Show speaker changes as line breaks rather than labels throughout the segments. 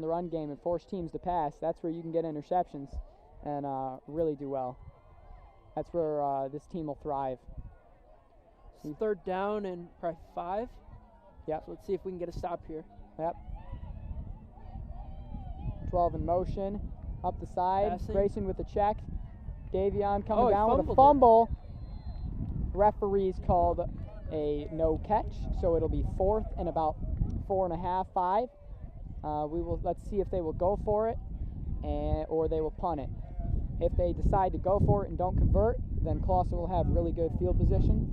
the run game and force teams to pass, that's where you can get interceptions and really do well. That's where this team will thrive.
It's third down and probably 5.
Yep.
So let's see if we can get a stop here.
Yep. 12 in motion. Up the side.
Passing.
Grayson with the check. Davion coming
he
down with a
fumbled
fumble. Referees called a no catch, so it'll be 4th and about 4.5, 5. Let's see if they will go for it or they will punt it. If they decide to go for it and don't convert, then Clawson will have really good field position.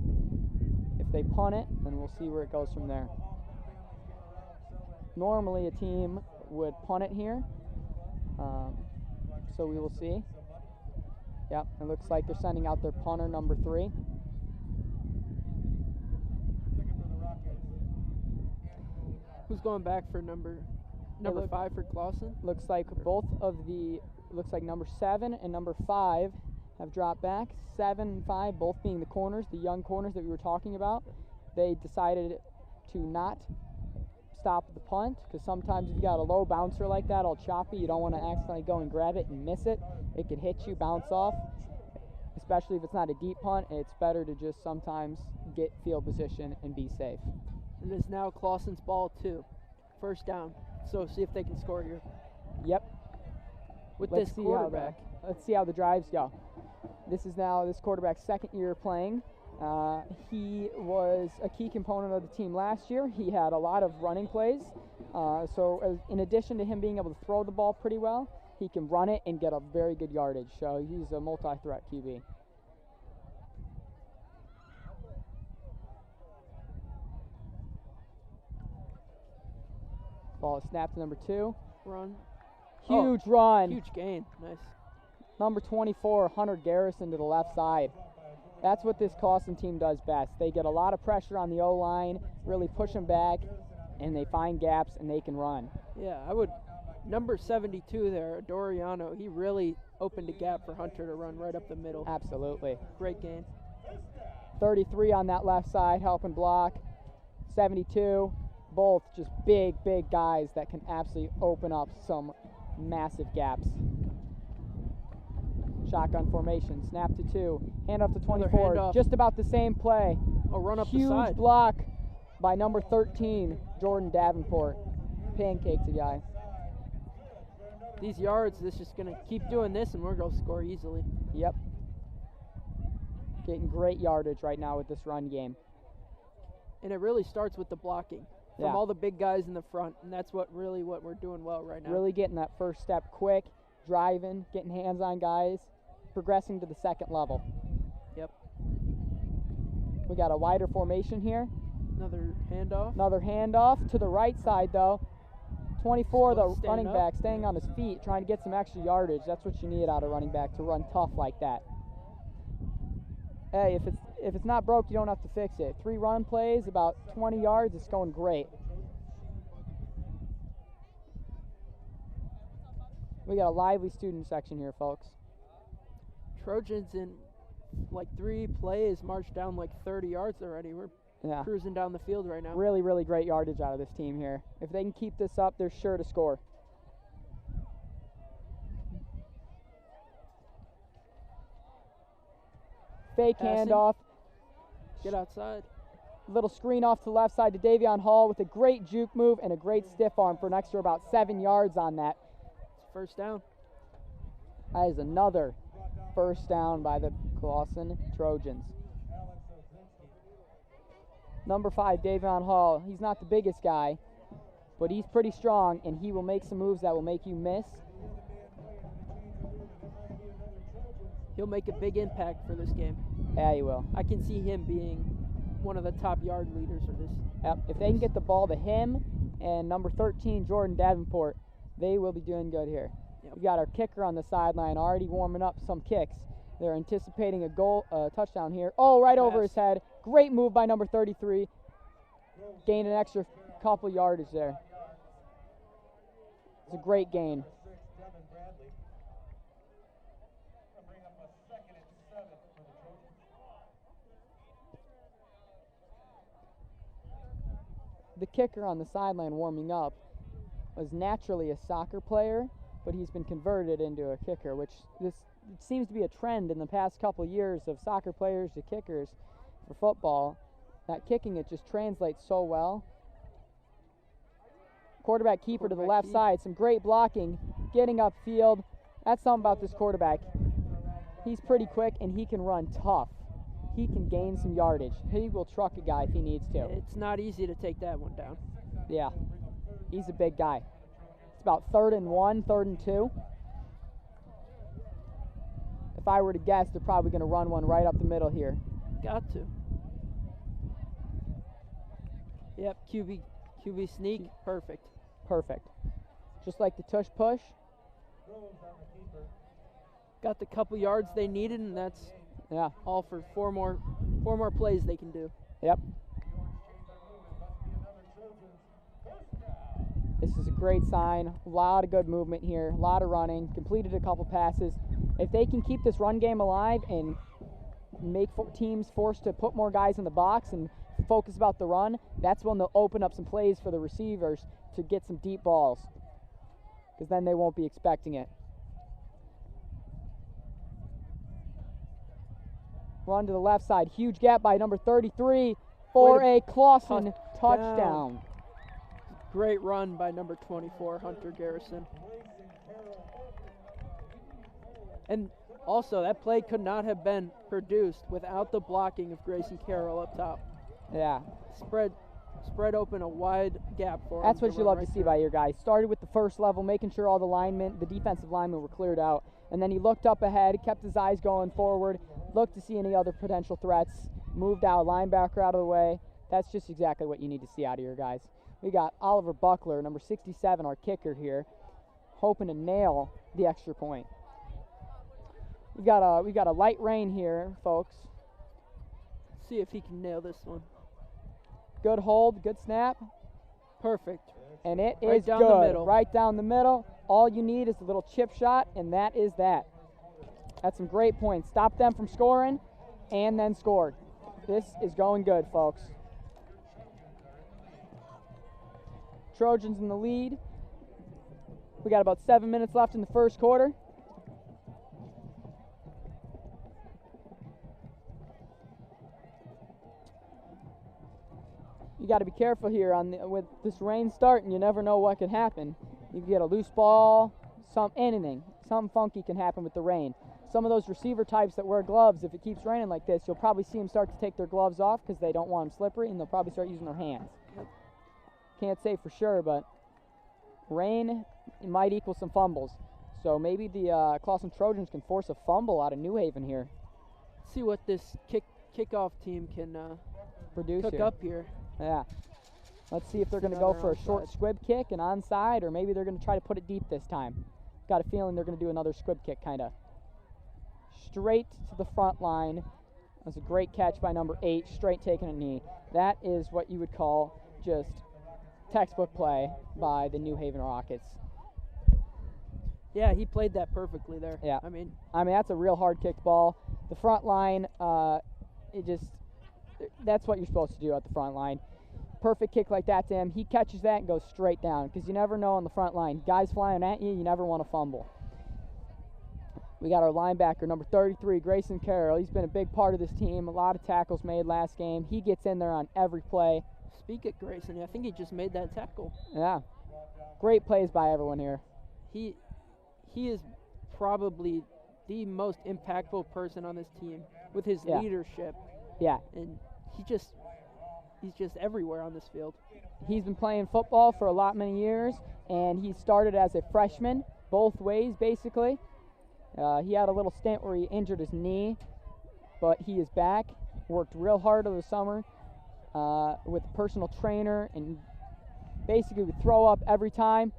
If they punt it, then we'll see where it goes from there. Normally a team would punt it here, so we will see. Yep, it looks like they're sending out their punter, number 3.
Who's going back for number 5 for Clawson?
Looks like looks like number 7 and number 5 have dropped back. 7 and 5 both being the corners, the young corners that we were talking about. They decided to not stop the punt because sometimes if you got a low bouncer like that, all choppy, you don't want to accidentally go and grab it and miss it. It could hit you, bounce off, especially if it's not a deep punt. It's better to just sometimes get field position and be safe.
It is now Clawson's ball 2. First down. So see if they can score here.
Yep.
With
Let's
this
see
quarterback.
Let's see how the drives go. This is now this quarterback's 2nd year playing. He was a key component of the team last year. He had a lot of running plays. In addition to him being able to throw the ball pretty well, he can run it and get a very good yardage. So he's a multi-threat QB. Ball is snapped to number 2.
Run.
Huge run.
Huge gain. Nice.
Number 24, Hunter Garrison to the left side. That's what this Clawson team does best. They get a lot of pressure on the O-line, really push them back, and they find gaps and they can run.
Yeah, number 72 there, Doriano, he really opened a gap for Hunter to run right up the middle.
Absolutely.
Great gain.
33 on that left side, helping block. 72, both just big guys that can absolutely open up some massive gaps. Shotgun formation, snap to 2, hand off to 24, just about the same play.
Run up the side.
Huge block by number 13, Jordan Davenport. Pancaked the guy.
These yards, this is going to keep doing this and we're going to score easily.
Yep. Getting great yardage right now with this run game.
And it really starts with the blocking from all the big guys in the front, and that's what we're doing well right now.
Really getting that first step quick, driving, getting hands on guys, progressing to the 2nd level.
Yep.
We got a wider formation here.
Another handoff.
Another handoff to the right side though. 24, the running back, staying on his feet, trying to get some extra yardage. That's what you need out of running back, to run tough like that. Hey, if it's not broke, you don't have to fix it. 3 run plays, about 20 yards, it's going great. We got a lively student section here, folks.
Trojans in like 3 plays marched down like 30 yards already. We're cruising down the field right now.
Really great yardage out of this team here. If they can keep this up, they're sure to score. Fake handoff.
Get outside.
Little screen off to the left side to Davion Hall with a great juke move and a great stiff arm for an extra about 7 yards on that.
It's first down.
That is another first down by the Clawson Trojans. Number 5, Davion Hall. He's not the biggest guy, but he's pretty strong, and he will make some moves that will make you miss.
He'll make a big impact for this game.
Yeah, he will.
I can see him being one of the top yard leaders for this.
Yep. If they can get the ball to him and number 13, Jordan Davenport, they will be doing good here.
Yep.
We've got our kicker on the sideline already warming up some kicks. They're anticipating a touchdown here. Oh, right over his head. Great move by number 33. Gain an extra couple yardage there. It's a great gain. The kicker on the sideline warming up was naturally a soccer player, but he's been converted into a kicker, which it seems to be a trend in the past couple years of soccer players to kickers for football. That kicking, it just translates so well. Quarterback keeper to the left side. Some great blocking, getting upfield. That's something about this quarterback. He's pretty quick, and he can run tough. He can gain some yardage. He will truck a guy if he needs to.
It's not easy to take that one down.
Yeah, he's a big guy. It's about 3rd and 1, 3rd and 2. If I were to guess, they're probably going to run one right up the middle here.
Got to. Yep, QB sneak, perfect.
Perfect. Just like the tush push.
Got the couple yards they needed, and that's all for four more plays they can do.
Yep. This is a great sign. A lot of good movement here. A lot of running. Completed a couple passes. If they can keep this run game alive and make teams forced to put more guys in the box and focus about the run, that's when they'll open up some plays for the receivers to get some deep balls, because then they won't be expecting it. Run to the left side. Huge gap by number 33 for a Clawson touchdown.
Great run by number 24, Hunter Garrison. And also, that play could not have been produced without the blocking of Grayson Carroll up top.
Yeah.
Spread open a wide gap for him.
That's what you love to see by your guys. Started with the first level, making sure all the defensive linemen were cleared out. And then he looked up ahead, kept his eyes going forward, looked to see any other potential threats, moved out, linebacker out of the way. That's just exactly what you need to see out of your guys. We got Oliver Buckler, number 67, our kicker here, hoping to nail the extra point. We got a light rain here, folks.
Let's see if he can nail this one.
Good hold, good snap.
Perfect.
And it
right
is
down
good.
The middle.
Right down the middle. All you need is a little chip shot, and that is that. That's some great points. Stopped them from scoring, and then scored. This is going good, folks. Trojans in the lead. We got about 7 minutes left in the first quarter. You got to be careful here with this rain starting. You never know what could happen. You can get a loose ball, anything. Something funky can happen with the rain. Some of those receiver types that wear gloves, if it keeps raining like this, you'll probably see them start to take their gloves off because they don't want them slippery, and they'll probably start using their hands. Can't say for sure, but rain might equal some fumbles. So maybe the Clawson Trojans can force a fumble out of New Haven here.
See what this kickoff team can
produce
up here.
Yeah. Let's see if they're going to go for a short squib kick and onside, or maybe they're going to try to put it deep this time. Got a feeling they're going to do another squib kick, kind of. Straight to the front line. That's a great catch by number 8, straight taking a knee. That is what you would call just textbook play by the New Haven Rockets.
Yeah, he played that perfectly there.
Yeah.
I mean,
that's a real hard kicked ball. The front line, that's what you're supposed to do at the front line. Perfect kick like that to him. He catches that and goes straight down, because you never know on the front line. Guys flying at you, you never want to fumble. We got our linebacker, number 33, Grayson Carroll. He's been a big part of this team. A lot of tackles made last game. He gets in there on every play.
Speak of Grayson, I think he just made that tackle.
Yeah. Great plays by everyone here.
He is probably the most impactful person on this team with his leadership.
Yeah.
And he's just everywhere on this field.
He's been playing football for many years, and he started as a freshman, both ways basically. He had a little stint where he injured his knee, but he is back. Worked real hard over the summer with a personal trainer, and basically would throw up every time.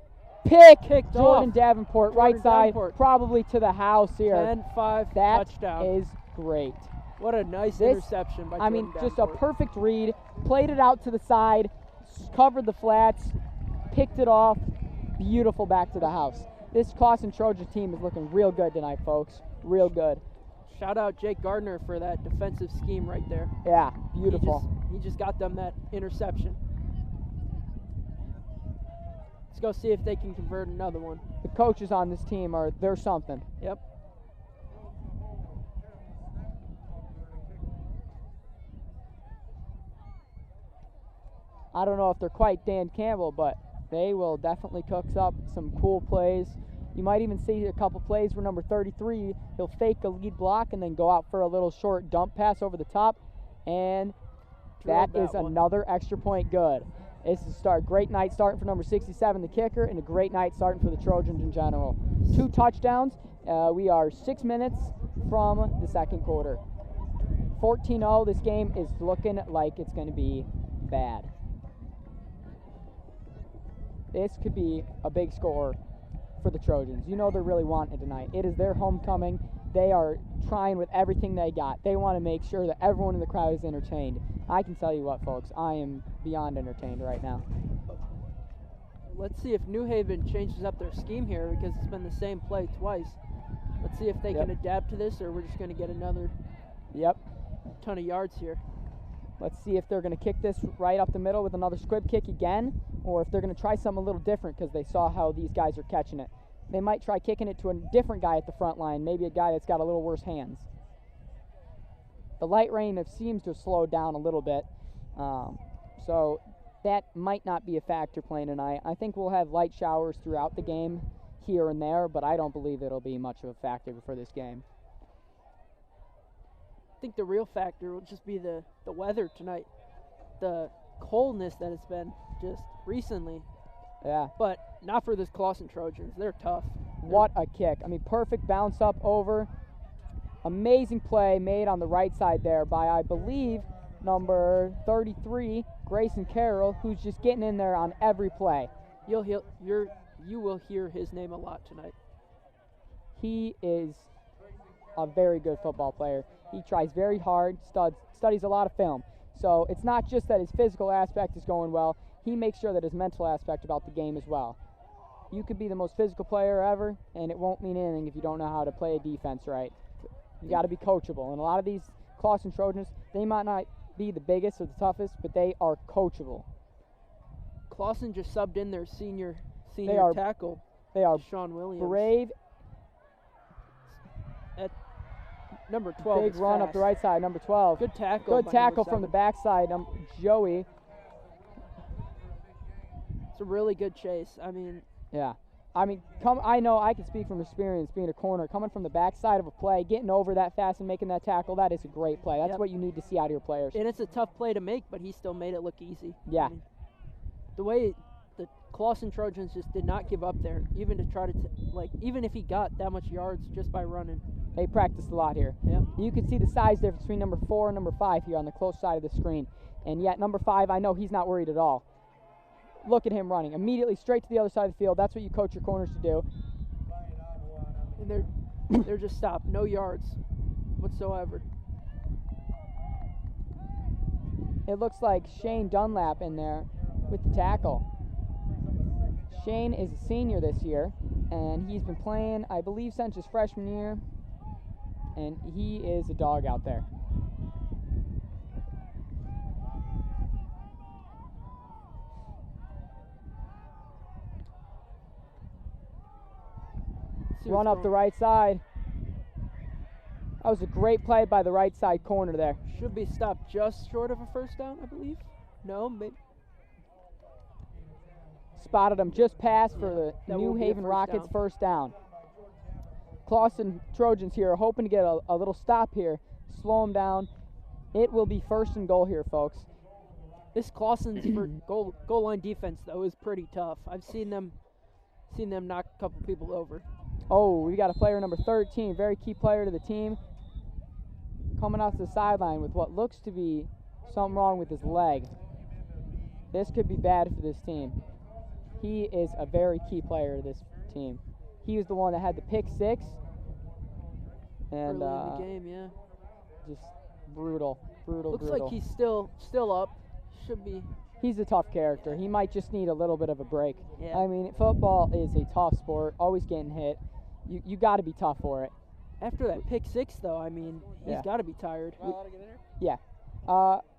Pick Jordan Davenport, right side, probably to the house here.
10-5 touchdown.
That is great.
What a nice interception by Jordan
just a perfect read. Played it out to the side, covered the flats, picked it off. Beautiful back to the house. This Clawson Trojan team is looking real good tonight, folks. Real good.
Shout out Jake Gardner for that defensive scheme right there.
Yeah, beautiful.
He just got them that interception. It's go see if they can convert another one.
The coaches on this team they're something.
Yep.
I don't know if they're quite Dan Campbell, but they will definitely cook up some cool plays. You might even see a couple plays where number 33, he'll fake a lead block and then go out for a little short dump pass over the top, and that is another extra point good. It's a great night starting for number 67, the kicker, and a great night starting for the Trojans in general. 2 touchdowns. We are 6 minutes from the second quarter. 14-0. This game is looking like it's going to be bad. This could be a big score for the Trojans. You know they're really wanting it tonight. It is their homecoming. They are trying with everything they got. They want to make sure that everyone in the crowd is entertained. I can tell you what, folks, I am beyond entertained right now.
Let's see if New Haven changes up their scheme here, because it's been the same play twice. Let's see if they can adapt to this, or we're just going to get another ton of yards here.
Let's see if they're going to kick this right up the middle with another squib kick again, or if they're going to try something a little different because they saw how these guys are catching it. They might try kicking it to a different guy at the front line, maybe a guy that's got a little worse hands. The light rain seems to have slowed down a little bit, so that might not be a factor playing tonight. I think we'll have light showers throughout the game here and there, but I don't believe it'll be much of a factor for this game.
I think the real factor will just be the weather tonight, the coldness that it's been just recently.
Yeah.
But not for this Clawson Trojans. They're tough.
What a kick. I mean, perfect bounce up over. Amazing play made on the right side there by, I believe, number 33, Grayson Carroll, who's just getting in there on every play.
You will hear his name a lot tonight.
He is a very good football player. He tries very hard, studies a lot of film. So it's not just that his physical aspect is going well, he makes sure that his mental aspect about the game as well. You could be the most physical player ever, and it won't mean anything if you don't know how to play a defense right. You got to be coachable. And a lot of these Clawson Trojans, they might not be the biggest or the toughest, but they are coachable.
Clawson just subbed in their senior tackle.
They are
Sean Williams.
Brave.
At number 12.
Big run up the right side, number 12.
Good tackle.
Good tackle from the backside, Joey.
It's a really good chase. I mean.
Yeah. I mean, I know I can speak from experience being a corner. Coming from the backside of a play, getting over that fast and making that tackle, that is a great play. That's what you need to see out of your players.
And it's a tough play to make, but he still made it look easy.
Yeah.
I mean, the way the Clawson Trojans just did not give up there, even to try to, even if he got that much yards just by running.
They practiced a lot here.
Yeah.
You can see the size difference between number 4 and number 5 here on the close side of the screen. And yet number 5, I know he's not worried at all. Look at him running immediately straight to the other side of the field. That's what you coach your corners to do.
And they're just stopped, no yards whatsoever.
It looks like Shane Dunlap in there with the tackle. Shane is a senior this year, and he's been playing, I believe, since his freshman year, and he is a dog out there. Run up the right side. That was a great play by the right side corner there.
Should be stopped just short of a first down, I believe. No, maybe.
Spotted him just past for the New Haven Rockets first down. Clawson Trojans here are hoping to get a little stop here, slow them down. It will be 1st and goal here, folks.
This Clawson's for goal line defense though is pretty tough. I've seen them knock a couple people over.
Oh, we got a player number 13, very key player to the team, coming off the sideline with what looks to be something wrong with his leg. This could be bad for this team. He is a very key player to this team. He was the one that had the pick 6. And
early in the game, yeah.
Just brutal.
Looks like he's still up. Should be.
He's a tough character. He might just need a little bit of a break.
Yeah.
I mean, football is a tough sport, always getting hit. You got to be tough for it.
After that pick 6, though, I mean, he's got to be tired.
Yeah.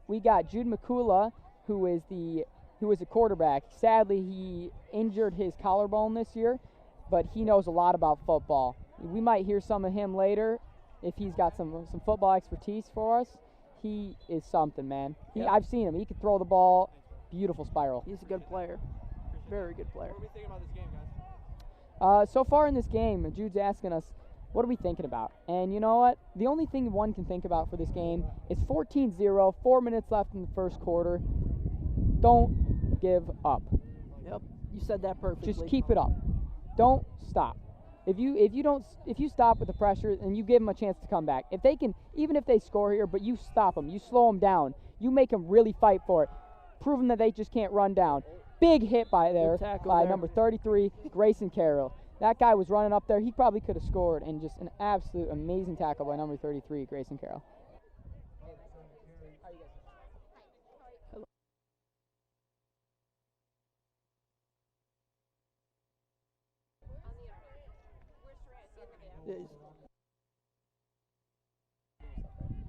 We got Jude McCullough, who is the who is a quarterback. Sadly, he injured his collarbone this year, but he knows a lot about football. We might hear some of him later if he's got some football expertise for us. He is something, man.
Yep.
I've seen him. He can throw the ball. Beautiful spiral.
He's a good player. Very good player.
What are we thinking about this game, guys?
So far in this game, Jude's asking us, what are we thinking about? And you know what? The only thing one can think about for this game is 14-0, 4 minutes left in the first quarter. Don't give up.
Yep, you said that perfectly.
Just keep it up. Don't stop. If you stop with the pressure, and you give them a chance to come back. If they can, even if they score here, but you stop them, you slow them down, you make them really fight for it, proving that they just can't run down. Big hit by number 33, Grayson Carroll. That guy was running up there. He probably could have scored, and just an absolute amazing tackle by number 33, Grayson Carroll.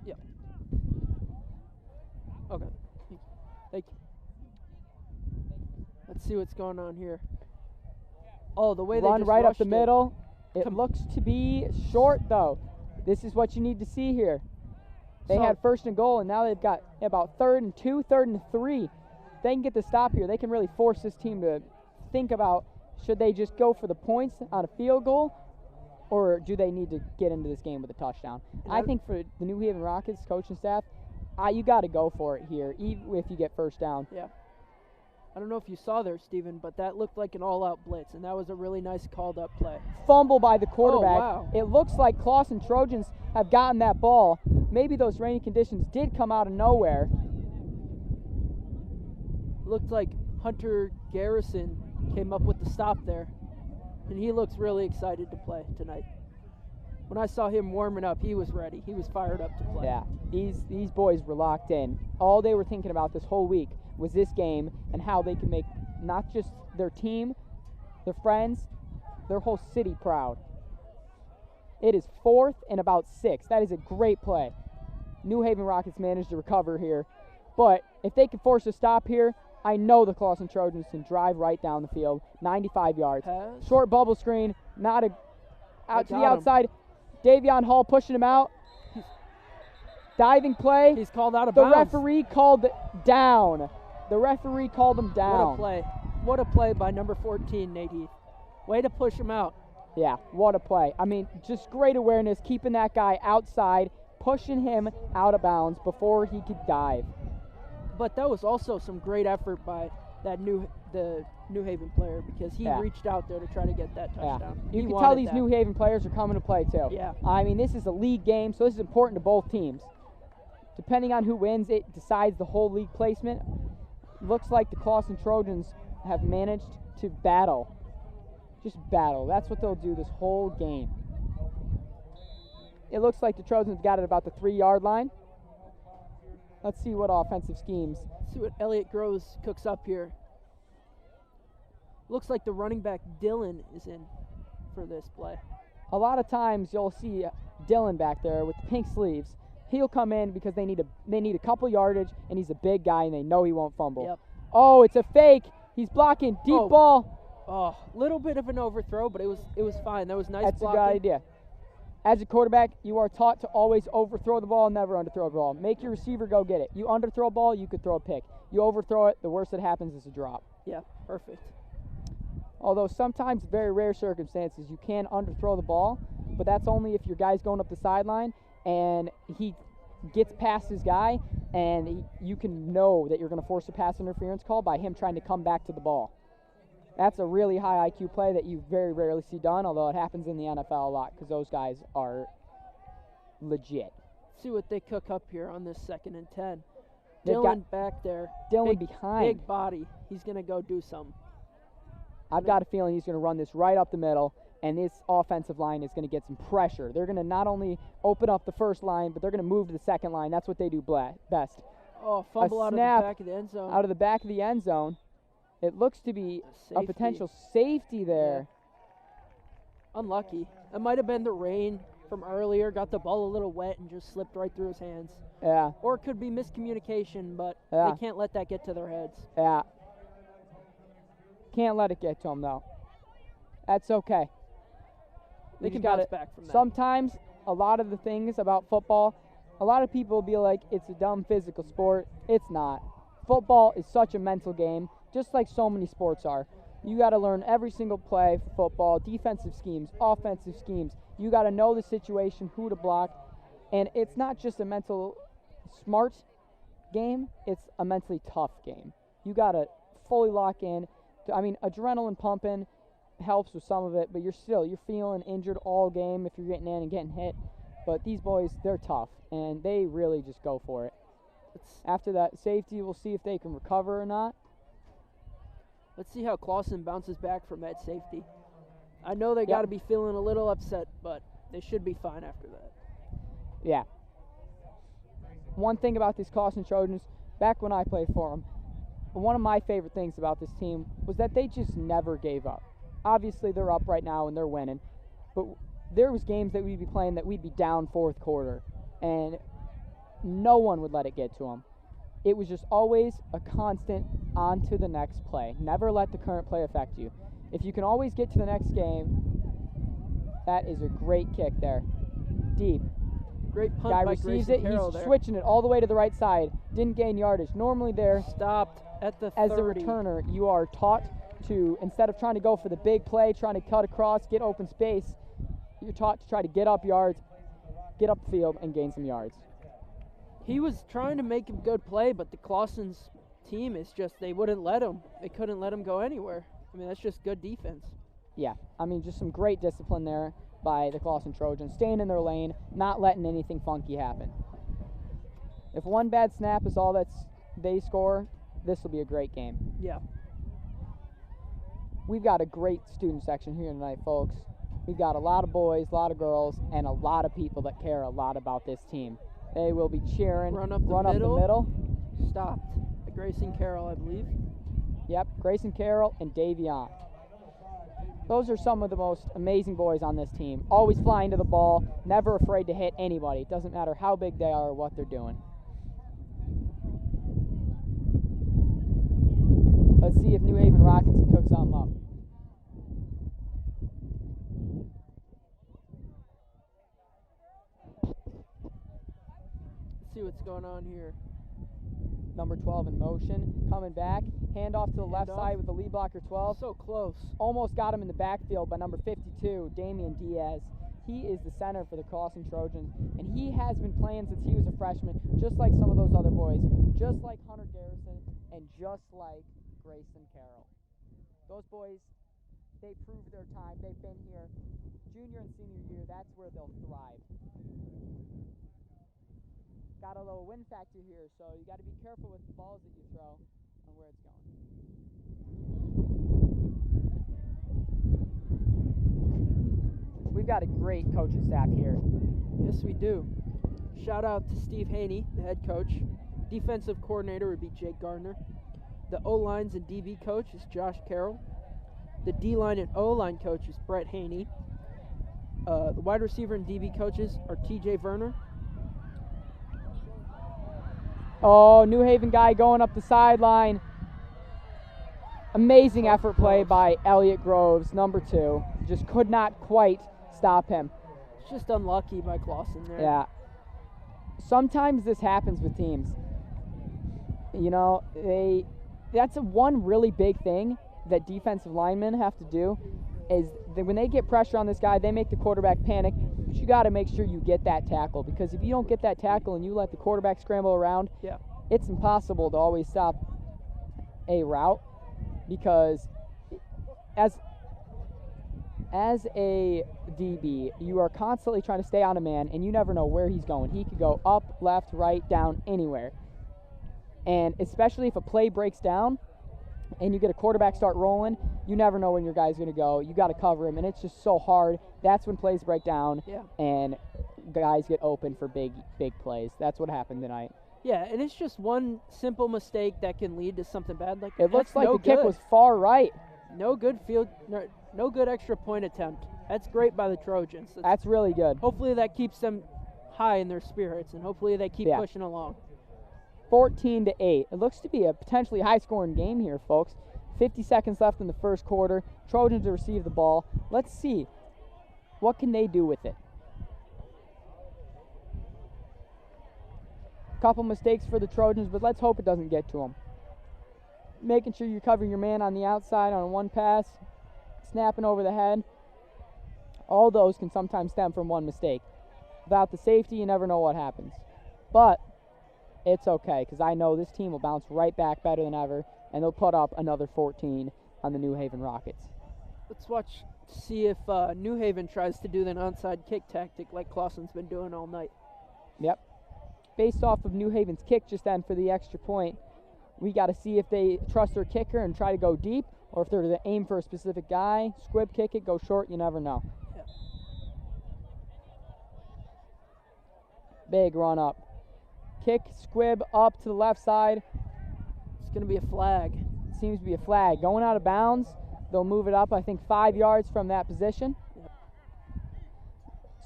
Yep. Okay. Thank you. Let's see what's going on here. Oh, the way they
run
just
right up
rushed
the middle. It looks to be short, though. This is what you need to see here. They had 1st and goal, and now they've got about 3rd and 2, 3rd and 3. If they can get the stop here, they can really force this team to think about, should they just go for the points on a field goal, or do they need to get into this game with a touchdown? I think for the New Haven Rockets coaching staff, you got to go for it here, even if you get first down.
Yeah. I don't know if you saw there, Steven, but that looked like an all-out blitz, and that was a really nice called-up play.
Fumble by the quarterback.
Oh, wow.
It looks like Clawson Trojans have gotten that ball. Maybe those rainy conditions did come out of nowhere.
Looked like Hunter Garrison came up with the stop there, and he looks really excited to play tonight. When I saw him warming up, he was ready. He was fired up to play.
Yeah, these boys were locked in. All they were thinking about this whole week was this game and how they can make not just their team, their friends, their whole city proud. It is 4th and about 6. That is a great play. New Haven Rockets managed to recover here. But if they can force a stop here, I know the Clawson Trojans can drive right down the field, 95 yards.
Pass.
Short bubble screen, out to the
got him.
outside. Davion Hall pushing him out. Diving play.
He's called out of
The
bounds.
referee called down. The referee called him down.
What a play. What a play by number 14, Nate Heath. Way to push him out.
Yeah, what a play. I mean, just great awareness, keeping that guy outside, pushing him out of bounds before he could dive.
But that was also some great effort by the New Haven player, because he reached out there to try to get that touchdown.
You can tell these New Haven players are coming to play too.
Yeah.
I mean, this is a league game, so this is important to both teams. Depending on who wins, it decides the whole league placement. Looks like the Clawson Trojans have managed to battle. Just battle. That's what they'll do this whole game. It looks like the Trojans got it about the 3-yard line. Let's see what offensive schemes.
See what Elliot Groves cooks up here. Looks like the running back Dylan is in for this play.
A lot of times you'll see Dylan back there with the pink sleeves. He'll come in because they need a couple yardage, and he's a big guy, and they know he won't fumble.
Yep.
Oh, it's a fake. He's blocking. Deep ball.
Oh, little bit of an overthrow, but it was fine. That was nice
That's
blocking.
a good idea. As a quarterback, you are taught to always overthrow the ball, never underthrow the ball. Make your receiver go get it. You underthrow a ball, you could throw a pick. You overthrow it, the worst that happens is a drop.
Yeah, perfect.
Although sometimes, very rare circumstances, you can underthrow the ball, but that's only if your guy's going up the sideline and he gets past his guy, and you can know that you're going to force a pass interference call by him trying to come back to the ball. That's a really high IQ play that you very rarely see done, although it happens in the NFL a lot because those guys are legit.
See what they cook up here on this 2nd and 10.
They've
Dylan back there.
Dylan
big,
behind.
Big body. He's going to go do something.
I've got a feeling he's going to run this right up the middle, and this offensive line is going to get some pressure. They're going to not only open up the first line, but they're going to move to the second line. That's what they do best.
Oh, fumble out of the back of the end zone.
Out of the back of the end zone. It looks to be a potential safety there.
Yeah. Unlucky. It might have been the rain from earlier, got the ball a little wet and just slipped right through his hands.
Yeah.
Or it could be miscommunication, but they can't let that get to their heads.
Yeah. Can't let it get to them, though. That's okay.
They
You
can
just gotta-
bounce back from that.
Sometimes a lot of the things about football, a lot of people will be like, it's a dumb physical sport. It's not. Football is such a mental game, just like so many sports are. You got to learn every single play for football, defensive schemes, offensive schemes. You got to know the situation, who to block. And it's not just a mental smart game, it's a mentally tough game. You got to fully lock in. I mean, adrenaline pumping helps with some of it, but you're feeling injured all game if you're getting in and getting hit. But these boys, they're tough, and they really just go for it. After that safety, we'll see if they can recover or not.
Let's see how Clawson bounces back from that safety. I know they got to be feeling a little upset, but they should be fine after that.
Yeah. One thing about these Clawson Trojans, back when I played for them, one of my favorite things about this team was that they just never gave up. Obviously, they're up right now and they're winning, but there was games that we'd be playing that we'd be down fourth quarter, and no one would let it get to them. It was just always a constant on to the next play. Never let the current play affect you. If you can always get to the next game, that is a great kick there. Deep.
Great punt
Guy
by
receives
Grayson
it.
Carroll
He's
there.
switching it all the way to the right side. Didn't gain yardage. Normally there,
Stopped at the 30.
as a returner, you are taught to, instead of trying to go for the big play, trying to cut across, get open space, you're taught to try to get up yards, get up the field, and gain some yards.
He was trying to make a good play, but the Clawson's team is just, they wouldn't let him. They couldn't let him go anywhere. I mean, that's just good defense.
Yeah, I mean, just some great discipline there by the Clawson Trojans, staying in their lane, not letting anything funky happen. If one bad snap is all they score, this will be a great game.
Yeah.
We've got a great student section here tonight, folks. We've got a lot of boys, a lot of girls, and a lot of people that care a lot about this team. They will be cheering.
Run up the middle. Stopped. Grayson Carroll, I believe.
Yep, Grayson Carroll and Davion. Those are some of the most amazing boys on this team. Always flying to the ball, never afraid to hit anybody. It doesn't matter how big they are or what they're doing. Let's see if New Haven Rockets can cook something up.
Let's see what's going on here.
Number 12 in motion, coming back, handoff to the left side with the lead blocker 12.
So close.
Almost got him in the backfield by number 52, Damian Diaz. He is the center for the Clawson Trojans, and he has been playing since he was a freshman, just like some of those other boys, just like Hunter Garrison, and just like Grayson Carroll. Those boys, they proved their time. They've been here. Junior and senior year, that's where they'll thrive. Got a little wind factor here, so you got to be careful with the balls that you throw and where it's going. We've got a great coaching staff here.
Yes, we do. Shout out to Steve Haney, the head coach. Defensive coordinator would be Jake Gardner. The O-lines and DB coach is Josh Carroll. The D-line and O-line coach is Brett Haney. The wide receiver and DB coaches are TJ Verner.
Oh, New Haven guy going up the sideline. Amazing effort play by Elliott Groves, number 2. Just could not quite stop him.
It's just unlucky by Clawson there.
Yeah. Sometimes this happens with teams. You know, that's one really big thing that defensive linemen have to do is that when they get pressure on this guy, they make the quarterback panic, but you got to make sure you get that tackle, because if you don't get that tackle and you let the quarterback scramble around, it's impossible to always stop a route, because as a DB, you are constantly trying to stay on a man, and you never know where he's going. He could go up, left, right, down, anywhere. And especially if a play breaks down and you get a quarterback start rolling, you never know when your guy's going to go. You got to cover him, and it's just so hard. That's when plays break down, and guys get open for big plays. That's what happened tonight.
Yeah, and it's just one simple mistake that can lead to something bad. Like
it looks like the kick was far right.
No good no good extra point attempt. That's great by the Trojans.
That's really good.
Hopefully that keeps them high in their spirits, and hopefully they keep pushing along.
14-8. It looks to be a potentially high-scoring game here, folks. 50 seconds left in the first quarter. Trojans to receive the ball. Let's see. What can they do with it? Couple mistakes for the Trojans, but let's hope it doesn't get to them. Making sure you're covering your man on the outside on one pass, snapping over the head. All those can sometimes stem from one mistake. Without the safety, you never know what happens. But it's okay, because I know this team will bounce right back better than ever, and they'll put up another 14 on the New Haven Rockets.
Let's watch to see if New Haven tries to do an onside kick tactic like Clawson's been doing all night.
Yep. Based off of New Haven's kick just then for the extra point, we got to see if they trust their kicker and try to go deep, or if they're to aim for a specific guy, squib kick it, go short, you never know.
Yep.
Big run up. Kick, squib, up to the left side.
It's going to be a flag.
Seems to be a flag. Going out of bounds, they'll move it up, I think, 5 yards from that position.
Yep.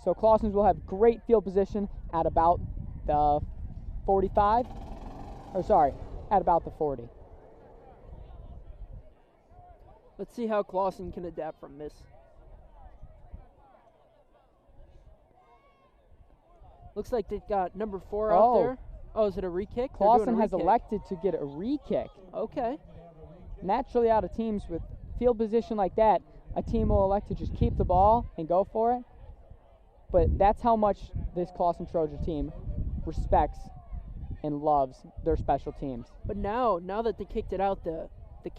So Clawson's will have great field position at about the 45. At about the 40.
Let's see how Clawson can adapt from this. Looks like they've got number 4 out there. Oh, is it a re-kick?
Clawson has elected to get a re-kick.
Okay.
Naturally, out of teams with field position like that, a team will elect to just keep the ball and go for it. But that's how much this Clawson Trojan team respects and loves their special teams.
But now that they kicked it out, the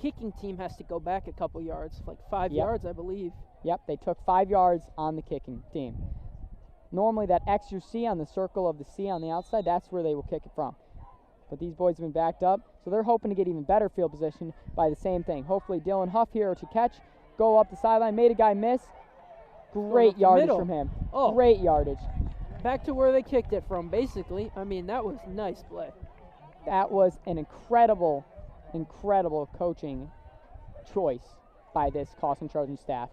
kicking team has to go back a couple yards, like 5 yards, I believe.
Yep, they took 5 yards on the kicking team. Normally that X you see on the circle of the C on the outside, that's where they will kick it from. But these boys have been backed up, so they're hoping to get even better field position by the same thing. Hopefully Dylan Huff here to catch, go up the sideline, made a guy miss. Great yardage from him.
Oh.
Great yardage.
Back to where they kicked it from, basically. I mean, that was nice play.
That was an incredible coaching choice by this Clawson Trojan staff.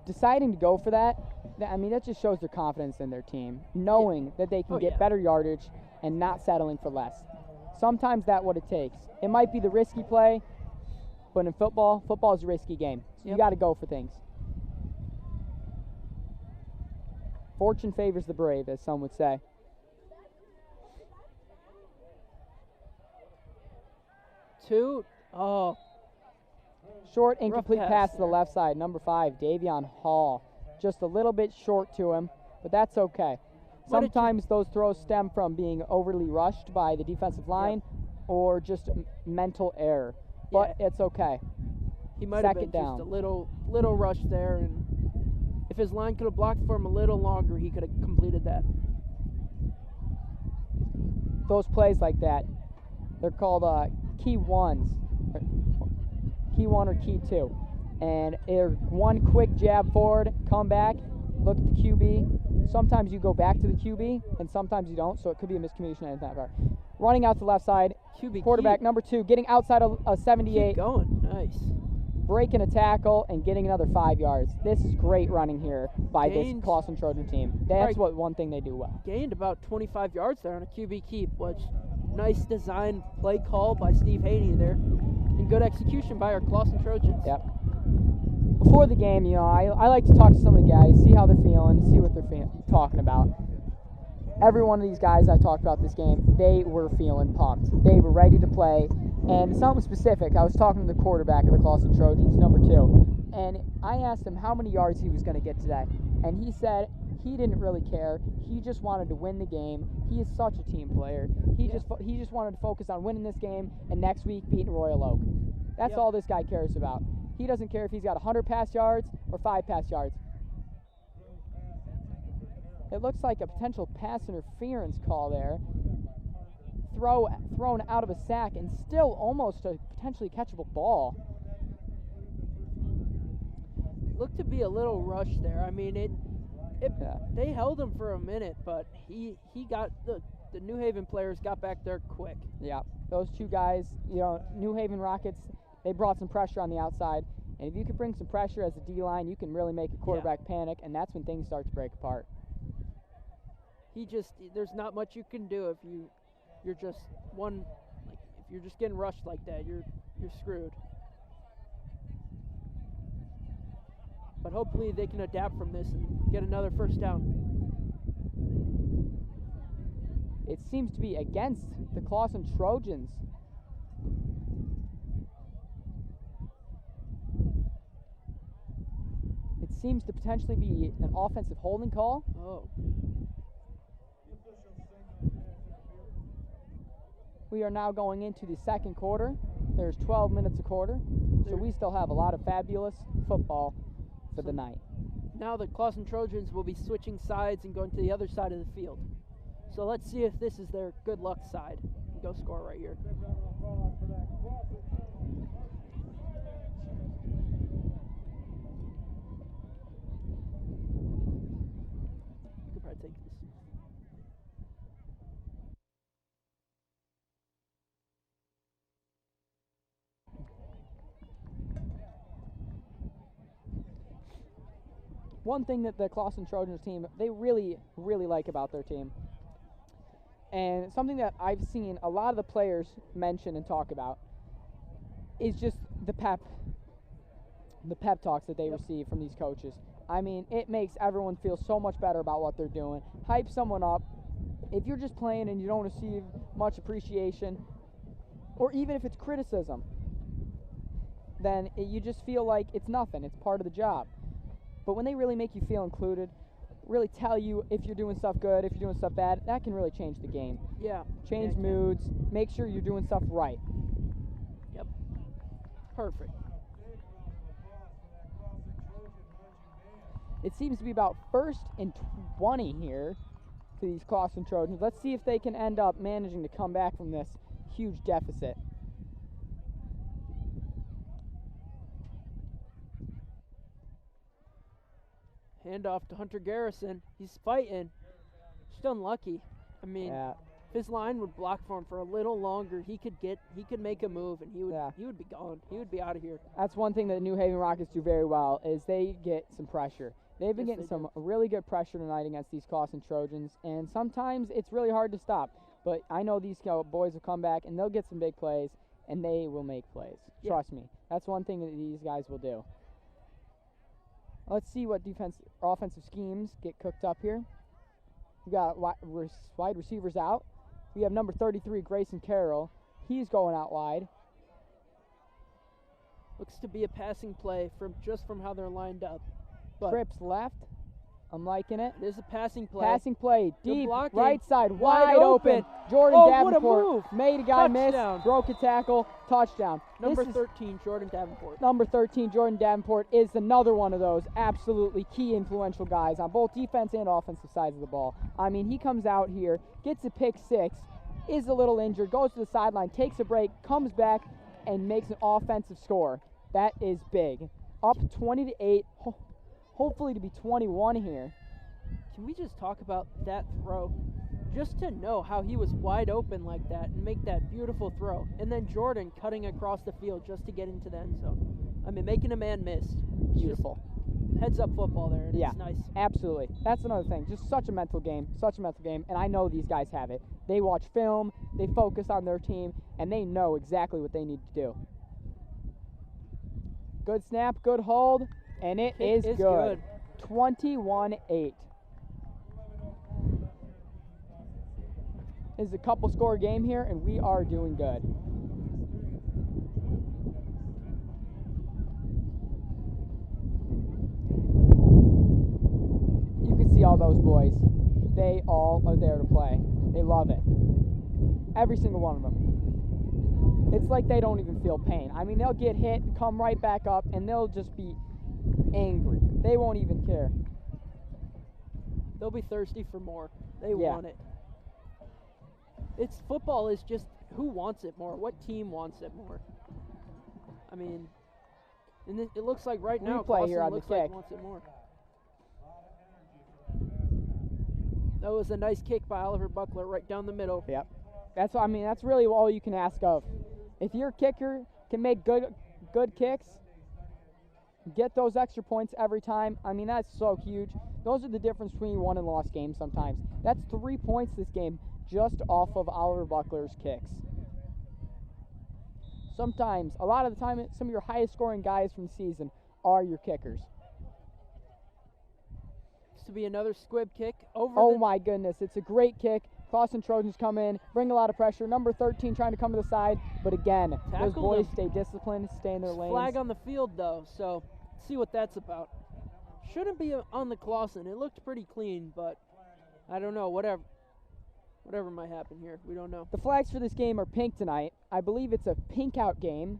Deciding to go for that, I mean, that just shows their confidence in their team, knowing that they can get better yardage and not settling for less. Sometimes that's what it takes. It might be the risky play, but in football is a risky game. So you got to go for things. Fortune favors the brave, as some would say. Short, incomplete pass to the left side. Number 5, Davion Hall. Just a little bit short to him, but that's okay. Sometimes those throws stem from being overly rushed by the defensive line or just mental error, but it's okay.
He might have been just a little rush there, and if his line could have blocked for him a little longer, he could have completed that.
Those plays like that, they're called key ones, key 1 or key 2. And one quick jab forward, come back, look at the QB. Sometimes you go back to the QB, and sometimes you don't, so it could be a miscommunication at that part. Running out to the left side,
QB
quarterback number 2, getting outside a 78.
Keep going, nice.
Breaking a tackle and getting another 5 yards. This is great running here by this Clawson Trojan team. That's one thing they do well.
Gained about 25 yards there on a QB keep, which nice design play call by Steve Haney there, and good execution by our Clawson Trojans.
Yep. Before the game, you know, I like to talk to some of the guys, see how they're feeling, see what they're talking about. Every one of these guys I talked about this game, they were feeling pumped. They were ready to play. And something specific, I was talking to the quarterback of the Clawson Trojans, number 2, and I asked him how many yards he was going to get today. And he said he didn't really care. He just wanted to win the game. He is such a team player. He just wanted to focus on winning this game and next week beating Royal Oak. That's all this guy cares about. He doesn't care if he's got 100 pass yards or 5 pass yards. It looks like a potential pass interference call there. Thrown out of a sack and still almost a potentially catchable ball.
Looked to be a little rush there. I mean, they held him for a minute, but he got the New Haven players got back there quick.
Yeah, those two guys, you know, New Haven Rockets, they brought some pressure on the outside, and if you can bring some pressure as a D-line, you can really make a quarterback panic, and that's when things start to break apart.
there's not much you can do if you're just if you're just getting rushed like that, you're screwed. But hopefully they can adapt from this and get another first down.
It seems to be against the Clawson Trojans. It seems to potentially be an offensive holding call.
Oh.
We are now going into the second quarter. There's 12 minutes a quarter, so we still have a lot of fabulous football for the night.
Now the Clawson Trojans will be switching sides and going to the other side of the field. So let's see if this is their good luck side. Go score right here. You could probably take this.
One thing that the Clawson Trojans team, they really, really like about their team, and something that I've seen a lot of the players mention and talk about, is just the pep talks that they receive from these coaches. I mean, it makes everyone feel so much better about what they're doing. Hype someone up. If you're just playing and you don't receive much appreciation, or even if it's criticism, then you just feel like it's nothing. It's part of the job. But when they really make you feel included, really tell you if you're doing stuff good, if you're doing stuff bad, that can really change the game.
Yeah.
Change moods, make sure you're doing stuff right.
Yep. Perfect.
It seems to be about 1st and 20 here for these Clawson Trojans. Let's see if they can end up managing to come back from this huge deficit.
Handoff to Hunter Garrison. He's fighting. Just unlucky. I mean, if his line would block for him for a little longer, he could make a move and he would be gone. He would be out of here.
That's one thing that the New Haven Rockets do very well, is they get some pressure. They've been getting some really good pressure tonight against these Clawson Trojans, and sometimes it's really hard to stop. But I know these boys will come back and they'll get some big plays, and they will make plays.
Yeah.
Trust me. That's one thing that these guys will do. Let's see what offensive schemes get cooked up here. We got wide receivers out. We have number 33, Grayson Carroll. He's going out wide.
Looks to be a passing play from how they're lined up.
Trips left. I'm liking it.
There's a passing play.
Passing play, deep,
blocking.
right side, wide open. Jordan Davenport
what a move.
made a guy
Touchdown.
miss, broke a tackle, touchdown.
Number 13, Jordan Davenport.
Number 13, Jordan Davenport, is another one of those absolutely key influential guys on both defense and offensive sides of the ball. I mean, he comes out here, gets a pick six, is a little injured, goes to the sideline, takes a break, comes back, and makes an offensive score. That is big. Up 20-8. Hopefully to be 21 here.
Can we just talk about that throw? Just to know how he was wide open like that and make that beautiful throw. And then Jordan cutting across the field just to get into the end zone. I mean, making a man miss.
Beautiful.
Heads up football there, and
yeah,
it's nice.
Absolutely. That's another thing. Just such a mental game. And I know these guys have it. They watch film, they focus on their team, and they know exactly what they need to do. Good snap, good hold. And it is good. 21-8. This is a couple score game here, and we are doing good. You can see all those boys. They all are there to play. They love it. Every single one of them. It's like they don't even feel pain. I mean, they'll get hit, come right back up, and they'll just be angry. They won't even care.
They'll be thirsty for more. They want it. Football is just who wants it more, what team wants it more. I mean, and it looks like right now
Clawson
looks like wants it more. That was a nice kick by Oliver Buckler right down the middle.
Yep. That's really all you can ask of. If your kicker can make good kicks, Get those extra points every time. I mean, that's so huge. Those are the difference between won and lost games sometimes. That's 3 points this game just off of Oliver Buckler's kicks. Sometimes, a lot of the time, some of your highest scoring guys from the season are your kickers.
This to be another squib kick over.
Oh my goodness, it's a great kick. Clawson Trojans come in, bring a lot of pressure. Number 13 trying to come to the side, but again, those boys stay disciplined, stay in their lanes.
Flag on the field though, so let's see what that's about. Shouldn't be on the Clawson. It looked pretty clean, but I don't know. Whatever might happen here, we don't know.
The flags for this game are pink tonight. I believe it's a pink out game.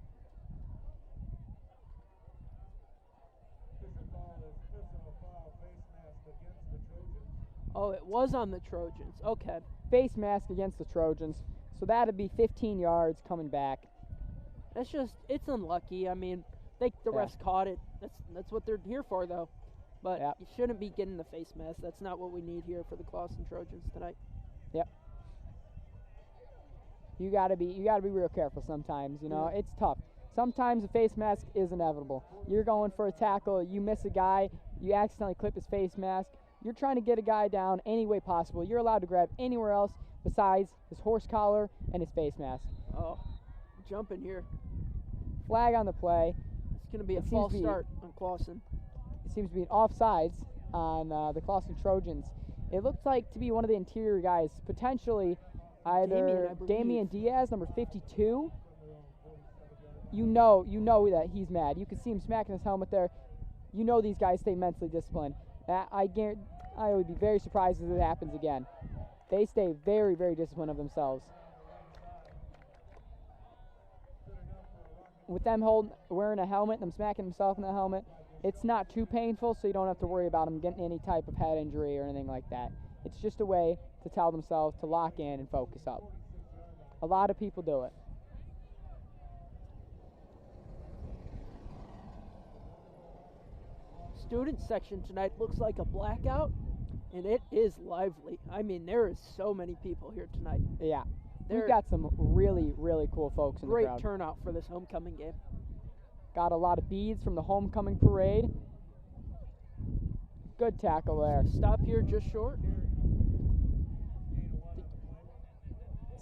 Oh, it was on the Trojans. Okay.
Face mask against the Trojans. So that'd be 15 yards coming back.
It's unlucky. I mean, the refs caught it. That's what they're here for, though. But you shouldn't be getting the face mask. That's not what we need here for the Clawson Trojans tonight.
Yep. You gotta be real careful sometimes. You know, it's tough. Sometimes a face mask is inevitable. You're going for a tackle, you miss a guy, you accidentally clip his face mask. You're trying to get a guy down any way possible. You're allowed to grab anywhere else besides his horse collar and his face mask.
Oh, jumping here.
Flag on the play.
It's going to be a false start on Clawson.
It seems to be an offsides on the Clawson Trojans. It looks like to be one of the interior guys, potentially either Damian Diaz, number 52. You know that he's mad. You can see him smacking his helmet there. You know these guys stay mentally disciplined. I would be very surprised if it happens again. They stay very, very disciplined of themselves. With them wearing a helmet, them smacking himself in the helmet, it's not too painful, so you don't have to worry about them getting any type of head injury or anything like that. It's just a way to tell themselves to lock in and focus up. A lot of people do it.
Student section tonight looks like a blackout, and it is lively. I mean, there is so many people here tonight.
Yeah. We've got some really, really cool folks in the crowd.
Great turnout for this homecoming game.
Got a lot of beads from the homecoming parade. Good tackle there.
Stop here just short.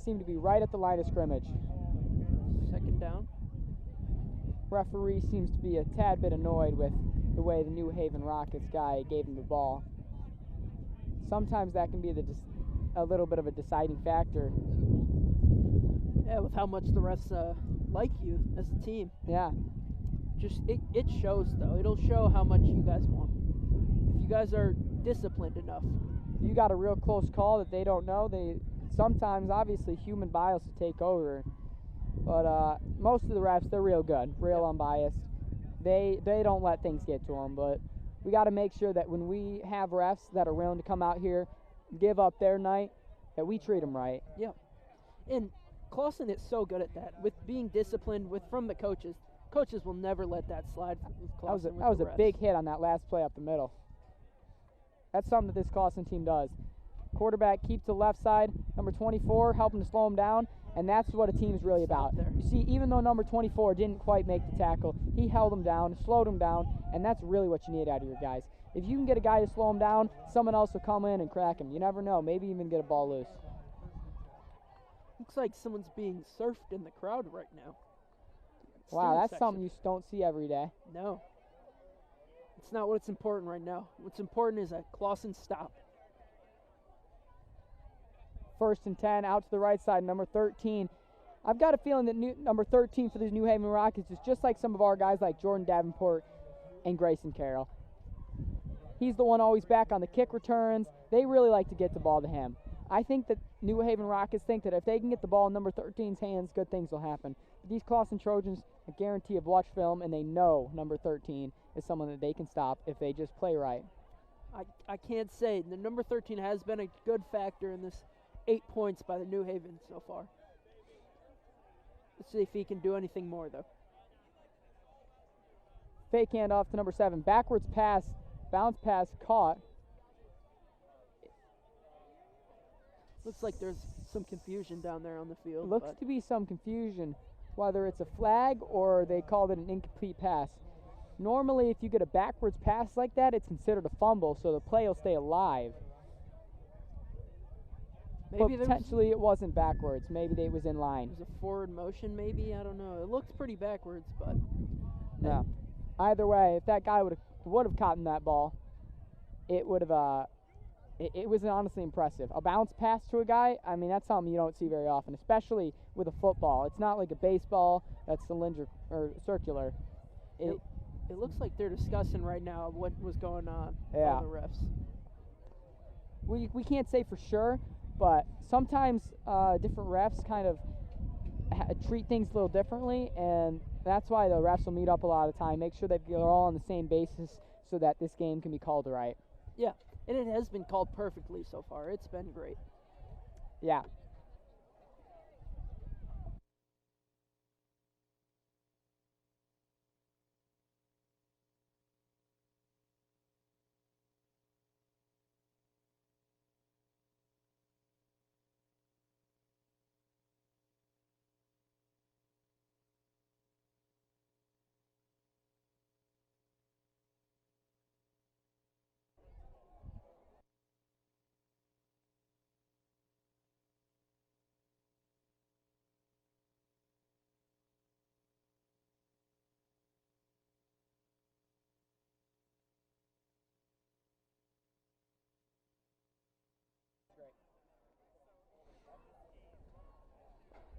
Seem to be right at the line of scrimmage.
Second down.
Referee seems to be a tad bit annoyed with the way the New Haven Rockets guy gave him the ball. Sometimes that can be a little bit of a deciding factor.
Yeah, with how much the refs like you as a team.
Yeah.
Just it shows though. It'll show how much you guys want. If you guys are disciplined enough.
You got a real close call that they don't know. Sometimes obviously human bias will take over. But most of the refs, they're real good, real unbiased. They don't let things get to them, but we got to make sure that when we have refs that are willing to come out here, give up their night, that we treat them right.
Yeah. And Clawson is so good at that, with being disciplined from the coaches. Coaches will never let that slide with Clawson.
That was a big hit on that last play up the middle. That's something that this Clawson team does. Quarterback keeps the left side, number 24 helping to slow him down, and that's what a team is really about. You see, even though number 24 didn't quite make the tackle, he held him down, slowed him down, and that's really what you need out of your guys. If you can get a guy to slow him down, someone else will come in and crack him. You never know, maybe even get a ball loose.
Looks like someone's being surfed in the crowd right now.
Wow, that's something you don't see every day.
No. It's not what's important right now. What's important is a Clawson stop.
1st and 10, out to the right side, number 13. I've got a feeling that number 13 for these New Haven Rockets is just like some of our guys like Jordan Davenport and Grayson Carroll. He's the one always back on the kick returns. They really like to get the ball to him. I think that New Haven Rockets think that if they can get the ball in number 13's hands, good things will happen. But these Clawson Trojans, a guarantee of watch film, and they know number 13 is someone that they can stop if they just play right.
I can't say. The number 13 has been a good factor in this 8 points by the New Haven so far. Let's see if he can do anything more, though.
Fake handoff to number 7. Backwards pass, bounce pass caught.
Looks like there's some confusion down there on the field.
Looks to be some confusion, whether it's a flag or they called it an incomplete pass. Normally, if you get a backwards pass like that, it's considered a fumble, so the play will stay alive.
Maybe
but potentially it wasn't backwards. Maybe it was in line.
It was a forward motion, maybe. I don't know. It looked pretty backwards, but
no. Either way, if that guy would have caught that ball, it would have. It was honestly impressive. A bounce pass to a guy. I mean, that's something you don't see very often, especially with a football. It's not like a baseball that's cylindrical or circular.
It looks like they're discussing right now what was going on with
yeah.
all the refs.
We can't say for sure, but sometimes different refs kind of treat things a little differently, and that's why the refs will meet up a lot of the time, make sure that they're all on the same basis so that this game can be called right.
Yeah, and it has been called perfectly so far. It's been great.
Yeah.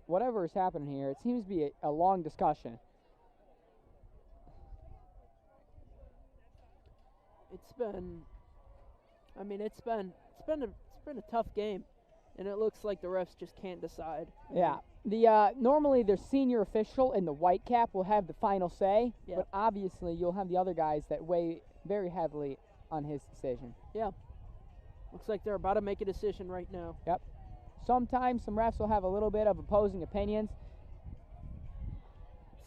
Whatever is happening here, it seems to be a long discussion.
It's been a tough game, and it looks like the refs just can't decide.
Yeah. Normally the senior official in the white cap will have the final say, but obviously you'll have the other guys that weigh very heavily on his decision.
Yeah. Looks like they're about to make a decision right now.
Yep. Sometimes some refs will have a little bit of opposing opinions,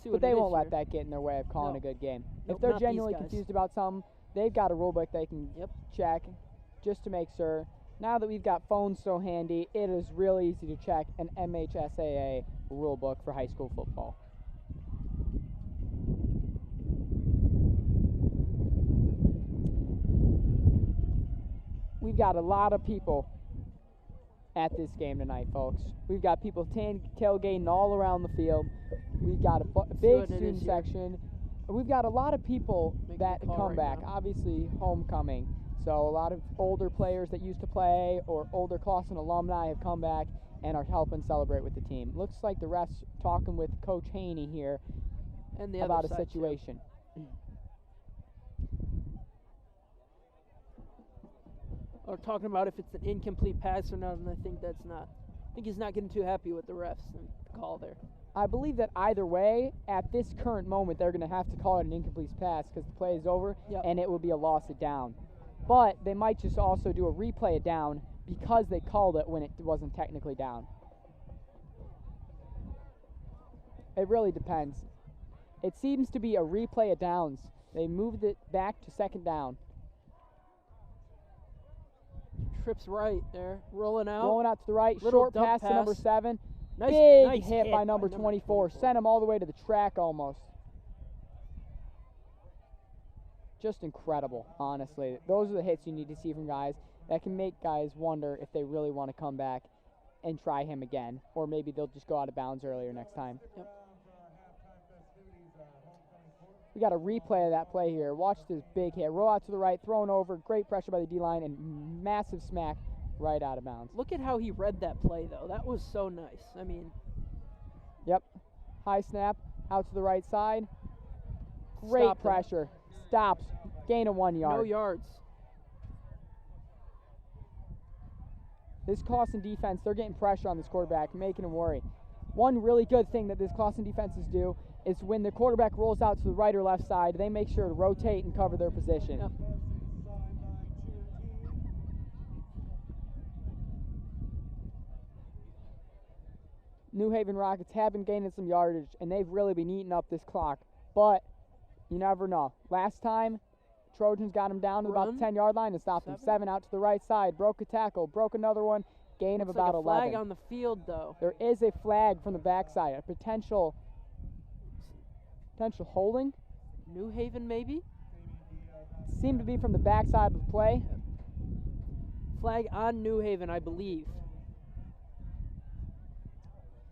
but they won't let that get in their way of calling a good game.
Nope,
if they're
not
genuinely
these guys.
confused about something, they've got a rule book they can check just to make sure. Now that we've got phones so handy, it is real easy to check an MHSAA rule book for high school football. We've got a lot of people at this game tonight, folks. We've got people tailgating all around the field. We've got a big student section. We've got a lot of people that come back. Obviously, homecoming. So a lot of older players that used to play or older Clawson alumni have come back and are helping celebrate with the team. Looks like the refs talking with Coach Haney here
and
about a situation.
Or talking about if it's an incomplete pass or not, and I think that's not. I think he's not getting too happy with the refs and the call there.
I believe that either way, at this current moment, they're going to have to call it an incomplete pass because the play is over and it will be a loss of down. But they might just also do a replay of down because they called it when it wasn't technically down. It really depends. It seems to be a replay of downs. They moved it back to second down.
Trips right there, rolling out.
Rolling out to the right,
little
short pass to number 7.
Nice
hit by number 24. Sent him all the way to the track almost. Just incredible, honestly. Those are the hits you need to see from guys that can make guys wonder if they really want to come back and try him again. Or maybe they'll just go out of bounds earlier next time.
Yep.
We got a replay of that play here. Watch this big hit. Roll out to the right, thrown over. Great pressure by the D-line, and massive smack right out of bounds.
Look at how he read that play, though. That was so nice. I mean.
Yep. High snap, out to the right side. Great pressure. Stops. Gain of 1 yard.
No yards.
This Clawson defense, they're getting pressure on this quarterback, making him worry. One really good thing that this Clawson defenses do is when the quarterback rolls out to the right or left side, they make sure to rotate and cover their position.
Yep.
New Haven Rockets have been gaining some yardage, and they've really been eating up this clock. But you never know. Last time, Trojans got him down to about the 10-yard line and stopped him. 7 out to the right side, broke a tackle, broke another one, gain of about 11.
Flag on the field, though.
There is a flag from the backside, a potential holding.
New Haven, maybe?
Seemed to be from the backside of the play.
Flag on New Haven, I believe.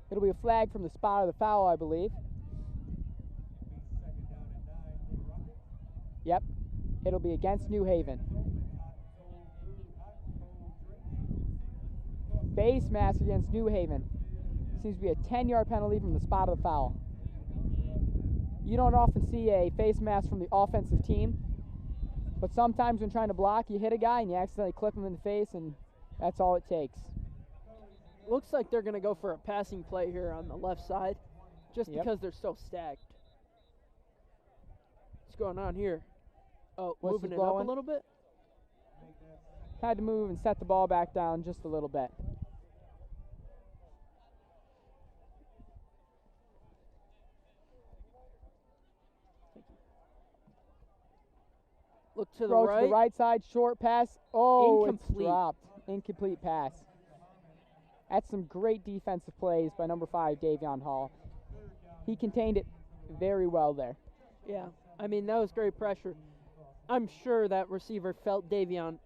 It'll be a flag from the spot of the foul, I believe. Yep, it'll be against New Haven. Face mask against New Haven. Seems to be a 10-yard penalty from the spot of the foul. You don't often see a face mask from the offensive team, but sometimes when trying to block, you hit a guy and you accidentally clip him in the face, and that's all it takes.
Looks like they're going to go for a passing play here on the left side, just
Yep.
because they're so stacked. What's going on here? Oh,
Whistle
moving it up
blowing.
a little bit?
Had to move and set the ball back down just a little bit.
Look to the
Throw
right.
to the right side, short pass. Oh, it's
Incomplete.
dropped. Incomplete pass. That's some great defensive plays by number 5, Davion Hall. He contained it very well there.
Yeah, I mean, that was great pressure. I'm sure that receiver felt Davion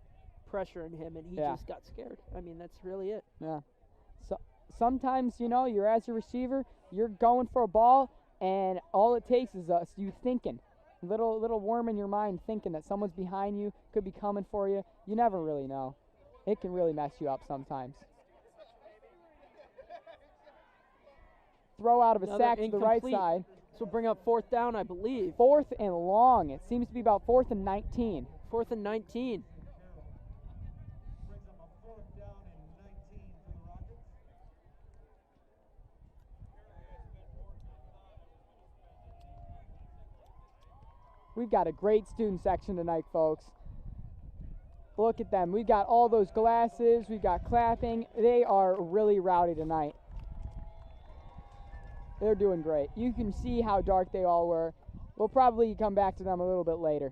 pressuring him, and he
Yeah.
just got scared. I mean, that's really it.
Yeah. So sometimes, you're as a receiver, you're going for a ball, and all it takes is you thinking. Little worm in your mind thinking that someone's behind you, could be coming for you. You never really know. It can really mess you up sometimes. Throw out of a
Another
sack to the right
incomplete.
side.
This will bring up 4th down, I believe.
4th and long. It seems to be about 4th and 19.
4th and 19.
We've got a great student section tonight, folks. Look at them. We've got all those glasses. We've got clapping. They are really rowdy tonight. They're doing great. You can see how dark they all were. We'll probably come back to them a little bit later.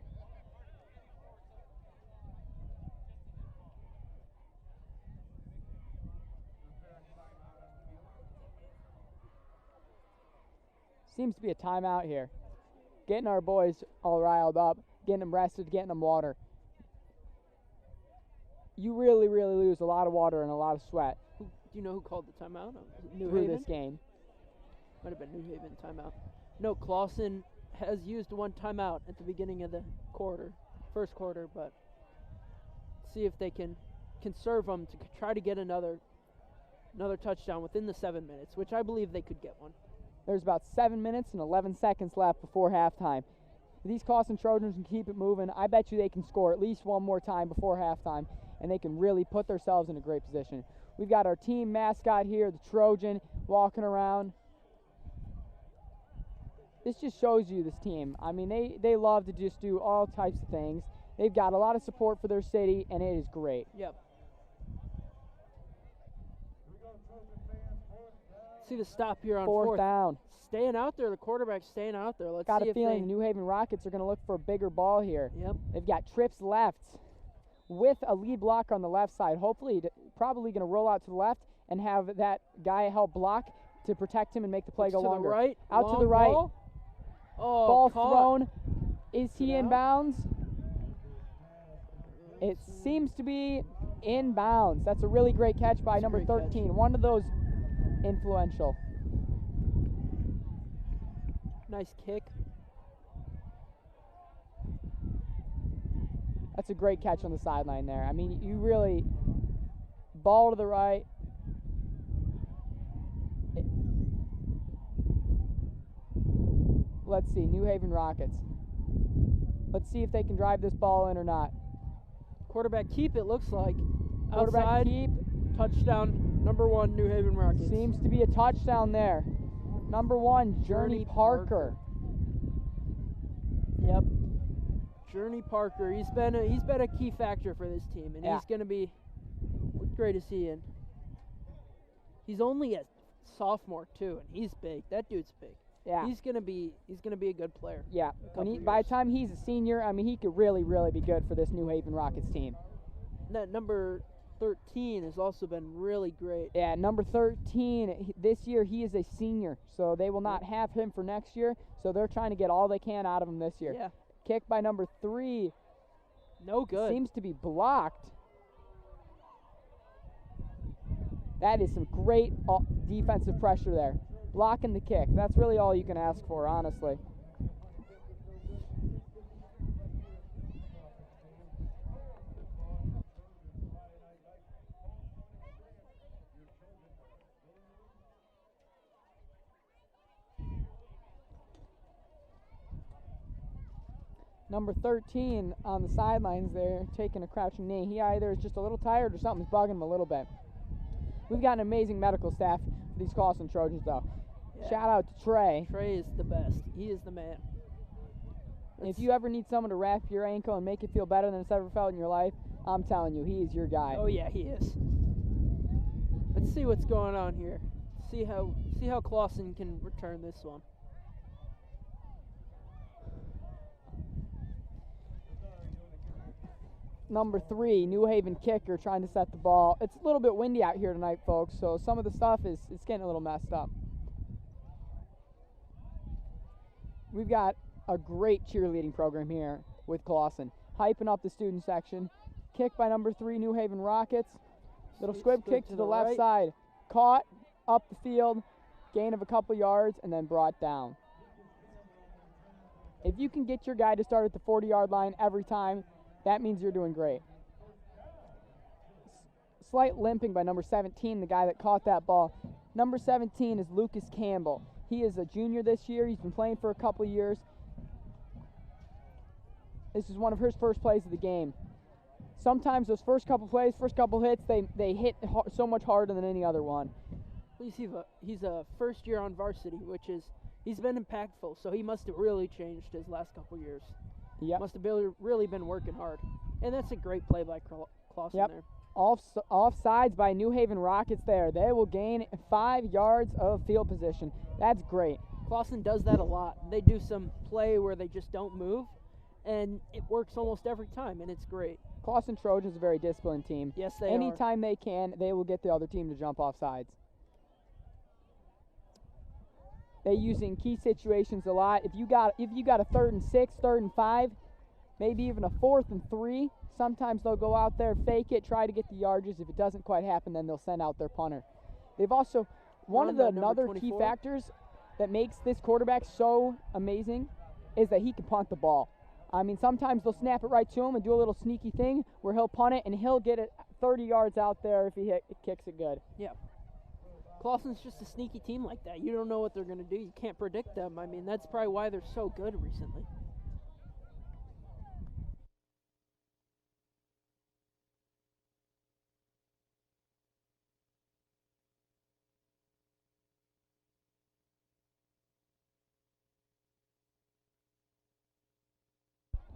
Seems to be a timeout here. Getting our boys all riled up, getting them rested, getting them water. You really, really lose a lot of water and a lot of sweat
Do you know who called the timeout? New
through
Haven?
this game.
Might have been New Haven timeout. No, Clawson has used one timeout at the beginning of the first quarter, but see if they can conserve them to try to get another touchdown within the 7 minutes, which I believe they could get one.
There's about 7 minutes and 11 seconds left before halftime. If these Clawson Trojans can keep it moving, I bet you they can score at least one more time before halftime, and they can really put themselves in a great position. We've got our team mascot here, the Trojan, walking around. This just shows you this team. I mean, they love to just do all types of things. They've got a lot of support for their city, and it is great.
Yep. See the stop here on
Fourth down.
Staying out there, the quarterback's staying out there. Let's
Got
see
a
if
feeling
they.
the New Haven Rockets are going to look for a bigger ball here.
Yep.
They've got trips left with a lead blocker on the left side. Hopefully, probably going to roll out to the left and have that guy help block to protect him and make the play go
to
longer.
the right.
Out to
long
the right.
Ball,
Ball
caught.
thrown. Is he
it
in
out?
bounds? It seems to be in bounds. That's a really great catch by
That's a
number
great catch.
13. One of those influential.
Nice kick.
That's a great catch on the sideline there. I mean, you really ball to the right. Let's see, New Haven Rockets. Let's see if they can drive this ball in or not.
Quarterback keep, it looks like.
Quarterback
Outside,
keep.
touchdown, number 1, New Haven Rockets.
Seems to be a touchdown there. Number 1, Journey Parker.
Yep. Journey Parker. He's been a key factor for this team, and
Yeah.
he's going to be. What grade is he in? He's only a sophomore too, and he's big. That dude's big.
Yeah.
He's gonna be a good player.
Yeah.
couple
By
years.
the time he's a senior, I mean, he could really, really be good for this New Haven Rockets team.
And that number 13 has also been really great.
Yeah, number 13, this year he is a senior, so they will not have him for next year, so they're trying to get all they can out of him this year.
Yeah.
Kick by number 3.
No good.
Seems to be blocked. That is some great defensive pressure there. Blocking the kick. That's really all you can ask for, honestly. Number 13 on the sidelines there, taking a crouching knee. He either is just a little tired or something's bugging him a little bit. We've got an amazing medical staff for these Clawson Trojans, though.
Yeah.
Shout out to Trey.
Trey is the best. He is the man.
If you ever need someone to wrap your ankle and make it feel better than it's ever felt in your life, I'm telling you, he is your guy.
Oh yeah, he is. Let's see what's going on here. See how Clawson can return this one.
Number 3, New Haven kicker trying to set the ball. It's a little bit windy out here tonight, folks, so some of the stuff is getting a little messed up. We've got a great cheerleading program here with Clawson. Hyping up the student section. Kick by number 3, New Haven Rockets. Little squib kick to the left
right.
side. Caught up the field, gain of a couple yards, and then brought down. If you can get your guy to start at the 40-yard line every time, that means you're doing great. Slight limping by number 17, the guy that caught that ball. Number 17 is Lucas Campbell. He is a junior this year. He's been playing for a couple years. This is one of his first plays of the game. Sometimes those first couple plays, first couple hits, they hit so much harder than any other one.
He's a first year on varsity, which is, he's been impactful, so he must have really changed his last couple years.
Yep.
Must have really been working hard. And that's a great play by Clawson
Yep.
there.
Offsides by New Haven Rockets there. They will gain 5 yards of field position. That's great.
Clawson does that a lot. They do some play where they just don't move, and it works almost every time, and it's great.
Clawson Trojans is a very disciplined team.
Yes, they
Anytime they can, they will get the other team to jump off sides. They use in key situations a lot. If you got a 3rd and 6, 3rd and 5, maybe even a 4th and 3, sometimes they'll go out there, fake it, try to get the yardages. If it doesn't quite happen, then they'll send out their punter. They've also, another key factors that makes this quarterback so amazing is that he can punt the ball. I mean, sometimes they'll snap it right to him and do a little sneaky thing where he'll punt it and he'll get it 30 yards out there if he kicks it good.
Yeah. Clawson's just a sneaky team like that. You don't know what they're going to do. You can't predict them. I mean, that's probably why they're so good recently.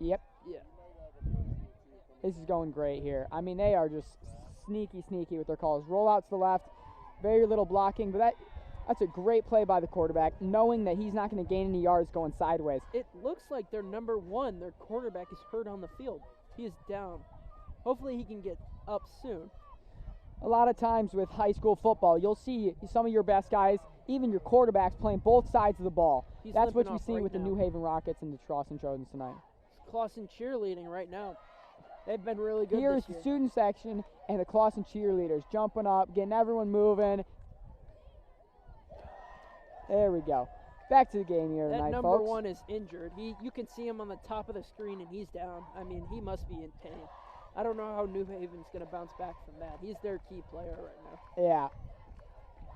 Yep.
Yeah.
This is going great here. I mean, they are just sneaky with their calls. Roll out to the left, very little blocking, but that's a great play by the quarterback, knowing that he's not going to gain any yards going sideways.
It looks like their number 1, their quarterback, is hurt on the field. He is down. Hopefully he can get up soon.
A lot of times with high school football, you'll see some of your best guys, even your quarterbacks, playing both sides of the ball. That's what you see with the New Haven Rockets and the Clawson Trojans tonight.
Clawson cheerleading right now. They've been really good
Here's
this year.
the student section and the Clawson cheerleaders jumping up, getting everyone moving. There we go. Back to the game here tonight,
that number
folks.
1 is injured. You can see him on the top of the screen, and he's down. I mean, he must be in pain. I don't know how New Haven's going to bounce back from that. He's their key player right now.
Yeah.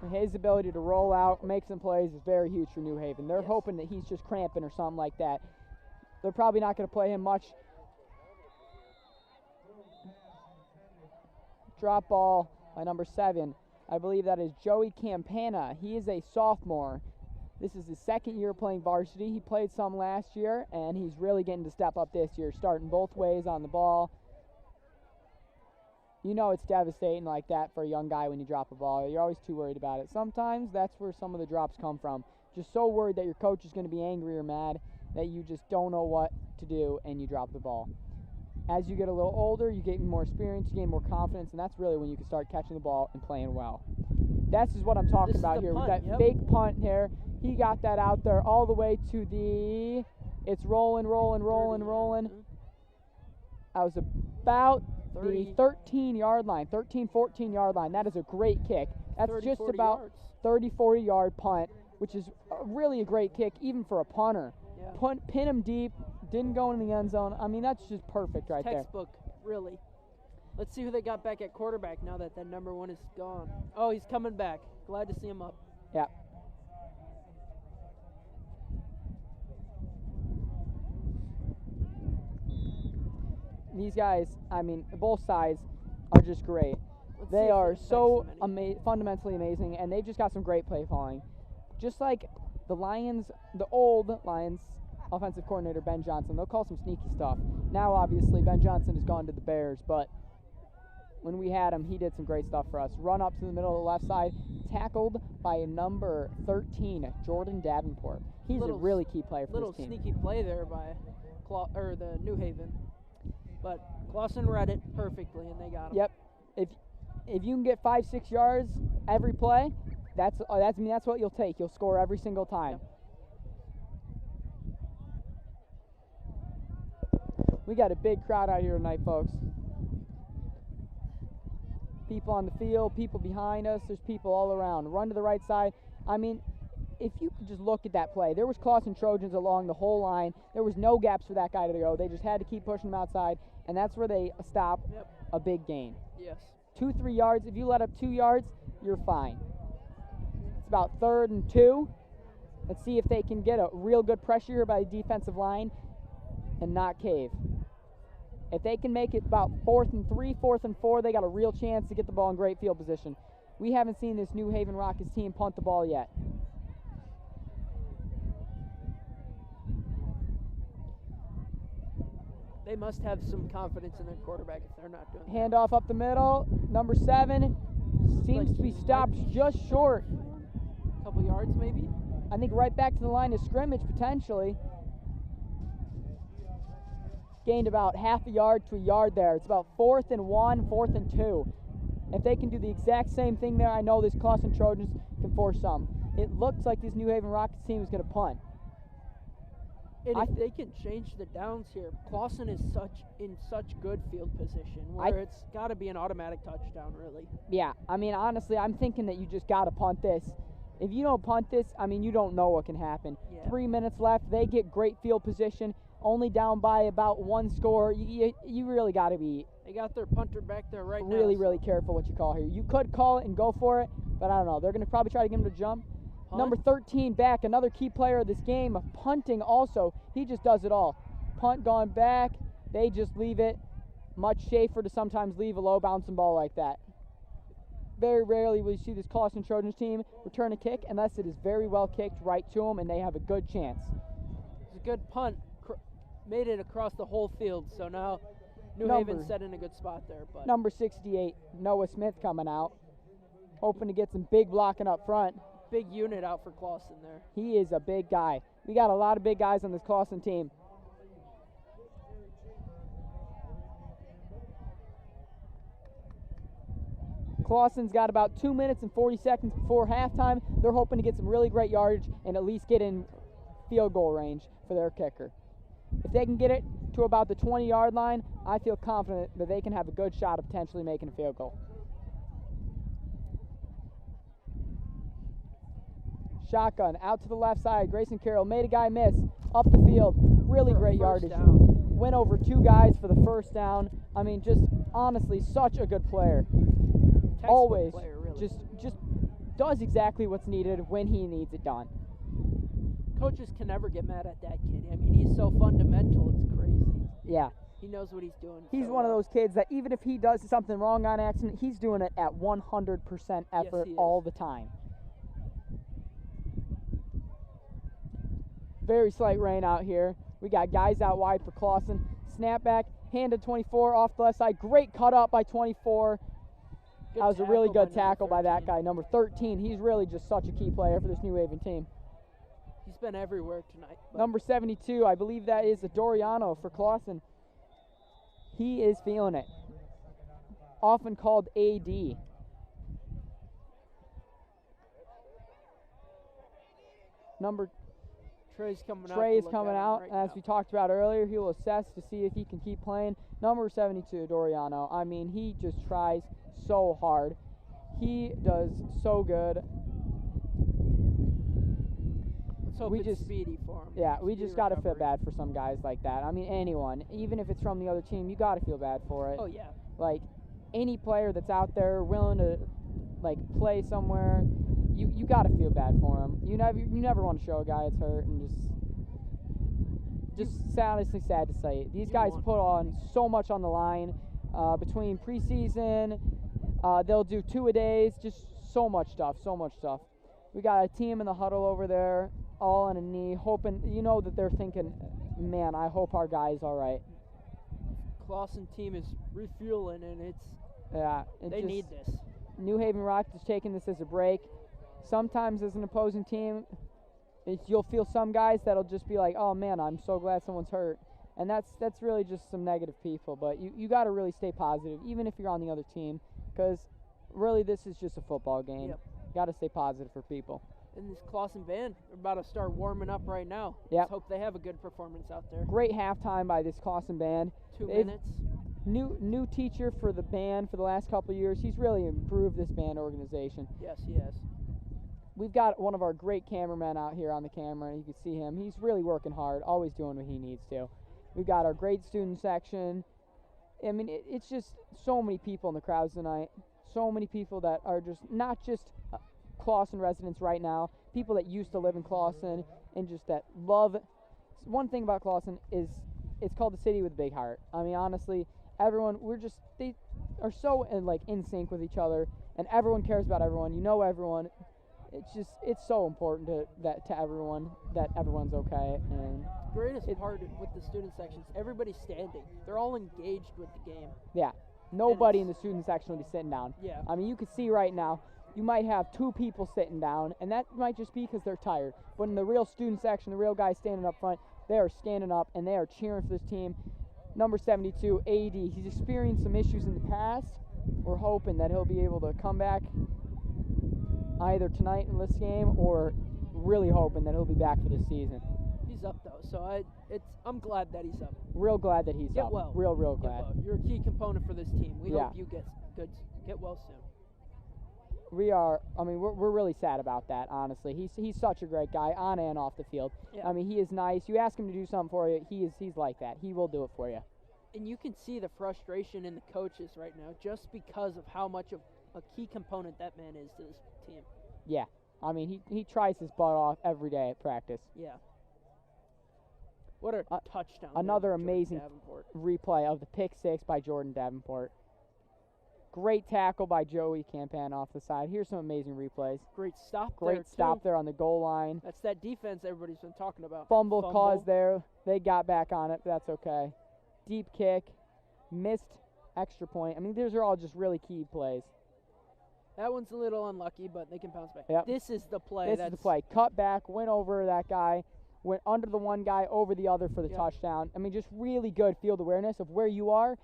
And his ability to roll out, make some plays is very huge for New Haven. They're
Yes.
hoping that he's just cramping or something like that. They're probably not going to play him much. Drop ball by number 7. I believe that is Joey Campana. He is a sophomore. This is his 2nd year playing varsity. He played some last year, and he's really getting to step up this year, starting both ways on the ball. You know it's devastating like that for a young guy when you drop a ball. You're always too worried about it. Sometimes that's where some of the drops come from. Just so worried that your coach is going to be angry or mad that you just don't know what to do and you drop the ball. As you get a little older, you gain more experience, you gain more confidence, and that's really when you can start catching the ball and playing well. That's just what I'm talking about here with that fake punt here. He got that out there all the way to the, it's rolling. I was about the 13-yard line, 13, 14-yard line. That is a great kick. That's just about 30, 40-yard punt, which is really a great kick, even for a punter.
Yeah.
Pin him deep, didn't go in the end zone. I mean, that's just perfect right there.
Textbook, really. Let's see who they got back at quarterback now that number 1 is gone. Oh, he's coming back. Glad to see him up.
Yeah. These guys, I mean, both sides are just great. They are so fundamentally amazing, and they've just got some great play calling. Just like the Lions, the old Lions offensive coordinator, Ben Johnson, they'll call some sneaky stuff. Now, obviously, Ben Johnson has gone to the Bears, but when we had him, he did some great stuff for us. Run up to the middle of the left side, tackled by number 13, Jordan Davenport. He's a really key player for this team.
Little sneaky play there by the New Haven. But Clawson read it perfectly, and they got him.
Yep. If you can get 5-6 yards every play, that's what you'll take. You'll score every single time. Yep. We got a big crowd out here tonight, folks. People on the field, people behind us. There's people all around. Run to the right side. I mean, if you could just look at that play, there was Clawson Trojans along the whole line. There was no gaps for that guy to go. They just had to keep pushing him outside, and that's where they stop a big gain.
Yes.
2-3 yards. If you let up 2 yards, you're fine. It's about 3rd and 2. Let's see if they can get a real good pressure here by the defensive line and not cave. If they can make it about 4th and 3, 4th and 4, they got a real chance to get the ball in great field position. We haven't seen this New Haven Rockets team punt the ball yet.
They must have some confidence in their quarterback if they're not doing that.
Handoff up the middle. Number 7 seems to be stopped just short.
A couple yards maybe?
I think right back to the line of scrimmage potentially. Gained about half a yard to a yard there. It's about 4th and 1, 4th and 2. If they can do the exact same thing there, I know this Clawson Trojans can force some. It looks like this New Haven Rockets team is going to punt.
And if they can change the downs here, Clawson is in such good field position where it's got to be an automatic touchdown, really.
Yeah, I mean, honestly, I'm thinking that you just got to punt this. If you don't punt this, I mean, you don't know what can happen. Yeah. 3 minutes left. They get great field position, only down by about 1 score. You really got to be.
They got their punter back there right now.
Really careful what you call here. You could call it and go for it, but I don't know. They're going to probably try to get him to jump. Punt. Number 13 back, another key player of this game, punting also. He just does it all. Punt gone back. They just leave it. Much safer to sometimes leave a low bouncing ball like that. Very rarely will you see this Clawson Trojans team return a kick unless it is very well kicked right to them and they have a good chance.
It's a good punt. Made it across the whole field, so now New Haven's set in a good spot there. But
number 68, Noah Smith coming out. Hoping to get some big blocking up front.
Big unit out for Clawson there.
He is a big guy. We got a lot of big guys on this Clawson team. Clawson's got about 2 minutes and 40 seconds before halftime. They're hoping to get some really great yardage and at least get in field goal range for their kicker. If they can get it to about the 20-yard line, I feel confident that they can have a good shot of potentially making a field goal. Shotgun out to the left side. Grayson Carroll made a guy miss up the field. Really great yardage. Went over 2 guys for the first down. I mean, just honestly, such a good player. Always
player, really.
just does exactly what's needed when he needs it done.
Coaches can never get mad at that kid. I mean, he's so fundamental. It's crazy.
Yeah.
He knows what he's doing.
He's one of those kids that even if he does something wrong on accident, he's doing it at 100% effort all the time. Very slight rain out here. We got guys out wide for Clawson. Snap back, hand to 24 off the left side. Great cut up by 24. That was a really good tackle by that guy, number 13. He's really just such a key player for this New Haven team.
He's been everywhere tonight.
Number 72, I believe that is a Doriano for Clawson. He is feeling it. Often called AD.
Trey's coming
out.
Right
As
now.
we talked about earlier, he will assess to see if he can keep playing. Number 72, Doriano. I mean, he just tries so hard. He does so good.
Let's hope it's speedy for him.
Yeah, we
Speedy
just got to feel
recovery.
bad for some guys like that. I mean, anyone, even if it's from the other team, you got to feel bad for it.
Oh, yeah.
Like, any player that's out there willing to, like, play somewhere, you got to feel bad for him. You never want to show a guy that's hurt and just honestly sad to say it. These guys put on so much on the line between preseason. They'll do 2-a-days, just so much stuff. We got a team in the huddle over there, all on a knee, hoping, that they're thinking, man, I hope our guy's all right.
Clawson team is refueling, and they need this.
New Haven Rockets is taking this as a break. Sometimes as an opposing team, you'll feel some guys that'll just be like, oh man, I'm so glad someone's hurt. And that's really just some negative people. But you got to really stay positive, even if you're on the other team, because really this is just a football game.
Yep.
Got to stay positive for people.
And this Clawson band are about to start warming up right now.
Yep.
Let's hope they have a good performance out there.
Great halftime by this Clawson band.
2 minutes.
New teacher for the band for the last couple of years. He's really improved this band organization.
Yes, he has.
We've got one of our great cameramen out here on the camera. You can see him. He's really working hard, always doing what he needs to. We've got our great student section. I mean, it's just so many people in the crowds tonight. So many people that are just not just Clawson residents right now, people that used to live in Clawson and just that love. One thing about Clawson is it's called the city with a big heart. I mean, honestly, everyone, they are so in sync with each other, and everyone cares about everyone. You know everyone. It's so important to everyone that everyone's okay. And
greatest part with the student sections, everybody's standing. They're all engaged with the game.
Yeah. Nobody in the student section will be sitting down.
Yeah.
I mean, you can see right now, you might have 2 people sitting down, and that might just be because they're tired. But in the real student section, the real guys standing up front, they are standing up, and they are cheering for this team. Number 72, AD, he's experienced some issues in the past. We're hoping that he'll be able to come back either tonight in this game or really hoping that he'll be back for this season.
He's up, though, so I'm glad that he's up.
Real glad that he's up.
Well.
Real glad.
Well. You're a key component for this team. We hope you get well soon.
We're really sad about that, honestly. He's such a great guy on and off the field.
Yeah.
I mean, he is nice. You ask him to do something for you, he's like that. He will do it for you.
And you can see the frustration in the coaches right now just because of how much of a key component that man is to this team.
Yeah. I mean, he tries his butt off every day at practice.
Yeah. What a touchdown.
Another amazing replay of the pick six by Jordan Davenport. Great tackle by Joey Campan off the side. Here's some amazing replays.
Great stop
there on the goal line.
That's that defense everybody's been talking about.
Fumble caused there. They got back on it, but that's okay. Deep kick. Missed extra point. I mean, these are all just really key plays.
That one's a little unlucky, but they can bounce back.
Yep.
This is the play.
This is the play. Cut back, went over that guy, went under the one guy, over the other for the touchdown. I mean, just really good field awareness of where you are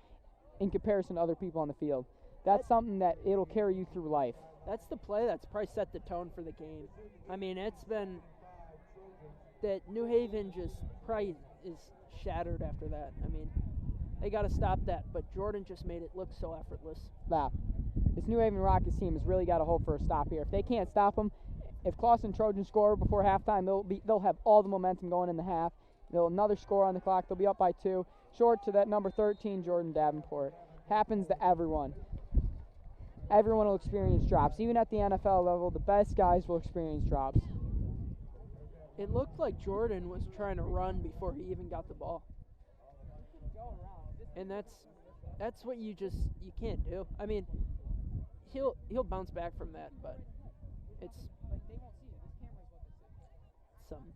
in comparison to other people on the field. That's something that it'll carry you through life.
That's the play that's probably set the tone for the game. I mean, it's been that New Haven just probably is shattered after that. I mean, they got to stop that, but Jordan just made it look so effortless.
Yeah. This New Haven Rockets team has really got to hope for a stop here. If they can't stop them, if Clawson Trojans score before halftime, they'll have all the momentum going in the half. They'll another score on the clock. They'll be up by 2. Short to that number 13, Jordan Davenport. Happens to everyone. Everyone will experience drops. Even at the NFL level, the best guys will experience drops.
It looked like Jordan was trying to run before he even got the ball. And that's what you can't do. I mean, he'll bounce back from that, but it's
like they won't see it. This camera's what they see.
something.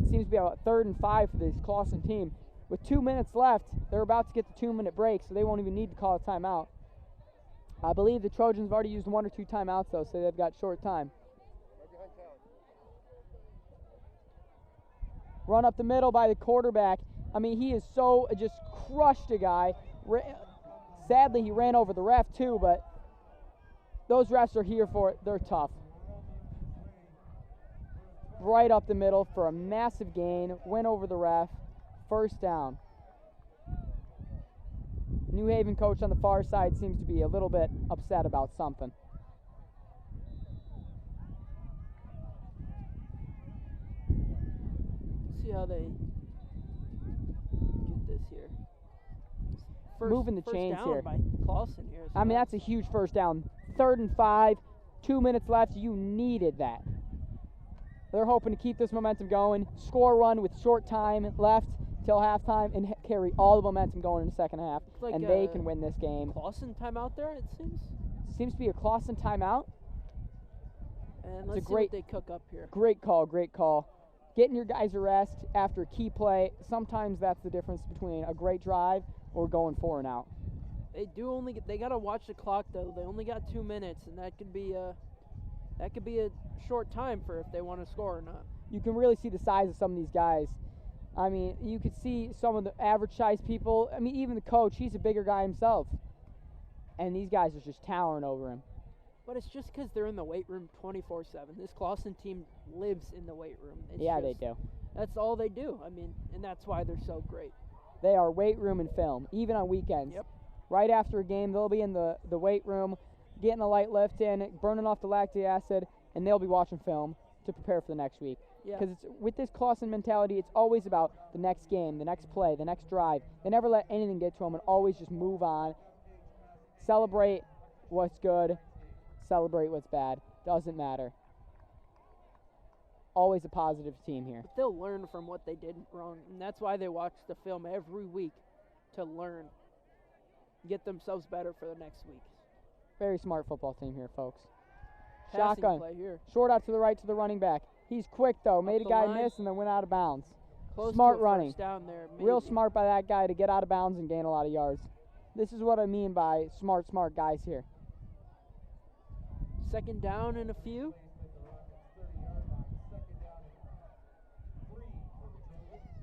It seems to be about 3rd and 5 for this Clawson team. With 2 minutes left, they're about to get the 2-minute break, so they won't even need to call a timeout. I believe the Trojans have already used 1 or 2 timeouts, though, so they've got short time. Run up the middle by the quarterback. I mean, he is so just crushed a guy. Sadly, he ran over the ref too, but those refs are here for it. They're tough. Right up the middle for a massive gain. Went over the ref. First down. New Haven coach on the far side seems to be a little bit upset about something.
See how they get this here.
Moving the chains
down
here.
By Clawson here.
I mean, that's a huge first down. 3rd and 5, 2 minutes left. You needed that. They're hoping to keep this momentum going, score run with short time left till halftime, and carry all the momentum going in the second half,
like
and they can win this game.
Clawson timeout there, it seems.
Seems to be a Clawson timeout.
And let's see what they cook up here.
Great call, great call. Getting your guys a rest after a key play, sometimes that's the difference between a great drive or going 4 and out.
They got to watch the clock though. They only got 2 minutes, and that could be a short time for if they want to score or not.
You can really see the size of some of these guys. I mean, you could see some of the average size people. I mean, even the coach, he's a bigger guy himself. And these guys are just towering over him.
But it's just because they're in the weight room 24/7. This Clawson team lives in the weight room.
They do.
That's all they do. I mean, and that's why they're so great.
They are weight room and film, even on weekends.
Yep.
Right after a game, they'll be in the weight room, getting a light lift in, burning off the lactic acid, and they'll be watching film to prepare for the next week.
Yeah.
Because with this Clawson mentality, it's always about the next game, the next play, the next drive. They never let anything get to them and always just move on. Celebrate what's good, celebrate what's bad. Doesn't matter. Always a positive team here.
But they'll learn from what they did wrong, and that's why they watch the film every week, to learn, get themselves better for the next week.
Very smart football team here, folks.
Passing
Shotgun.
play here.
Short out to the right to the running back. He's quick, though. Made a
the
guy
line.
miss and then went out of bounds.
Close
Smart
to a
running.
first down there,
Real
maybe.
smart by that guy to get out of bounds and gain a lot of yards. This is what I mean by smart guys here.
Second down and a few.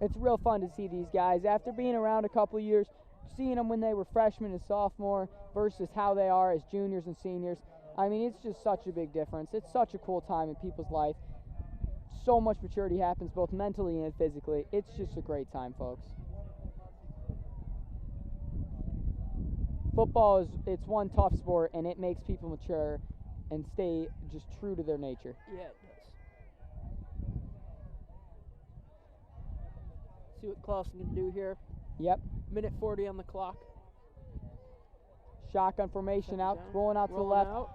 It's real fun to see these guys. After being around a couple of years, seeing them when they were freshmen and sophomore versus how they are as juniors and seniors. I mean, it's just such a big difference. It's such a cool time in people's life. So much maturity happens both mentally and physically. It's just a great time, folks. Football it's one tough sport, and it makes people mature and stay just true to their nature.
Yeah, it does. See what Clawson can do here.
Yep.
Minute 40 on the clock.
Shotgun formation out,
Down.
rolling out to the
Rolling
left.
out.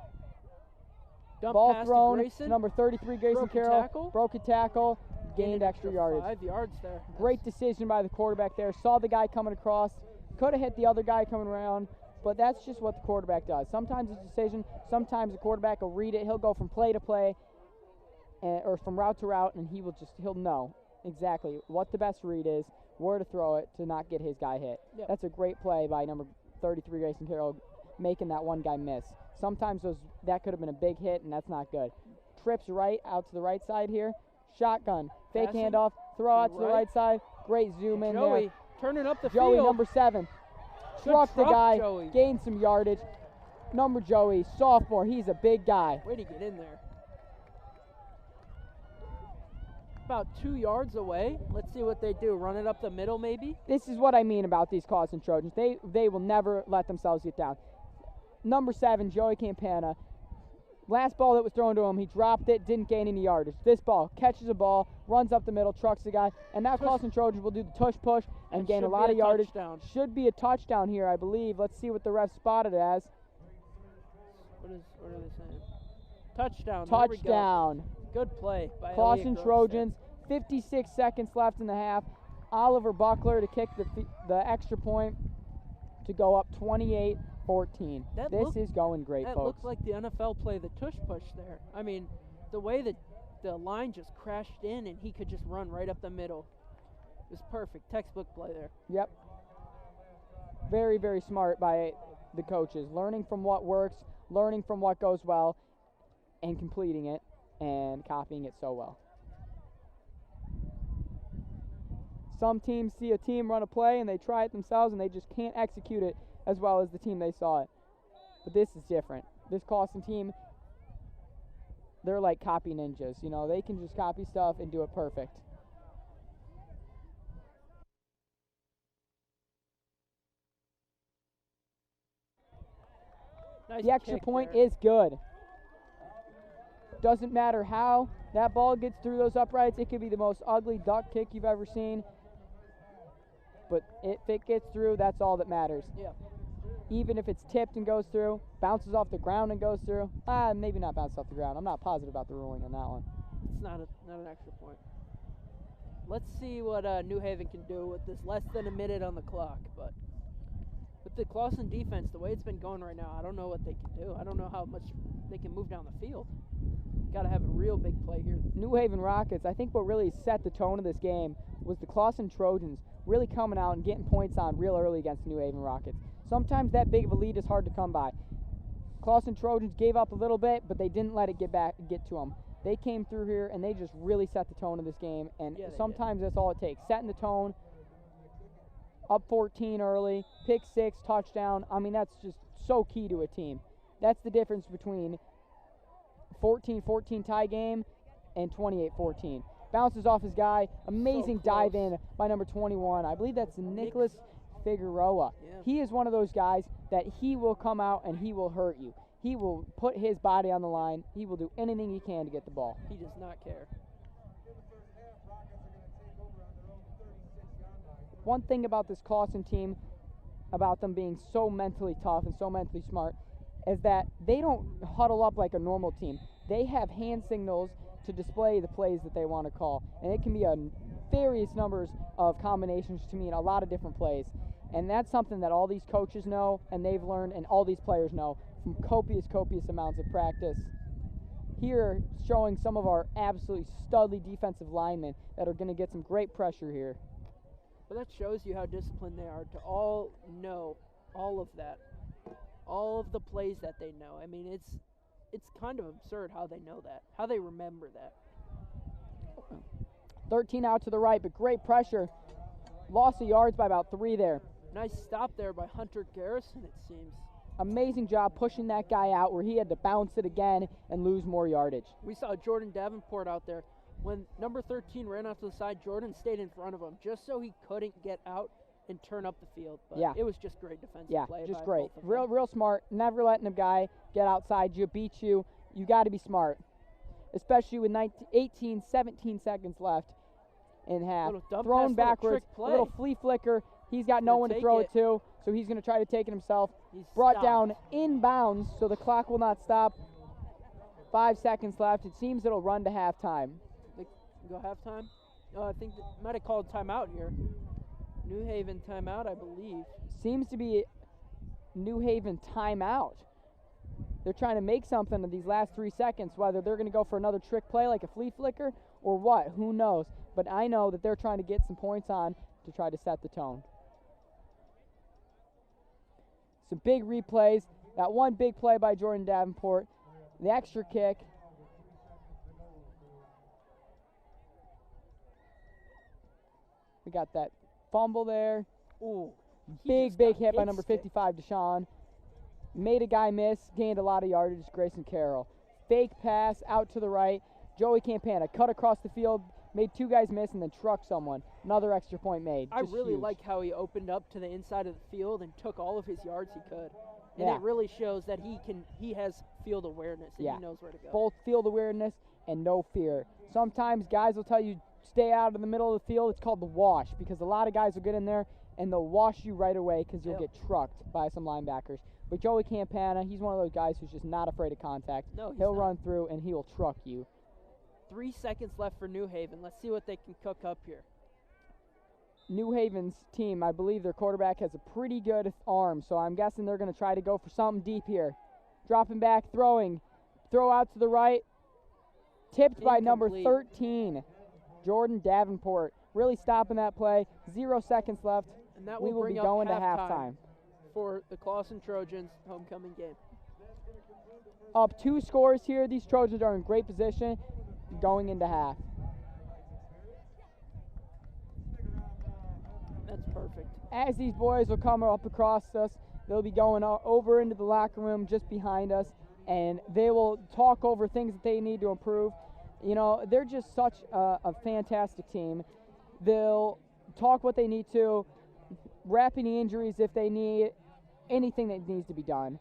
Dump
Ball
pass
thrown,
to Grayson.
number 33, Grayson
Broken
Carroll.
tackle.
Broken tackle,
Gained
gained
an
extra yardage.
5 yards there.
Great decision by the quarterback there. Saw the guy coming across. Could have hit the other guy coming around, but that's just what the quarterback does. Sometimes it's a decision. Sometimes the quarterback will read it. He'll go from play to play or from route to route, and he'll know exactly what the best read is, where to throw it to not get his guy hit.
Yep.
That's a great play by number 33, Grayson Carroll, making that one guy miss. Sometimes that could have been a big hit, and that's not good. Trips right out to the right side here. Shotgun, fake
Passing.
handoff, throw out to the
Right.
right side. Great zoom in
Joey
there.
turning up the
Joey,
field.
number 7.
Good
Trucked the
truck,
guy,
Joey.
gained some yardage. Number Joey, sophomore, he's a big guy.
Way to get in there. About 2 yards away. Let's see what they do. Run it up the middle, maybe?
This is what I mean about these Clawson Trojans. They will never let themselves get down. Number 7, Joey Campana. Last ball that was thrown to him, he dropped it, didn't gain any yardage. This ball, catches a ball, runs up the middle, trucks the guy, and now Clawson Trojans will do the tush push and gain a
should
lot
be
of
a
yardage.
touchdown.
Should be a touchdown here, I believe. Let's see what the ref spotted it as.
What are they saying? Touchdown. There we go.
Touchdown.
Good play by
Clawson
Elliott Gross
Trojans, 56 seconds left in the half. Oliver Buckler to kick the extra point to go up 28-14. This is going great,
That
folks.
looked like the NFL play, the tush push there. I mean, the way that the line just crashed in and he could just run right up the middle. It was perfect. Textbook play there.
Yep. Very, very smart by the coaches. Learning from what works, learning from what goes well, and completing it and copying it so well. Some teams see a team run a play and they try it themselves and they just can't execute it as well as the team they saw it. But this is different. This Clawson team, they're like copy ninjas. You know, they can just copy stuff and do it perfect.
Nice
The extra
kick
point
there.
is good. Doesn't matter how that ball gets through those uprights. It could be the most ugly duck kick you've ever seen. But if it gets through, that's all that matters.
Yeah.
Even if it's tipped and goes through, bounces off the ground and goes through. Maybe not bounces off the ground. I'm not positive about the ruling on that one.
It's not an extra point. Let's see what New Haven can do with this less than a minute on the clock. But with the Clawson defense, the way it's been going right now, I don't know what they can do. I don't know how much they can move down the field. Got to have a real big play here.
New Haven Rockets, I think what really set the tone of this game was the Clawson Trojans really coming out and getting points on real early against the New Haven Rockets. Sometimes that big of a lead is hard to come by. Clawson Trojans gave up a little bit, but they didn't let it get to them. They came through here and they just really set the tone of this game, and
Yeah,
sometimes that's all it takes. Setting the tone, up 14 early, pick 6, touchdown. I mean, that's just so key to a team. That's the difference between 14-14 tie game and 28-14. Bounces off his guy. Amazing dive in by number 21. I believe that's Nicholas Figueroa.
Yeah.
He is one of those guys that he will come out and he will hurt you. He will put his body on the line. He will do anything he can to get the ball.
He does not care.
One thing about this Clawson team, about them being so mentally tough and so mentally smart, is that they don't huddle up like a normal team. They have hand signals to display the plays that they want to call. And it can be a various numbers of combinations to mean a lot of different plays. And that's something that all these coaches know and they've learned and all these players know from copious amounts of practice. Here, showing some of our absolutely studly defensive linemen that are going to get some great pressure here.
But that shows you how disciplined they are to all know all of that. All of the plays that they know. I mean, it's kind of absurd how they know that, how they remember that.
13 out to the right, but great pressure. Loss of yards by about 3 there.
Nice stop there by Hunter Garrison, it seems.
Amazing job pushing that guy out where he had to bounce it again and lose more yardage.
We saw Jordan Davenport out there. When number 13 ran off to the side, Jordan stayed in front of him just so he couldn't get out and turn up the field. But
yeah.
It was just great defensive play.
Yeah, just
by
great.
both of them.
Real smart. Never letting a guy get outside you, beat you. You got to be smart, especially with 17 seconds left in half. Thrown backwards, a little flea flicker. He's got no one to throw it to, so he's going to try to take it himself.
He's
brought down in bounds, so the clock will not stop. 5 seconds left. It seems it'll run to halftime.
They go halftime? I think they might have called timeout here. New Haven timeout, I believe.
Seems to be New Haven timeout. They're trying to make something of these last 3 seconds, whether they're going to go for another trick play like a flea flicker or what, who knows. But I know that they're trying to get some points on to try to set the tone. Some big replays. That one big play by Jordan Davenport. The extra kick. We got that fumble there.
Ooh,
big hit by number 55, Deshaun. Made a guy miss, gained a lot of yardage, Grayson Carroll. Fake pass out to the right. Joey Campana cut across the field, made 2 guys miss, and then trucked someone. Another extra point made.
I
Just
really
huge.
like how he opened up to the inside of the field and took all of his yards he could. And
Yeah.
it really shows that he has field awareness and he knows where to go.
Both field awareness and no fear. Sometimes guys will tell you stay out of the middle of the field. It's called the wash because a lot of guys will get in there and they'll wash you right away because you'll get trucked by some linebackers. But Joey Campana, he's one of those guys who's just not afraid of contact.
No, he's
He'll
not.
run through and he will truck you.
3 seconds left for New Haven. Let's see what they can cook up here.
New Haven's team, I believe their quarterback has a pretty good arm, so I'm guessing they're going to try to go for something deep here. Dropping back, throwing. Throw out to the right. Tipped by number
Incomplete.
13, Jordan Davenport. Really stopping that play. 0 seconds left.
And that
We will
bring
be
up
going to halftime.
for the Clawson Trojans homecoming game.
Up 2 scores here. These Trojans are in great position going into half.
That's perfect.
As these boys will come up across us, they'll be going over into the locker room just behind us, and they will talk over things that they need to improve. You know, they're just such a fantastic team. They'll talk what they need to, wrap any injuries if they need, anything that needs to be done.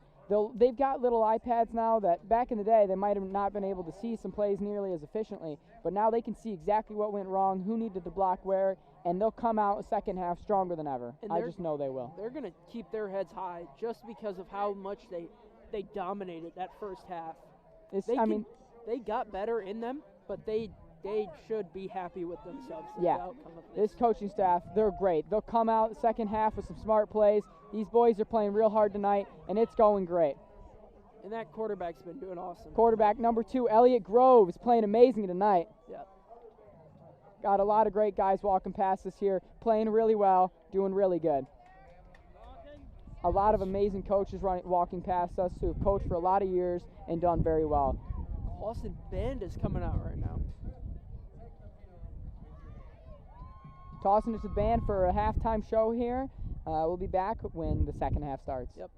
They've got little iPads now that back in the day they might have not been able to see some plays nearly as efficiently, but now they can see exactly what went wrong, who needed the block where, and they'll come out second half stronger than ever.
And
I just know they will.
They're going to keep their heads high just because of how much they dominated that first half. They got better in them, but they should be happy with themselves.
Yeah,
the outcome of
this coaching staff, they're great. They'll come out the second half with some smart plays. These boys are playing real hard tonight, and it's going great.
And that quarterback's been doing awesome.
Quarterback number 2, Elliott Grove, is playing amazing tonight.
Yeah.
Got a lot of great guys walking past us here, playing really well, doing really good. A lot of amazing coaches walking past us who have coached for a lot of years and done very well.
Clawson band is coming out right now.
Tossing it to the band for a halftime show here. We'll be back when the second half starts.
Yep.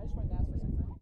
I just wanted to ask for some food.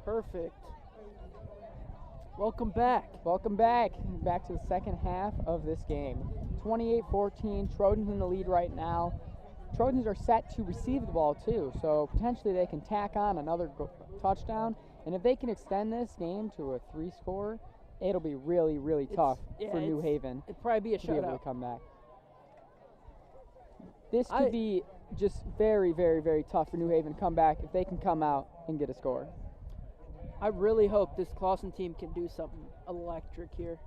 Perfect. Welcome back.
Welcome back. Back to the second half of this game. 28-14. Trojans in the lead right now. Trojans are set to receive the ball too, so potentially they can tack on another touchdown. And if they can extend this game to a 3-score, it'll be really, really tough for New Haven.
It'd probably be a
to be able
shutout.
to come back. This could be just very, very, very tough for New Haven to come back if they can come out and get a score.
I really hope this Clawson team can do something electric here.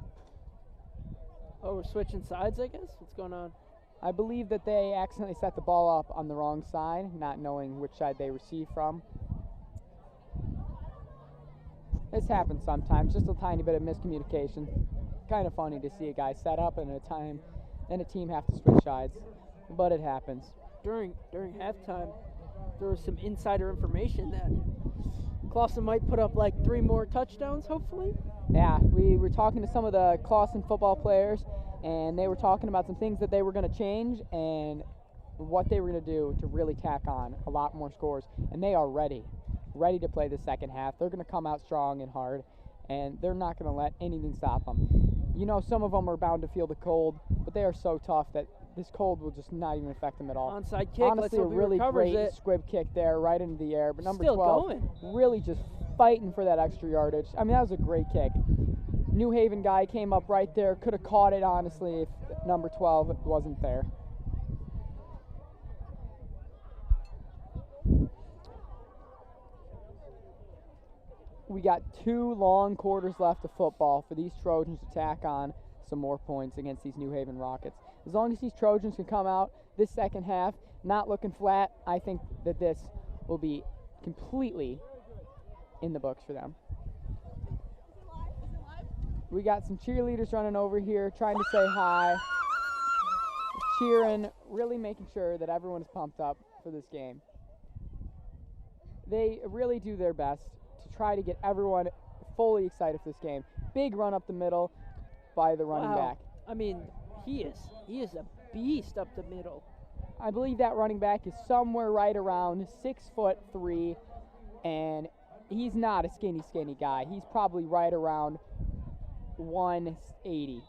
Oh, we're switching sides, I guess? What's going on?
I believe that they accidentally set the ball up on the wrong side, not knowing which side they receive from. This happens sometimes, just a tiny bit of miscommunication. Kind of funny to see a guy set up and a team have to switch sides, but it happens.
During halftime, there was some insider information that Clawson might put up like 3 more touchdowns, hopefully.
Yeah, we were talking to some of the Clawson football players, and they were talking about some things that they were going to change and what they were going to do to really tack on a lot more scores. And they are ready to play the second half. They're going to come out strong and hard, and they're not going to let anything stop them. You know, some of them are bound to feel the cold, but they are so tough that this cold will just not even affect them at all.
Onside kick.
Honestly, a really great squib kick there, right into the air. But number
Still
12,
going.
really just fighting for that extra yardage. I mean, that was a great kick. New Haven guy came up right there, could have caught it, honestly, if number 12 wasn't there. We got 2 long quarters left of football for these Trojans to tack on some more points against these New Haven Rockets. As long as these Trojans can come out this second half not looking flat, I think that this will be completely in the books for them. We got some cheerleaders running over here trying to say hi, cheering, really making sure that everyone is pumped up for this game. They really do their best to try to get everyone fully excited for this game. Big run up the middle by the running back.
I mean, he is a beast up the middle.
I believe that running back is somewhere right around 6'3", and he's not a skinny guy. He's probably right around 180.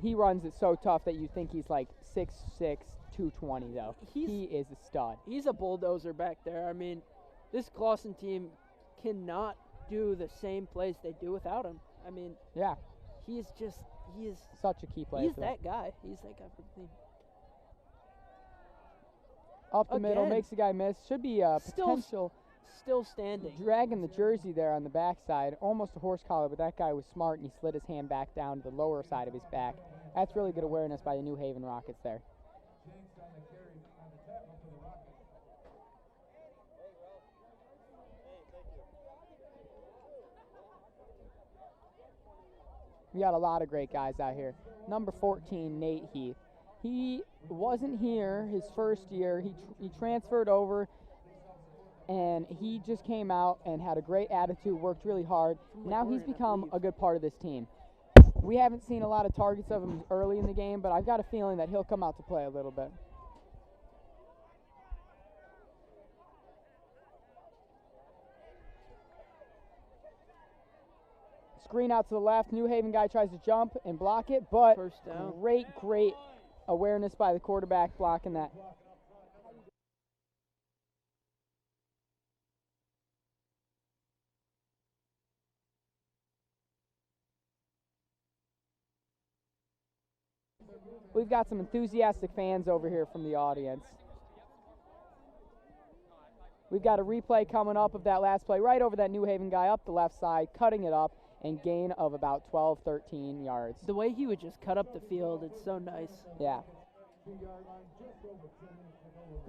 He runs it so tough that you think he's like 6'6", 220 though. He is a stud.
He's a bulldozer back there. I mean, this Clawson team cannot do the same plays they do without him. I mean,
yeah,
he is
such a key player.
He's that guy. He's that guy for the team.
Up the middle, makes the guy miss. Should be a potential.
Still standing.
Dragging the jersey there on the backside, almost a horse collar, but that guy was smart and he slid his hand back down to the lower side of his back. That's really good awareness by the New Haven Rockets there. We got a lot of great guys out here. Number 14, Nate Heath. He wasn't here his first year. He transferred over, and he just came out and had a great attitude, worked really hard. Now he's become a good part of this team. We haven't seen a lot of targets of him early in the game, but I've got a feeling that he'll come out to play a little bit. Screen out to the left. New Haven guy tries to jump and block it, but
first down.
Great awareness by the quarterback blocking that. We've got some enthusiastic fans over here from the audience. We've got a replay coming up of that last play right over that New Haven guy up the left side, cutting it up, and gain of about 12, 13 yards.
The way he would just cut up the field, it's so nice.
Yeah.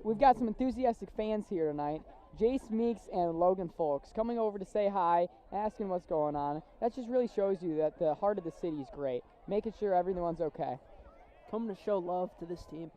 We've got some enthusiastic fans here tonight. Jace Meeks and Logan Folks coming over to say hi, asking what's going on. That just really shows you that the heart of the city is great, making sure everyone's okay.
Coming to show love to this team.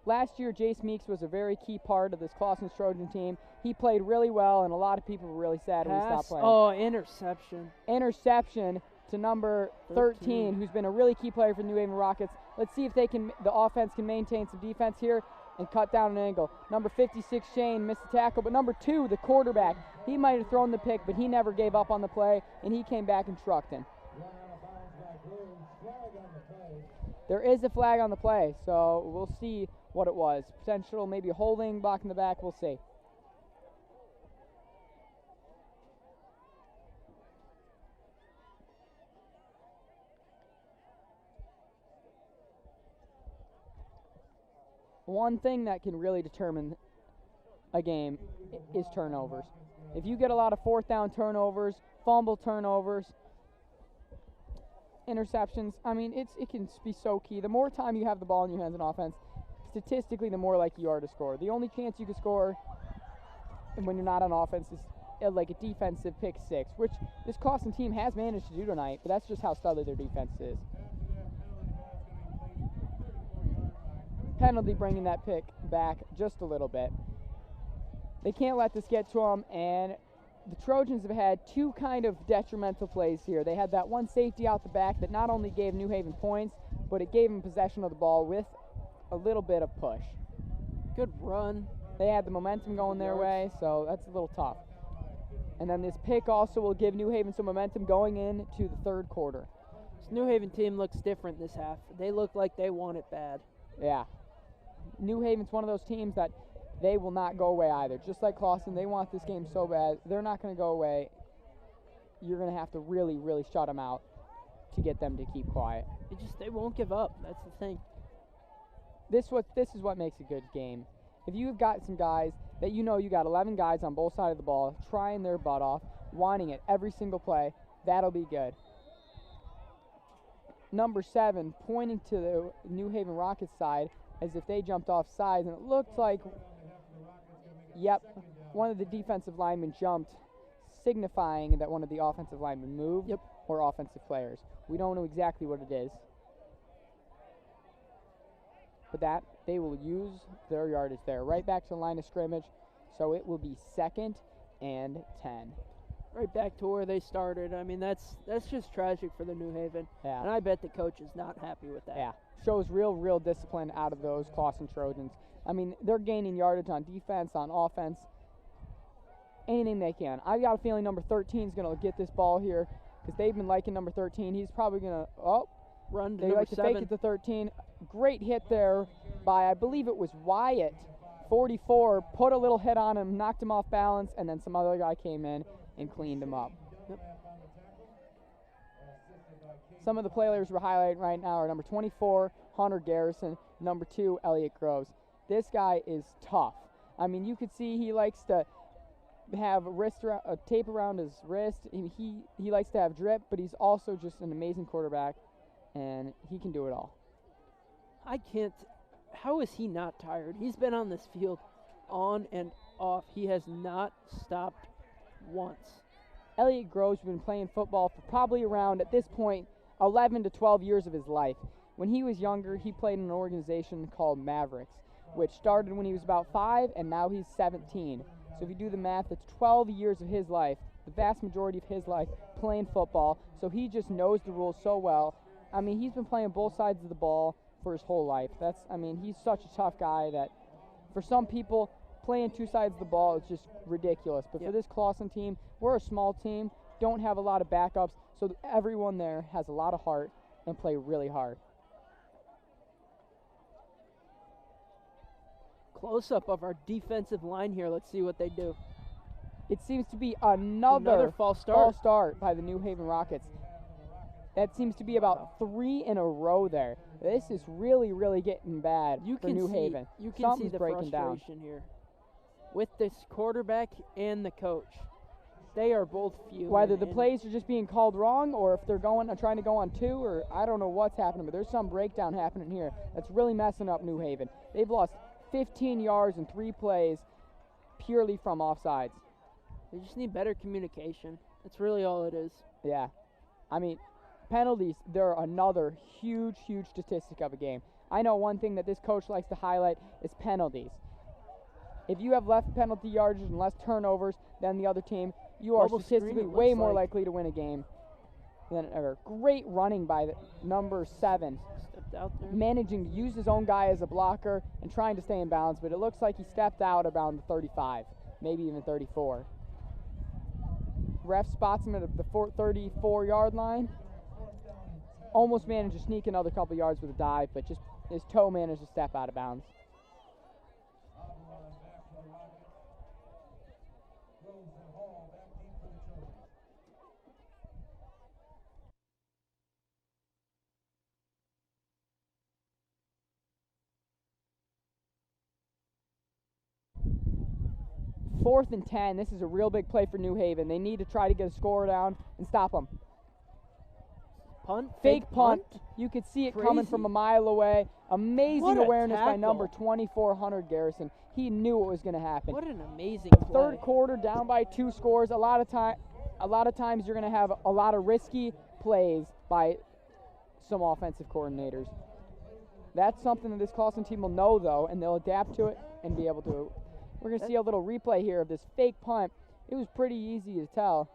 Last year, Jace Meeks was a very key part of this Clawson Trojan team. He played really well, and a lot of people were really sad when he stopped playing.
Oh, interception.
Interception to number 13, who's been a really key player for the New Haven Rockets. Let's see if the offense can maintain some defense here and cut down an angle. Number 56, Shane, missed the tackle, but number 2, the quarterback, he might have thrown the pick, but he never gave up on the play, and he came back and trucked him. There is a flag on the play, so we'll see what it was. Potential, maybe a holding, block in the back, we'll see. One thing that can really determine a game is turnovers. If you get a lot of 4th down turnovers, fumble turnovers, interceptions, I mean, it can be so key. The more time you have the ball in your hands in offense, statistically, the more likely you are to score. The only chance you can score when you're not on offense is like a defensive pick 6, which this Clawson team has managed to do tonight, but that's just how stellar their defense is. Penalty bringing that pick back just a little bit. They can't let this get to them, and the Trojans have had 2 kind of detrimental plays here. They had that one safety out the back that not only gave New Haven points, but it gave them possession of the ball with a little bit of push.
Good run.
They had the momentum going their way, so that's a little tough. And then this pick also will give New Haven some momentum going into the 3rd quarter.
This New Haven team looks different this half. They look like they want it bad.
Yeah. New Haven's one of those teams that they will not go away either. Just like Clawson, they want this game so bad. They're not going to go away. You're going to have to really, really shut them out to get them to keep quiet.
They won't give up. That's the thing.
This is what makes a good game. If you've got some guys that you know you got 11 guys on both sides of the ball trying their butt off, wanting it every single play, that'll be good. Number 7 pointing to the New Haven Rockets side as if they jumped off sides, and it looked like, yep, one of the defensive linemen jumped, signifying that one of the offensive linemen moved,
yep,
or offensive players. We don't know exactly what it is. But that, they will use their yardage there. Right back to the line of scrimmage, so it will be 2nd and 10.
Right back to where they started. I mean, that's just tragic for the New Haven.
Yeah.
And I bet the coach is not happy with that.
Yeah. Shows real discipline out of those Clawson Trojans. I mean, they're gaining yardage on defense, on offense, anything they can. I got a feeling number 13 is going to get this ball here because they've been liking number 13. He's probably going to,
run to
they
number
like to
7.
fake it to 13. Great hit there by, I believe it was Wyatt, 44, put a little hit on him, knocked him off balance, and then some other guy came in and cleaned him up.
Yep.
Some of the players we're highlighting right now are number 24, Hunter Garrison, number 2, Elliot Groves. This guy is tough. I mean, you could see he likes to have tape around his wrist. He likes to have drip, but he's also just an amazing quarterback, and he can do it all.
How is he not tired? He's been on this field on and off. He has not stopped once.
Elliot Groves has been playing football for probably around, at this point, 11 to 12 years of his life. When he was younger, he played in an organization called Mavericks, which started when he was about 5, and now he's 17. So if you do the math, it's 12 years of his life, the vast majority of his life, playing football. So he just knows the rules so well. I mean, he's been playing both sides of the ball for his whole life. He's such a tough guy that for some people, playing 2 sides of the ball is just ridiculous. But for this Clawson team, we're a small team, don't have a lot of backups, so everyone there has a lot of heart and play really hard.
Close-up of our defensive line here. Let's see what they do.
It seems to be another
false start
by the New Haven Rockets. That seems to be about 3 in a row there. This is really getting bad for New Haven.
You can
Something's
see the
breaking
frustration
down
here with this quarterback and the coach. They are both fuming.
Whether the plays are just being called wrong or if they're trying to go on 2, or I don't know what's happening, but there's some breakdown happening here that's really messing up New Haven. They've lost 15 yards in 3 plays purely from offsides.
They just need better communication. That's really all it is.
Yeah. I mean, penalties, they're another huge statistic of a game. I know one thing that this coach likes to highlight is penalties. If you have less penalty yardage and less turnovers than the other team, you are statistically way more likely to win a game. Then great running by number 7.
Stepped out there.
Managing to use his own guy as a blocker and trying to stay in bounds, but it looks like he stepped out around the 35, maybe even 34. Ref spots him at the 34-yard line. Almost managed to sneak another couple yards with a dive, but just his toe managed to step out of bounds. Fourth and 10. This is a real big play for New Haven. They need to try to get a score down and stop them.
Punt.
Fake punt. You could see it coming from a mile away. Amazing awareness by number 24, Hunter Garrison. He knew what was going to happen.
What an amazing play.
Third quarter, down by 2 scores. A lot of times you're going to have a lot of risky plays by some offensive coordinators. That's something that this Clawson team will know, though, and they'll adapt to it and be able to. We're going to see a little replay here of this fake punt. It was pretty easy to tell.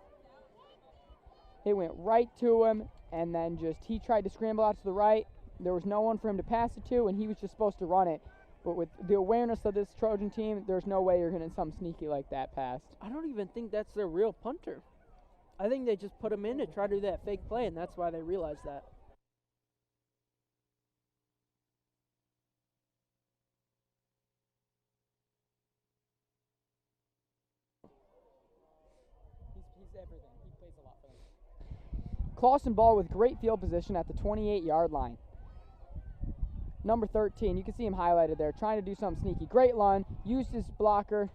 It went right to him, and then he tried to scramble out to the right. There was no one for him to pass it to, and he was just supposed to run it. But with the awareness of this Trojan team, there's no way you're going to something sneaky like that pass.
I don't even think that's their real punter. I think they just put him in to try to do that fake play, and that's why they realized that.
He's everything. He plays a lot for them.
Clawson ball with great field position at the 28-yard line. Number 13, you can see him highlighted there, trying to do something sneaky. Great run, used his blocker.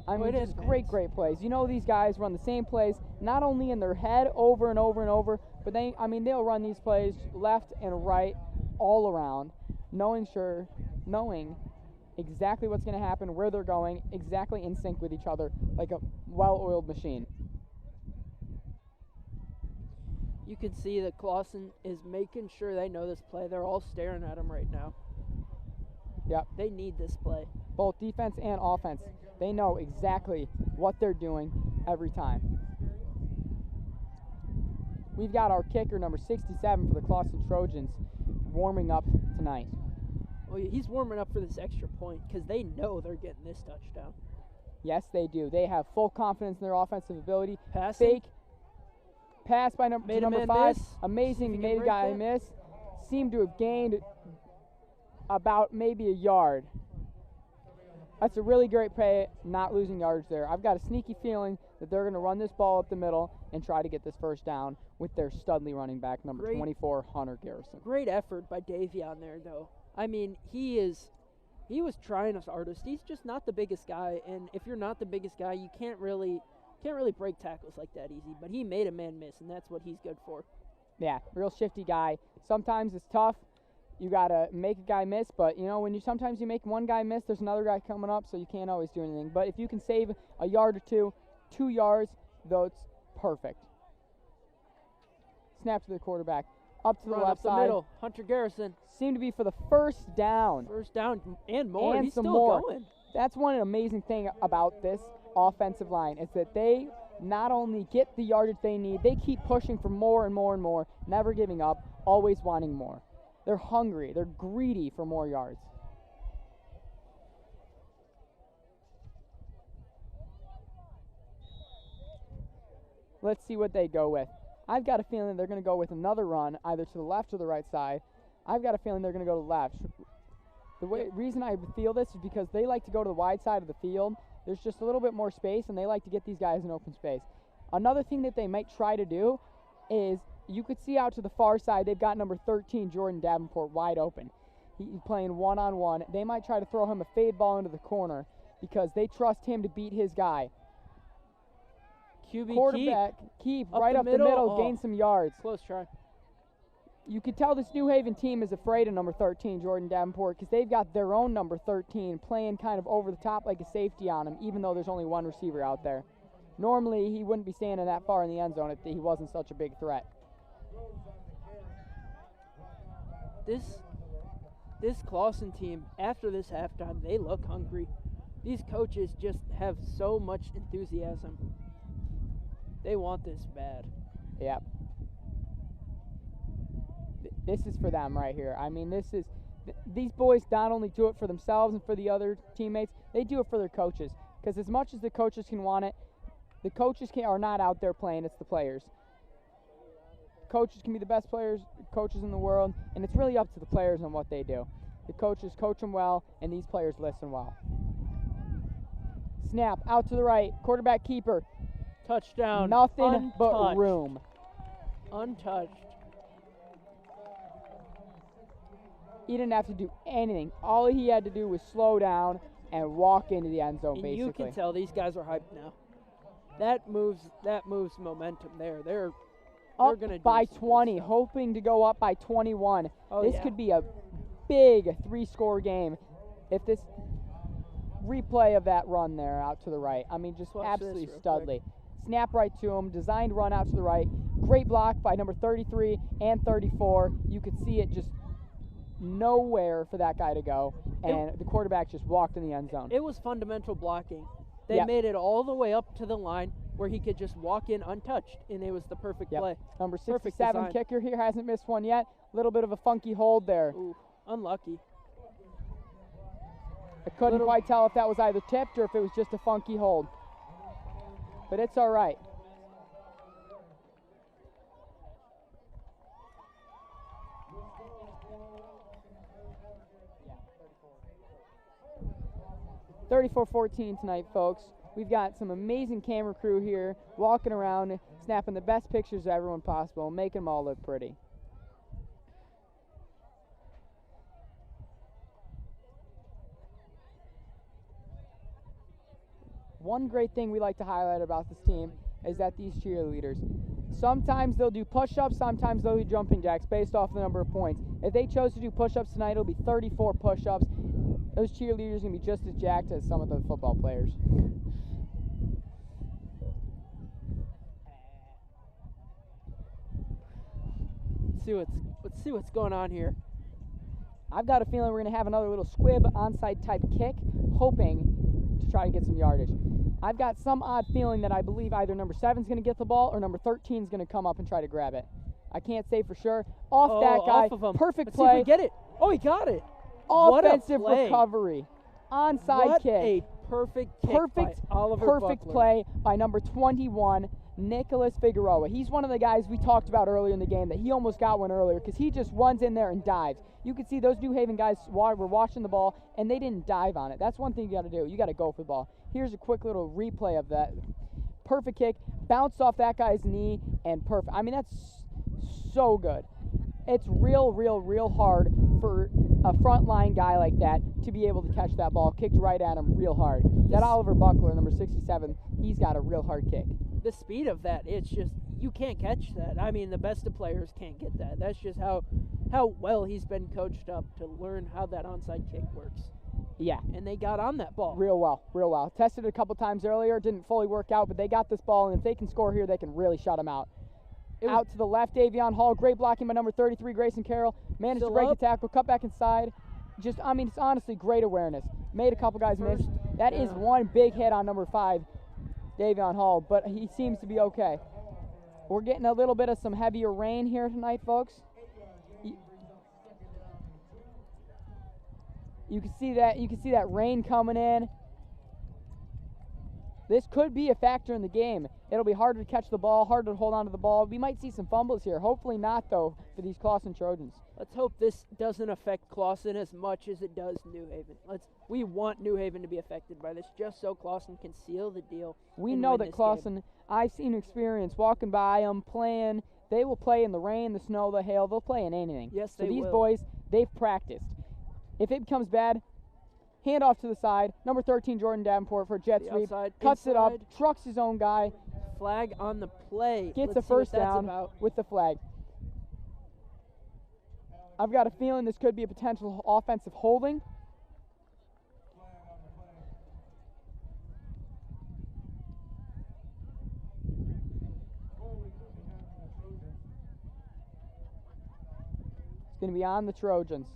I mean, just great plays. You know these guys run the same plays, not only in their head over and over and over, but they'll run these plays left and right all around, knowing exactly what's going to happen, where they're going, exactly in sync with each other, like a well-oiled machine.
You can see that Clawson is making sure they know this play. They're all staring at him right now.
Yep.
They need this play.
Both defense and offense. They know exactly what they're doing every time. We've got our kicker, number 67 for the Clawson Trojans, warming up tonight.
Well, he's warming up for this extra point because they know they're getting this touchdown.
Yes, they do. They have full confidence in their offensive ability.
Passing.
Fake pass by number 5.
Miss.
Amazing, made a guy miss. Seemed to have gained about maybe a yard. That's a really great play, not losing yards there. I've got a sneaky feeling that they're going to run this ball up the middle and try to get this first down with their studly running back, number 24, Hunter Garrison.
Great effort by Davion there, though. I mean, he was trying his hardest. He's just not the biggest guy, and if you're not the biggest guy, you can't really break tackles like that easy. But he made a man miss, and that's what he's good for.
Yeah, real shifty guy. Sometimes it's tough. You got to make a guy miss, but, sometimes you make one guy miss, there's another guy coming up, so you can't always do anything. But if you can save a yard or two, 2 yards, though, it's perfect. Snap to the quarterback. Up to the left side.
Up the middle. Hunter Garrison.
Seemed to be for the first down.
First down and more.
And
he's
some
still
more.
going.
That's one amazing thing about this offensive line is that they not only get the yardage they need, they keep pushing for more and more and more, never giving up, always wanting more. They're hungry. They're greedy for more yards. Let's see what they go with. I've got a feeling they're going to go with another run, either to the left or the right side. I've got a feeling they're going to go to the left. The reason I feel this is because they like to go to the wide side of the field. There's just a little bit more space, and they like to get these guys in open space. Another thing that they might try to do is you could see out to the far side, they've got number 13, Jordan Davenport, wide open. He's playing one-on-one. They might try to throw him a fade ball into the corner because they trust him to beat his guy.
QB
quarterback, keep right up the middle, gain some yards.
Close try.
You could tell this New Haven team is afraid of number 13, Jordan Davenport, because they've got their own number 13 playing kind of over the top like a safety on him, even though there's only one receiver out there. Normally, he wouldn't be standing that far in the end zone if he wasn't such a big threat.
This Clawson team, after this halftime, they look hungry. These coaches just have so much enthusiasm. They want this bad.
Yeah. this is for them right here. I mean, these boys not only do it for themselves and for the other teammates, they do it for their coaches. Because as much as the coaches can want it, the coaches are not out there playing, it's the players. Coaches can be the best coaches in the world, and it's really up to the players on what they do. The coaches coach them well, and these players listen well. Snap, out to the right, quarterback keeper.
Touchdown.
Nothing but
Untouched.
room.
Untouched.
He didn't have to do anything. All he had to do was slow down and walk into the end zone,
And
basically.
you can tell these guys are hyped now. That moves momentum there. They're
Up
gonna do
by
some good
20,
stuff.
hoping to go up by 21.
Oh,
This
yeah.
could be a big 3-score game if this replay of that run there out to the right. I mean, just
Watch this
absolutely
real
studly. Snap right to him, designed run out to the right. Great block by number 33 and 34. You could see it just nowhere for that guy to go, and the quarterback just walked in the end zone.
It was fundamental blocking. They
Yep.
made it all the way up to the line where he could just walk in untouched, and it was the perfect
Yep.
play.
Number
Perfect
67
design.
kicker here hasn't missed one yet. A little bit of a funky hold there.
Ooh, unlucky.
I couldn't
Little-
quite tell if that was either tipped or if it was just a funky hold. But it's all right. Yeah, 34-14 tonight, folks. We've got some amazing camera crew here walking around, snapping the best pictures of everyone possible, making them all look pretty. One great thing we like to highlight about this team is that these cheerleaders, sometimes they'll do push-ups, sometimes they'll do jumping jacks based off the number of points. If they chose to do push-ups tonight, it'll be 34 push-ups. Those cheerleaders are going to be just as jacked as some of the football players.
Let's see what's going on here.
I've got a feeling we're going to have another little squib onside type kick, hoping to try to get some yardage. I've got some odd feeling that I believe either number 7 is going to get the ball or number 13 is going to come up and try to grab it. I can't say for sure. Off that guy,
Off of him.
perfect
Let's
play.
see if we get it. Oh, he got it. What a
Offensive
play.
recovery. Onside
What
kick.
a perfect kick
Perfect,
by Oliver
perfect
Buckler.
play by number 21, Nicholas Figueroa. He's one of the guys we talked about earlier in the game that he almost got one earlier because he just runs in there and dives. You can see those New Haven guys were watching the ball and they didn't dive on it. That's one thing you got to do. You got to go for the ball. Here's a quick little replay of that. Perfect kick, bounced off that guy's knee, and perfect. I mean, that's so good. It's real hard for a frontline guy like that to be able to catch that ball kicked right at him real hard. That Oliver Buckler, number 67, he's got a real hard kick.
The speed of that, it's just, you can't catch that. I mean, the best of players can't get that. That's just how well he's been coached up to learn how that onside kick works.
Yeah,
And they got on that ball.
real well. Tested it a couple times earlier, didn't fully work out, but they got this ball, and if they can score here, they can really shut him out. Out to the left, Davion Hall. Great blocking by number 33, Grayson Carroll. Managed to
Still
break
up.
the tackle, cut back inside. Just, I mean, it's honestly great awareness. Made a couple guys miss. That is
down.
one big hit on number 5, Davion Hall, but he seems to be okay. We're getting a little bit of some heavier rain here tonight, folks. You can see that. You can see that rain coming in. This could be a factor in the game. It'll be harder to catch the ball, harder to hold on to the ball. We might see some fumbles here. Hopefully not, though, for these Clawson Trojans.
Let's hope this doesn't affect Clawson as much as it does New Haven. We want New Haven to be affected by this just so Clawson can seal the deal.
We
and
know
win
that
this
Clawson,
game.
I've seen experience walking by them, playing. They will play in the rain, the snow, the hail. They'll play in anything.
Yes,
so
they
these
will.
boys, they've practiced. If it becomes bad, hand off to the side. Number 13, Jordan Davenport for a jet
The
sweep.
outside,
Cuts it up,
inside.
trucks his own guy,
Flag on the play.
gets
Let's
a
see what
first
that's
down
about.
with the flag. I've got a feeling this could be a potential offensive holding. It's going to be on the Trojans.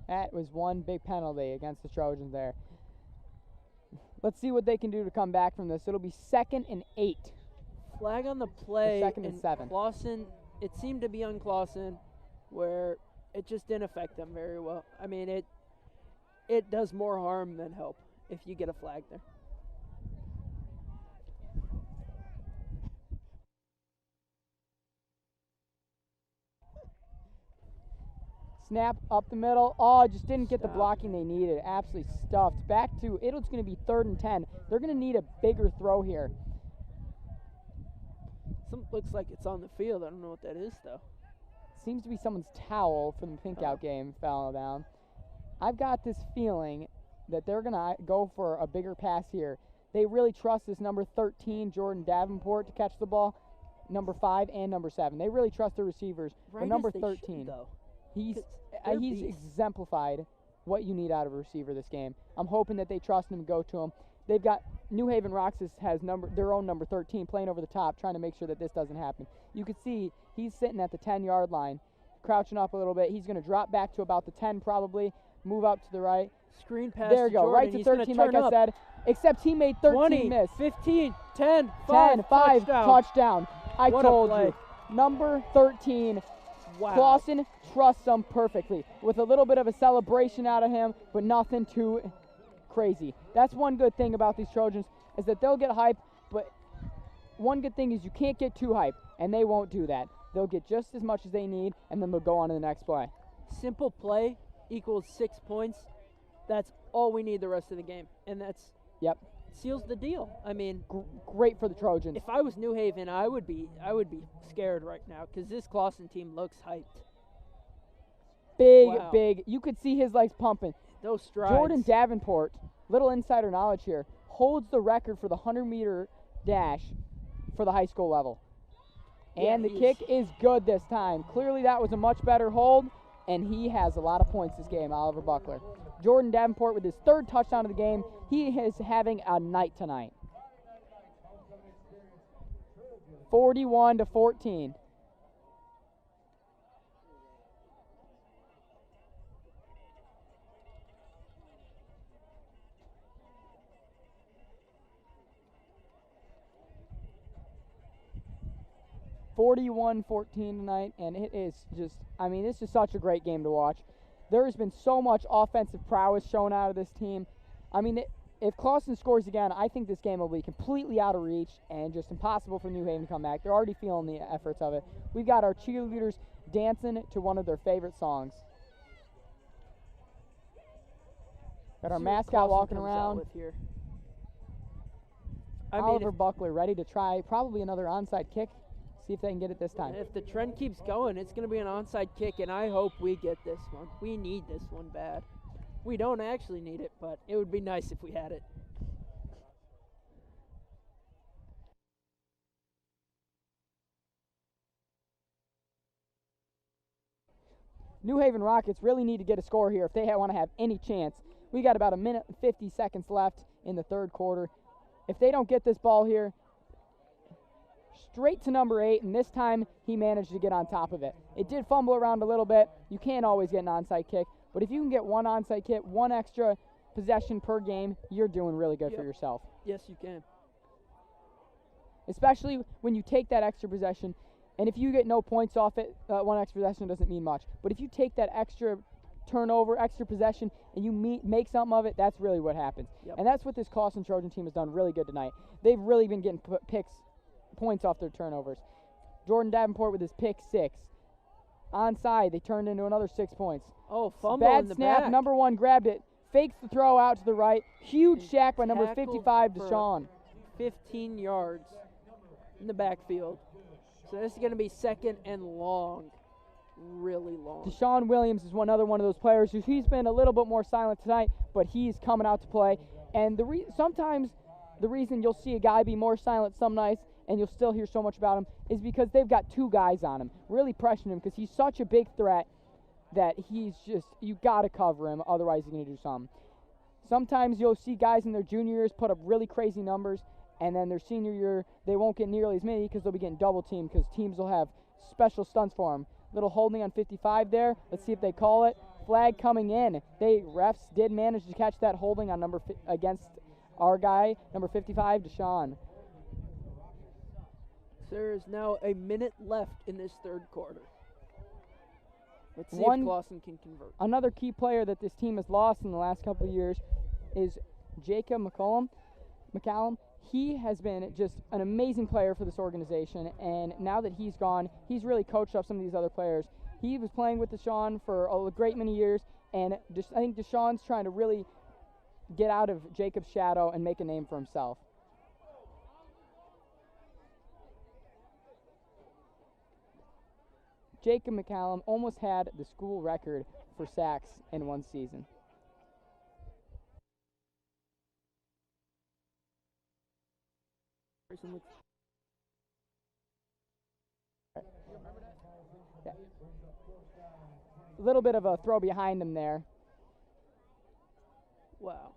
That was one big penalty against the Trojans there. Let's see what they can do to come back from this. It'll be 2nd and 8.
Flag on the play.
Second and 7.
Clawson, it seemed to be on Clawson, where it just didn't affect them very well. I mean, it does more harm than help if you get a flag there.
Snap up the middle. Oh, just didn't get the
Stop.
blocking they needed. Absolutely stuffed. Back to, it's going to be 3rd and 10. They're going to need a bigger throw here.
Looks like it's on the field. I don't know what that is, though.
Seems to be someone's towel from the pink out game fell down. I've got this feeling that they're going to go for a bigger pass here. They really trust this number 13, Jordan Davenport, to catch the ball. Number 5 and number 7. They really trust their receivers.
Right
But number
as they
13,
should, though.
he's
They're
he's
beasts.
exemplified what you need out of a receiver this game. I'm hoping that they trust him and go to him. They've got New Haven Roxas has their own number 13 playing over the top, trying to make sure that this doesn't happen. You can see he's sitting at the 10-yard line, crouching up a little bit. He's going to drop back to about the 10 probably, move up to the right.
Screen pass
There you
to
go,
Jordan.
right to
He's gonna
13 like
turn
I
up.
said, except he made 13
20,
miss.
15, 10, 5,
10, 5, touchdown. I
What a
told
play.
you. Number 13,
Wow.
Clawson trusts him perfectly with a little bit of a celebration out of him, but nothing too crazy. That's one good thing about these Trojans is that they'll get hype, but one good thing is you can't get too hype, and they won't do that. They'll get just as much as they need, and then they'll go on to the next play.
Simple play equals 6 points. That's all we need the rest of the game, and that's
Yep,
seals the deal. I mean,
great for the Trojans.
if I was New Haven, I would be scared right now because this Clawson team looks hyped.
Big,
Wow.
big. You could see his legs pumping.
Those strides.
Jordan Davenport, little insider knowledge here, holds the record for the 100-meter dash for the high school level.
Yeah,
And the
he's-
kick is good this time. Clearly that was a much better hold, and he has a lot of points this game, Oliver Buckler. Jordan Davenport with his 3rd touchdown of the game. He is having a night tonight. 41-14. tonight, and it is just, I mean, it's just such a great game to watch. There has been so much offensive prowess shown out of this team. I mean, if Clawson scores again, I think this game will be completely out of reach and just impossible for New Haven to come back. They're already feeling the efforts of it. We've got our cheerleaders dancing to one of their favorite songs. Got our
See what
mascot
Clawson
walking
comes out
around.
with here. I mean,
Oliver Buckler ready to try probably another onside kick. See if they can get it this time.
if the trend keeps going, it's going to be an onside kick, and I hope we get this one. We need this one bad. We don't actually need it, but it would be nice if we had it.
New Haven Rockets really need to get a score here if they want to have any chance. We got about a minute and 50 seconds left in the 3rd quarter. If they don't get this ball here, straight to number 8, and this time he managed to get on top of it. It did fumble around a little bit. You can't always get an onside kick, but if you can get one onside kick, one extra possession per game, you're doing really good for
Yep.
yourself.
Yes, you can.
Especially when you take that extra possession, and if you get no points off it, one extra possession doesn't mean much. But if you take that extra turnover, extra possession, and you make something of it, that's really what happens.
Yep.
And that's what this Clawson Trojan team has done really good tonight. They've really been getting points off their turnovers. Jordan Davenport with his pick 6. Onside, they turned into another 6 points.
Oh, fumble
Bad
in the
snap,
back.
number 1 grabbed it, fakes the throw out to the right. Huge
And
shack by number
tackled
55,
for
Deshaun.
15 yards in the backfield. So this is going to be 2nd and long. Really long.
Deshaun Williams is another one of those players who he's been a little bit more silent tonight, but he's coming out to play. And sometimes the reason you'll see a guy be more silent some nights and you'll still hear so much about him is because they've got 2 guys on him, really pressuring him because he's such a big threat that he's just, you got to cover him, otherwise he's going to do something. Sometimes you'll see guys in their junior years put up really crazy numbers, and then their senior year, they won't get nearly as many because they'll be getting double teamed because teams will have special stunts for them. Little holding on 55 there. Let's see if they call it. Flag coming in. Refs did manage to catch that holding on against our guy, number 55, Deshaun.
There is now a minute left in this third quarter. Let's see if Clawson can convert.
Another key player that this team has lost in the last couple of years is Jacob McCallum. He has been just an amazing player for this organization, and now that he's gone, he's really coached up some of these other players. He was playing with Deshaun for a great many years, and I think Deshaun's trying to really get out of Jacob's shadow and make a name for himself. Jacob McCallum almost had the school record for sacks in one season. Yeah. A little bit of a throw behind him there.
Wow.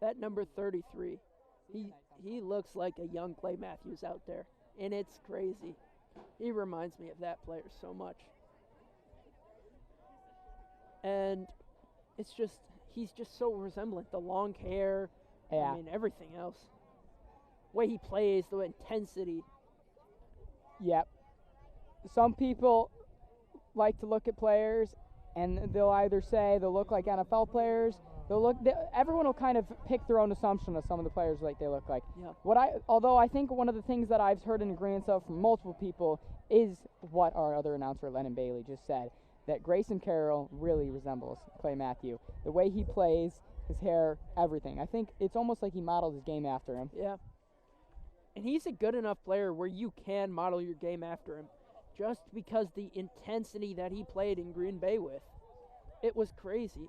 That number 33, he looks like a young Clay Matthews out there, and it's crazy. He reminds me of that player so much. And it's just, he's just so resemblant. The long hair,
yeah.
I mean, everything else. The way he plays, the intensity.
Yep. Some people like to look at players, and they'll either say they'll look like NFL players. Everyone will kind of pick their own assumption of some of the players like they look like.
Yeah.
Although I think one of the things that I've heard in agreement of from multiple people is what our other announcer, Lennon Bailey, just said, that Grayson Carroll really resembles Clay Matthew. The way he plays, his hair, everything. I think it's almost like he modeled his game after him.
Yeah. And he's a good enough player where you can model your game after him, just because the intensity that he played in Green Bay with. It was crazy.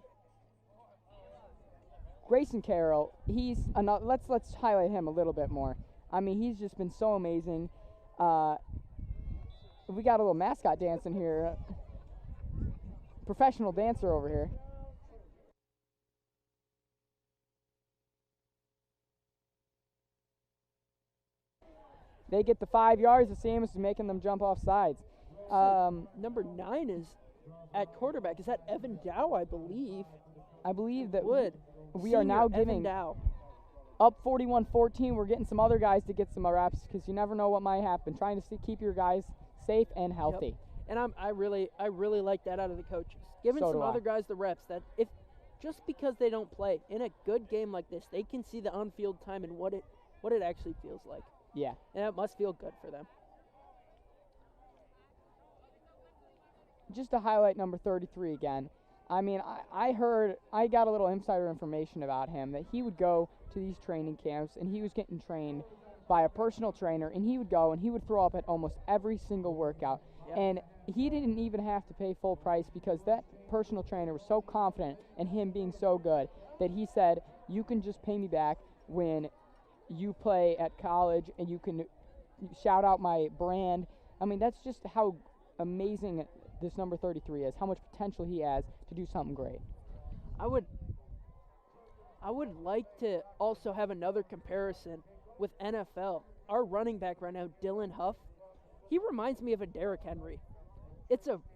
Grayson Carroll, let's highlight him a little bit more. I mean, he's just been so amazing. We got a little mascot dancing here. Professional dancer over here. They get the 5 yards, the same as making them jump off sides.
Number 9 is at quarterback. Is that Evan Dow, I believe?
I believe that we
Senior
are now
Evan
giving
Dow.
up 41-14. We're getting some other guys to get some reps because you never know what might happen. Trying to keep your guys safe and healthy.
Yep. And I really like that out of the coaches. Giving
So
some
do I.
other guys the reps that if just because they don't play in a good game like this, they can see the on-field time and what it actually feels like.
Yeah.
And it must feel good for them.
Just to highlight number 33 again. I mean, I got a little insider information about him that he would go to these training camps and he was getting trained by a personal trainer, and he would go and he would throw up at almost every single workout.
Yep.
And he didn't even have to pay full price because that personal trainer was so confident in him being so good that he said, you can just pay me back when you play at college and you can shout out my brand. I mean, that's just how amazing this number 33 is, how much potential he has to do something great.
I would like to also have another comparison with NFL. Our running back right now, Dylan Huff, he reminds me of a Derrick Henry.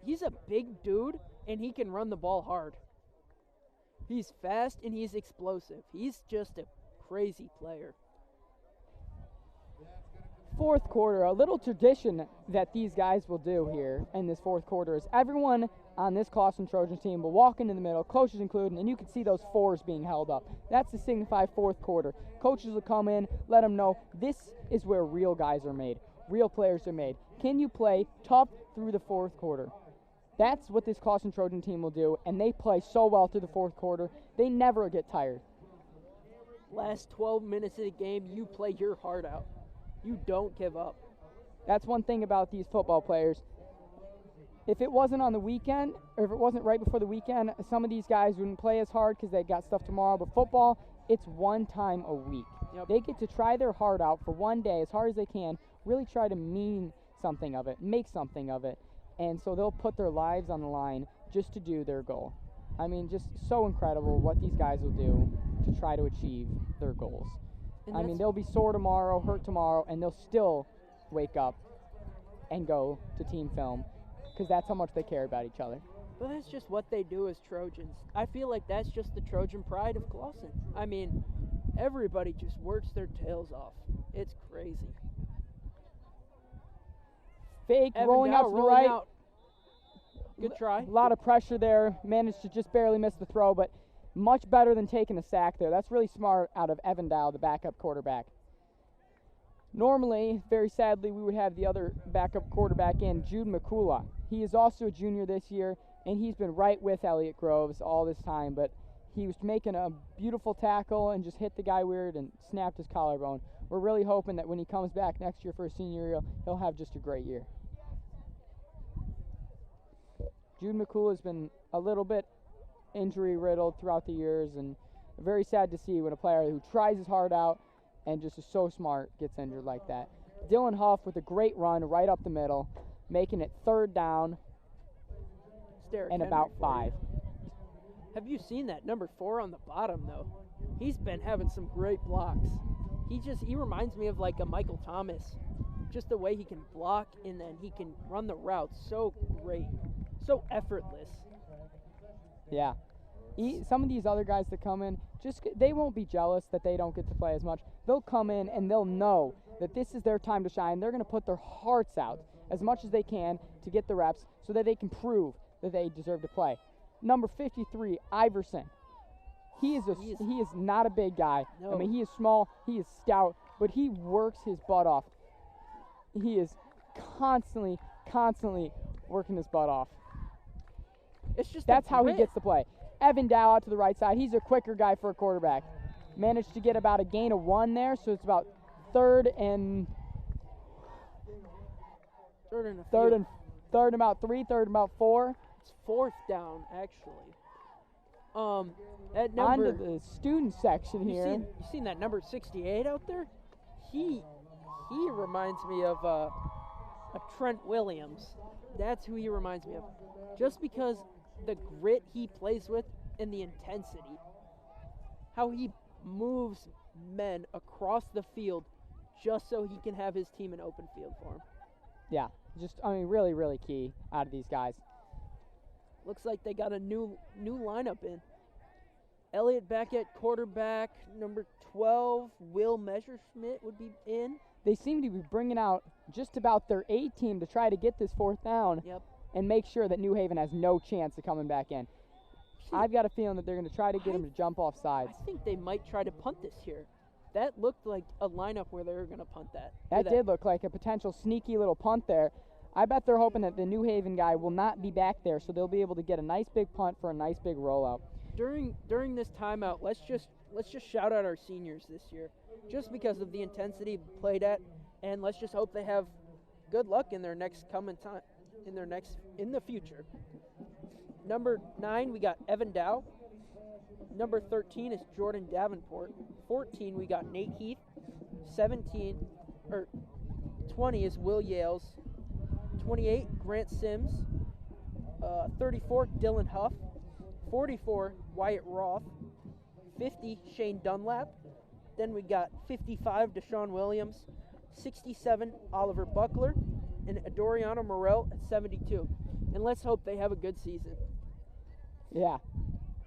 He's a big dude, and he can run the ball hard. He's fast, and he's explosive. He's just a crazy player.
Fourth quarter, a little tradition that these guys will do here in this fourth quarter is everyone on this Clawson Trojans team will walk into the middle, coaches included, and you can see those fours being held up. That's to signify fourth quarter. Coaches will come in, let them know this is where real guys are made, real players are made. Can you play tough through the fourth quarter? That's what this Clawson Trojan team will do, and they play so well through the fourth quarter. They never get tired.
Last 12 minutes of the game, you play your heart out. You don't give up.
That's one thing about these football players. If it wasn't on the weekend, or if it wasn't right before the weekend, some of these guys wouldn't play as hard because they got stuff tomorrow. But football, it's one time a week.
Yep.
They get to try their heart out for one day as hard as they can, really try to mean something of it, make something of it. And so they'll put their lives on the line just to do their goal. I mean, just so incredible what these guys will do to try to achieve their goals. I mean, they'll be sore tomorrow, hurt tomorrow, and they'll still wake up and go to team film because that's how much they care about each other.
But that's just what they do as Trojans. I feel like that's just the Trojan pride of Clawson. I mean, everybody just works their tails off. It's crazy.
Fake,
Evan
rolling
Dow
out to the
rolling
right.
out. Good try.
A lot of pressure there. Managed to just barely miss the throw, but much better than taking a sack there. That's really smart out of Evan Dow, the backup quarterback. Normally, very sadly, we would have the other backup quarterback in, Jude McCullough. He is also a junior this year, and he's been right with Elliott Groves all this time, but he was making a beautiful tackle and just hit the guy weird and snapped his collarbone. We're really hoping that when he comes back next year for his senior year, he'll have just a great year. Jude McCullough has been a little bit injury-riddled throughout the years, and very sad to see when a player who tries his heart out and just is so smart gets injured like that. Dylan Huff with a great run right up the middle, making it 3rd down and about 5.
Have you seen that number 4 on the bottom, though? He's been having some great blocks. He reminds me of like a Michael Thomas. Just the way he can block and then he can run the routes so great, so effortless.
Yeah. Some of these other guys that come in, they won't be jealous that they don't get to play as much. They'll come in and they'll know that this is their time to shine. They're going to put their hearts out as much as they can to get the reps so that they can prove that they deserve to play. Number 53, Iverson. He is not a big guy.
No.
I mean, he is small, he is stout, but he works his butt off. He is constantly working his butt off.
It's just
That's how he
grit.
gets the play. Evan Dow out to the right side. He's a quicker guy for a quarterback. Managed to get about a gain of 1 there, so it's about third and about 3, third and about 4.
It's 4th down, actually. That number.
On to the student section here.
You seen that number 68 out there? He reminds me of a Trent Williams. That's who he reminds me of. Just because the grit he plays with and the intensity. How he moves men across the field just so he can have his team in open field for him.
Yeah, really, really key out of these guys.
Looks like they got a new lineup in. Elliott back at quarterback. Number 12, Will Messerschmidt would be in.
They seem to be bringing out just about their A team to try to get this 4th down.
Yep.
And make sure that New Haven has no chance of coming back in. I've got a feeling that they're going to try to get him to jump off sides.
I think they might try to punt this here. That looked like a lineup where they were going to punt that.
That did look like a potential sneaky little punt there. I bet they're hoping that the New Haven guy will not be back there, so they'll be able to get a nice big punt for a nice big rollout.
During this timeout, let's just shout out our seniors this year, just because of the intensity played at, and let's just hope they have good luck in their next coming time, in the future. Number 9, we got Evan Dow. Number 13 is Jordan Davenport. 14, we got Nate Heath. 20 is Will Yales. 28, Grant Sims. 34, Dylan Huff. 44, Wyatt Roth. 50, Shane Dunlap. Then we got 55, Deshaun Williams. 67, Oliver Buckler. And Adoriano Morel at 72. And let's hope they have a good season.
Yeah.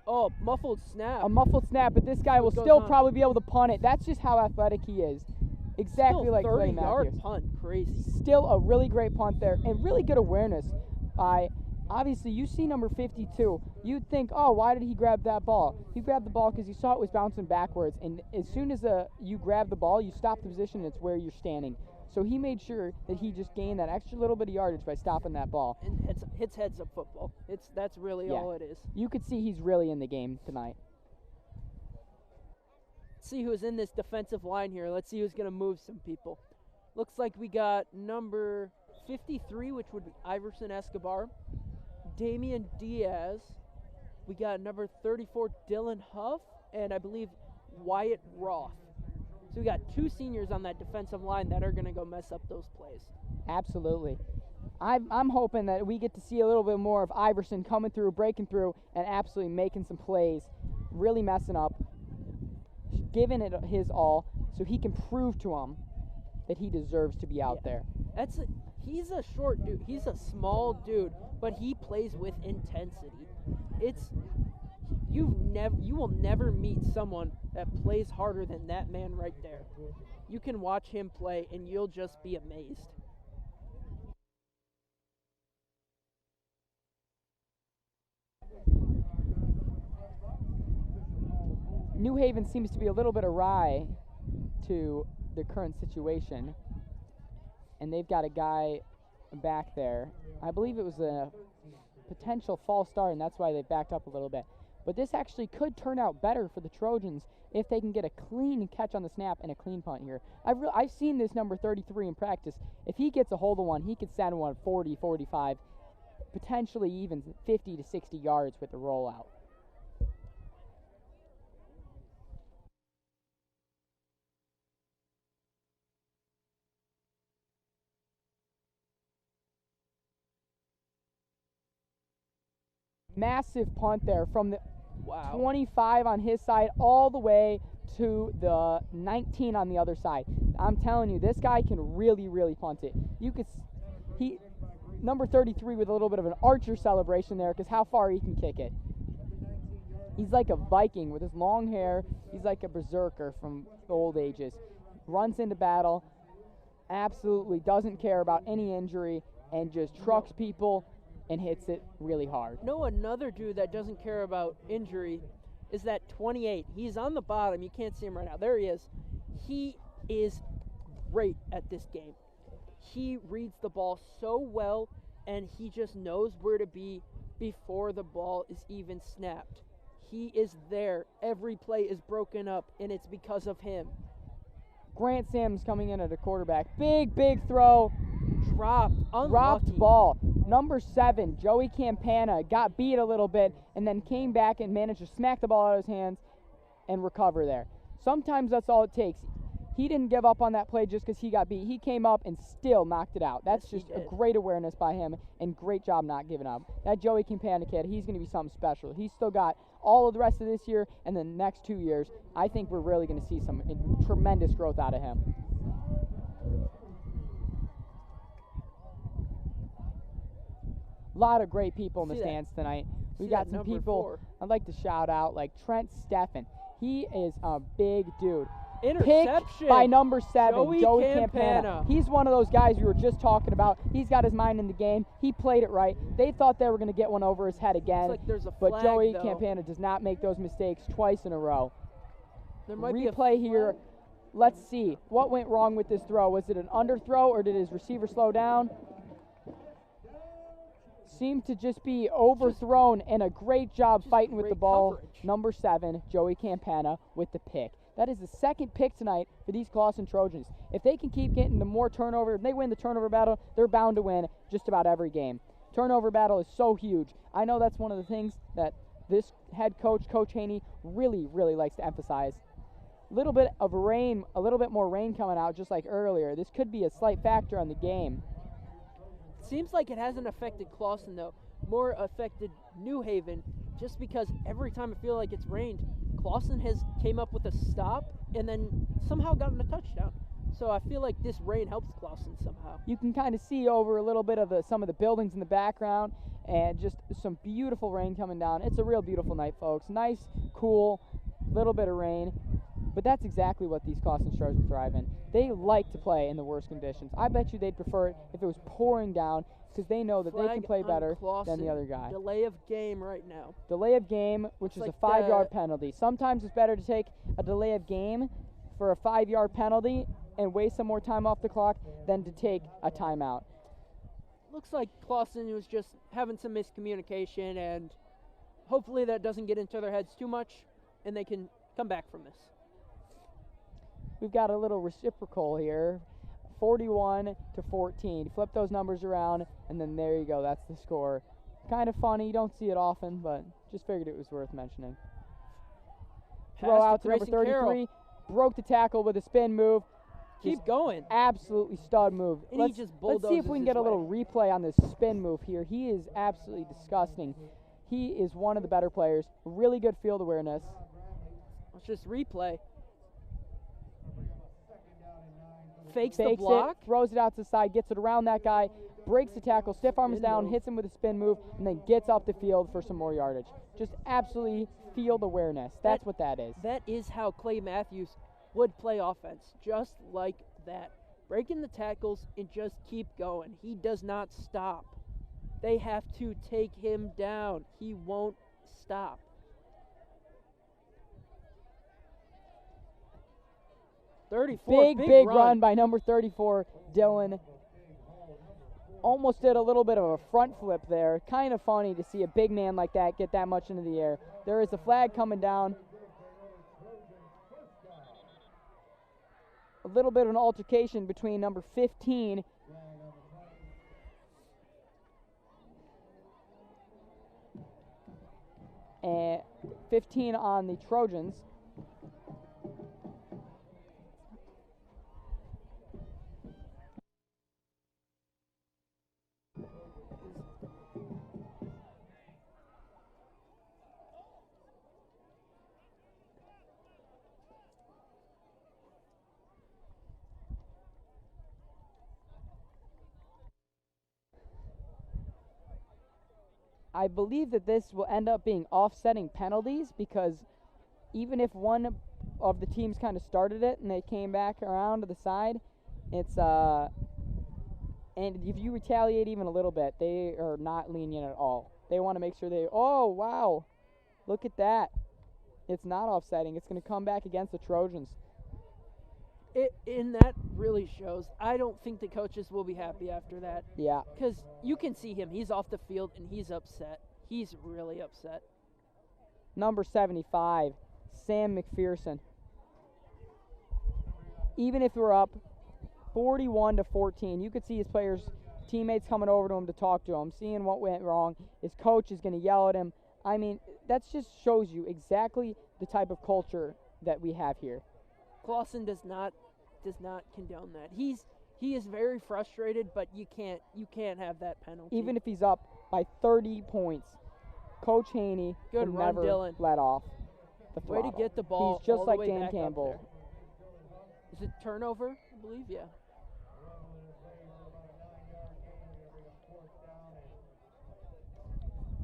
Oh, muffled snap.
A muffled snap, but this guy will still probably be able to punt it. That's just how athletic he is. Exactly like Clay Matthews.
30-yard punt, crazy.
Still a really great punt there, and really good awareness by, obviously, you see number 52. You'd think, oh, why did he grab that ball? He grabbed the ball because he saw it was bouncing backwards, and as soon as you grab the ball, you stop the position, and it's where you're standing. So he made sure that he just gained that extra little bit of yardage by stopping that ball.
And it's heads-up football. That's really all it is.
You could see he's really in the game tonight.
Let's see who's in this defensive line here. Let's see who's going to move some people. Looks like we got number 53, which would be Iverson Escobar. Damian Diaz. We got number 34, Dylan Huff. And I believe Wyatt Roth. So we got 2 seniors on that defensive line that are going to go mess up those plays.
Absolutely. I'm hoping that we get to see a little bit more of Iverson coming through, breaking through, and absolutely making some plays, really messing up, giving it his all, so he can prove to them that he deserves to be out there.
He's a short dude. He's a small dude, but he plays with intensity. You will never meet someone that plays harder than that man right there. You can watch him play and you'll just be amazed.
New Haven seems to be a little bit awry to the current situation, and they've got a guy back there. I believe it was a potential false start, and that's why they backed up a little bit. But this actually could turn out better for the Trojans if they can get a clean catch on the snap and a clean punt here. I've seen this number 33 in practice. If he gets a hold of one, he could send one 40, 45, potentially even 50 to 60 yards with the rollout. Massive punt there from the 25 on his side all the way to the 19 on the other side. I'm telling you, this guy can really, really punt it. Number 33 with a little bit of an Archer celebration there because how far he can kick it. He's like a Viking with his long hair. He's like a berserker from the old ages. Runs into battle, absolutely doesn't care about any injury, and just trucks people and hits it really hard.
No, another dude that doesn't care about injury is that 28. He's on the bottom. You can't see him right now. There he is. He is great at this game. He reads the ball so well, and he just knows where to be before the ball is even snapped. He is there. Every play is broken up, and it's because of him.
Grant Sims coming in at a quarterback. Big throw.
Dropped
ball. Number 7, Joey Campana, got beat a little bit and then came back and managed to smack the ball out of his hands and recover there. Sometimes that's all it takes. He didn't give up on that play just because he got beat. He came up and still knocked it out. That's just a great awareness by him and great job not giving up. That Joey Campana kid, he's going to be something special. He's still got all of the rest of this year and the next 2 years. I think we're really going to see some tremendous growth out of him. A lot of great people in the stands tonight. We got some people I'd like to shout out, like Trent Steffen. He is a big dude.
Interception
picked by number 7, Joey
Campana.
Campana. He's one of those guys we were just talking about. He's got his mind in the game. He played it right. They thought they were going to get one over his head again.
Like there's a
but
flag,
Joey
though.
Campana does not make those mistakes twice in a row.
There might
Replay
be
here. Let's see. What went wrong with this throw? Was it an underthrow or did his receiver slow down? Seemed to just be overthrown, and a great job fighting with the ball.
Coverage.
Number 7, Joey Campana with the pick. That is the second pick tonight for these Clawson Trojans. If they can keep getting the more turnover, if they win the turnover battle, they're bound to win just about every game. Turnover battle is so huge. I know that's one of the things that this head coach, Coach Haney, really, really likes to emphasize. A little bit of rain, a little bit more rain coming out just like earlier. This could be a slight factor on the game.
Seems like it hasn't affected Clawson, though. More affected New Haven, just because every time I feel like it's rained, Clawson has came up with a stop and then somehow gotten a touchdown. So I feel like this rain helps Clawson somehow.
You can kind of see over a little bit of some of the buildings in the background and just some beautiful rain coming down. It's a real beautiful night, folks. Nice, cool, little bit of rain. But that's exactly what these Clawson Trojans thrive in. They like to play in the worst conditions. I bet you they'd prefer it if it was pouring down because they know that they can play better than the other guy.
Delay of game right now.
Delay of game, which is
like
a 5-yard penalty. Sometimes it's better to take a delay of game for a 5-yard penalty and waste some more time off the clock than to take a timeout.
Looks like Clawson was just having some miscommunication, and hopefully that doesn't get into their heads too much and they can come back from this.
We've got a little reciprocal here, 41-14. Flip those numbers around, and then there you go. That's the score. Kind of funny. You don't see it often, but just figured it was worth mentioning. Throw out to number 33. Broke the tackle with a spin move.
Keep going.
Absolutely stud move.
And
let's
he just
see if we can get a little
way.
replay on this spin move here. He is absolutely disgusting. He is one of the better players. Really good field awareness.
Let's just replay. Fakes the
fakes
block.
it, throws it out to the side, gets it around that guy, breaks the tackle, stiff arms
Spin
down,
move.
hits him with a spin move, and then gets off the field for some more yardage. Just absolutely field awareness. That's what that is.
That is how Clay Matthews would play offense, just like that. Breaking the tackles and just keep going. He does not stop. They have to take him down. He won't stop.
Big run by number 34, Dylan. Almost did a little bit of a front flip there. Kind of funny to see a big man like that get that much into the air. There is a flag coming down. A little bit of an altercation between number 15 and 15 on the Trojans. I believe that this will end up being offsetting penalties because even if one of the teams kind of started it and they came back around to the side, it's and if you retaliate even a little bit, they are not lenient at all. They want to make sure oh wow, look at that. It's not offsetting. It's going to come back against the Trojans.
And that really shows. I don't think the coaches will be happy after that.
Yeah.
Because you can see him. He's off the field, and he's upset. He's really upset.
Number 75, Sam McPherson. Even if we're up 41-14, you could see his teammates coming over to him to talk to him, seeing what went wrong. His coach is going to yell at him. I mean, that just shows you exactly the type of culture that we have here.
Clawson does not condone that. He is very frustrated, but you can't have that penalty.
Even if he's up by 30 points, Coach Haney
Good
will
run,
never
Dylan.
let off the
Way
throttle.
to get the ball.
He's just
all the
like
way
Dan
back up
Campbell.
there. Is it turnover? I believe, yeah.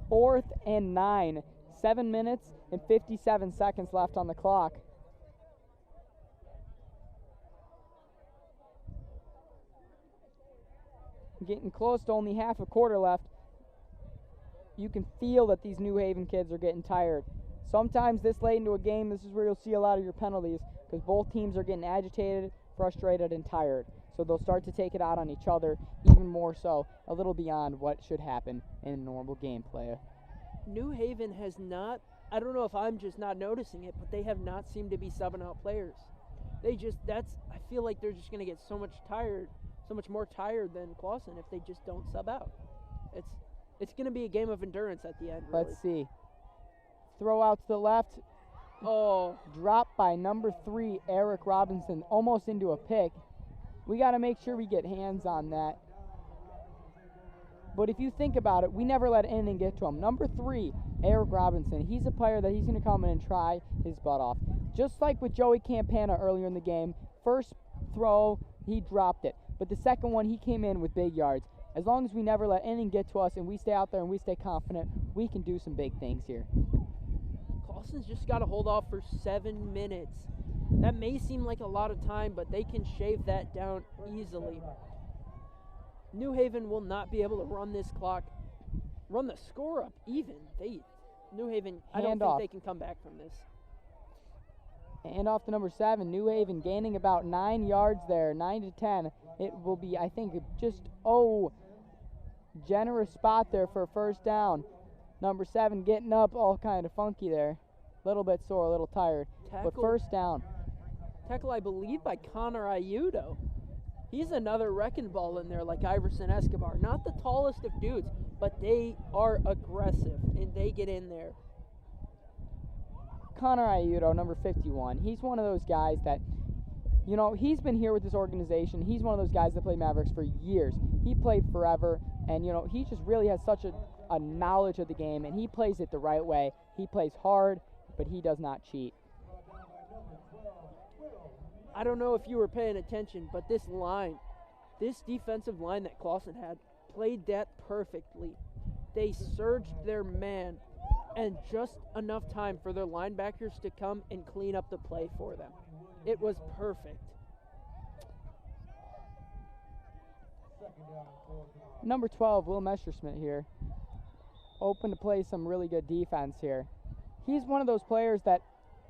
Fourth and 9, 7 minutes and 57 seconds left on the clock. Getting close to only half a quarter left. You can feel that these New Haven kids are getting tired. Sometimes this late into a game, this is where you'll see a lot of your penalties because both teams are getting agitated, frustrated, and tired. So they'll start to take it out on each other, even more so, a little beyond what should happen in normal gameplay.
New Haven has not, I don't know if I'm just not noticing it, but they have not seemed to be subbing out players. I feel like they're just going to get so much more tired than Clawson if they just don't sub out. It's going to be a game of endurance at the end, really.
Let's see. Throw out to the left.
Oh.
Dropped by number 3, Eric Robinson, almost into a pick. We got to make sure we get hands on that. But if you think about it, we never let anything get to him. Number 3, Eric Robinson, he's a player that he's going to come in and try his butt off. Just like with Joey Campana earlier in the game, first throw, he dropped it. But the second one, he came in with big yards. As long as we never let anything get to us and we stay out there and we stay confident, we can do some big things here.
Clawson's just got to hold off for 7 minutes. That may seem like a lot of time, but they can shave that down easily. New Haven will not be able to run this clock, run the score up even. New Haven, I don't think they can come back from this.
And off to number 7, New Haven gaining about 9 yards there, 9 to 10. It will be, I think, just, generous spot there for a first down. Number 7 getting up all kind of funky there. A little bit sore, a little tired.
Tackle,
but first down.
Tackle, I believe, by Connor Ayudo. He's another wrecking ball in there like Iverson Escobar. Not the tallest of dudes, but they are aggressive, and they get in there.
Connor Ayudo, number 51, he's one of those guys that, he's been here with this organization. He's one of those guys that played Mavericks for years. He played forever, and, he just really has such a knowledge of the game, and he plays it the right way. He plays hard, but he does not cheat.
I don't know if you were paying attention, but this defensive line that Clawson had, played that perfectly. They surged their man, and just enough time for their linebackers to come and clean up the play for them. It was perfect.
Number 12, Will Messerschmidt here. Open to play some really good defense here. He's one of those players that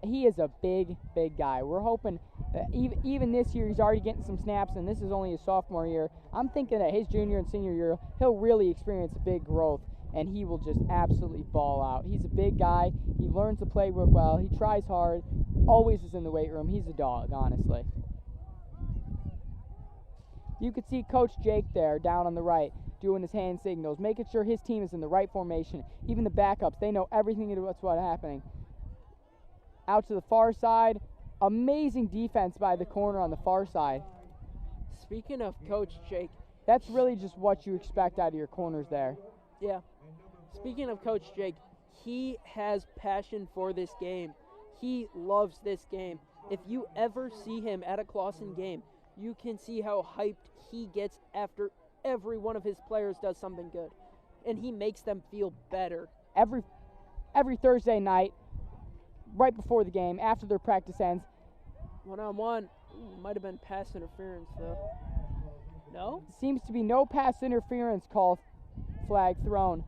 he is a big, big guy. We're hoping that even this year he's already getting some snaps, and this is only his sophomore year. I'm thinking that his junior and senior year, he'll really experience a big growth, and he will just absolutely ball out. He's a big guy. He learns the playbook well. He tries hard. Always is in the weight room. He's a dog, honestly. You could see Coach Jake there down on the right doing his hand signals, making sure his team is in the right formation. Even the backups, they know everything about what's happening. Out to the far side, amazing defense by the corner on the far side.
Speaking of Coach Jake,
that's really just what you expect out of your corners there.
Yeah. Speaking of Coach Jake, he has passion for this game. He loves this game. If you ever see him at a Clawson game, you can see how hyped he gets after every one of his players does something good. And he makes them feel better.
Every Thursday night, right before the game, after their practice ends.
One-on-one. Might have been pass interference, though. No?
Seems to be no pass interference call flag thrown.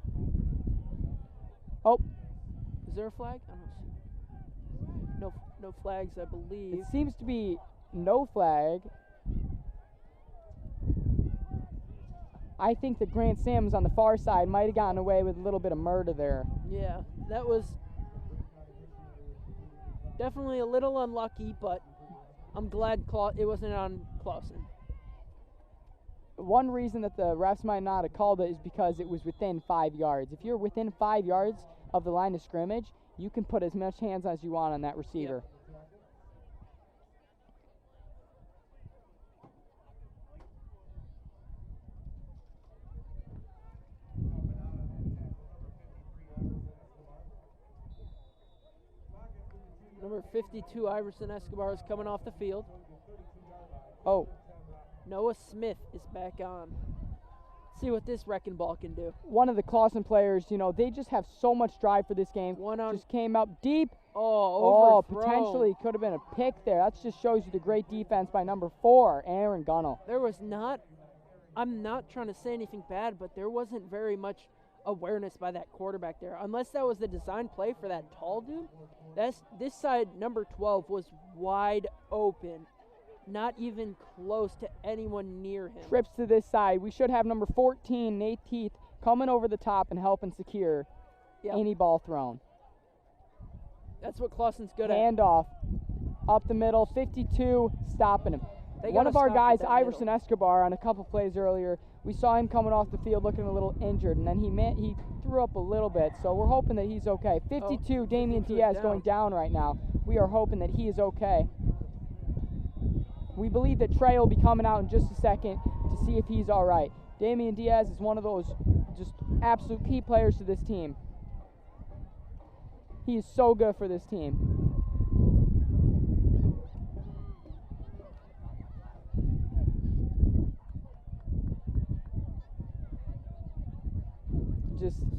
Oh.
Is there a flag? I don't see. No flags, I believe.
It seems to be no flag. I think that Grant Sims on the far side might have gotten away with a little bit of murder there.
Yeah, that was definitely a little unlucky, but I'm glad it wasn't on Clawson.
One reason that the refs might not have called it is because it was within 5 yards. If you're within 5 yards of the line of scrimmage, you can put as much hands as you want on that receiver.
Yeah. Number 52, Iverson Escobar, is coming off the field.
Oh.
Noah Smith is back on. See what this wrecking ball can do.
One of the Clawson players, they just have so much drive for this game. Just came up deep.
Oh,
potentially could have been a pick there. That just shows you the great defense by number 4, Aaron Gunnell.
I'm not trying to say anything bad, but there wasn't very much awareness by that quarterback there. Unless that was the design play for that tall dude. This side, number 12, was wide open. Not even close to anyone near him.
Trips to this side. We should have number 14, Nate Teeth, coming over the top and helping secure any ball thrown.
That's what Clawson's good at.
Handoff. Up the middle, 52, stopping him. One of our guys, Iverson Escobar, on a couple plays earlier, we saw him coming off the field looking a little injured, and then he threw up a little bit, so we're hoping that he's okay. 52, Damian Diaz going down right now. We are hoping that he is okay. We believe that Trey will be coming out in just a second to see if he's all right. Damian Diaz is one of those just absolute key players to this team. He is so good for this team.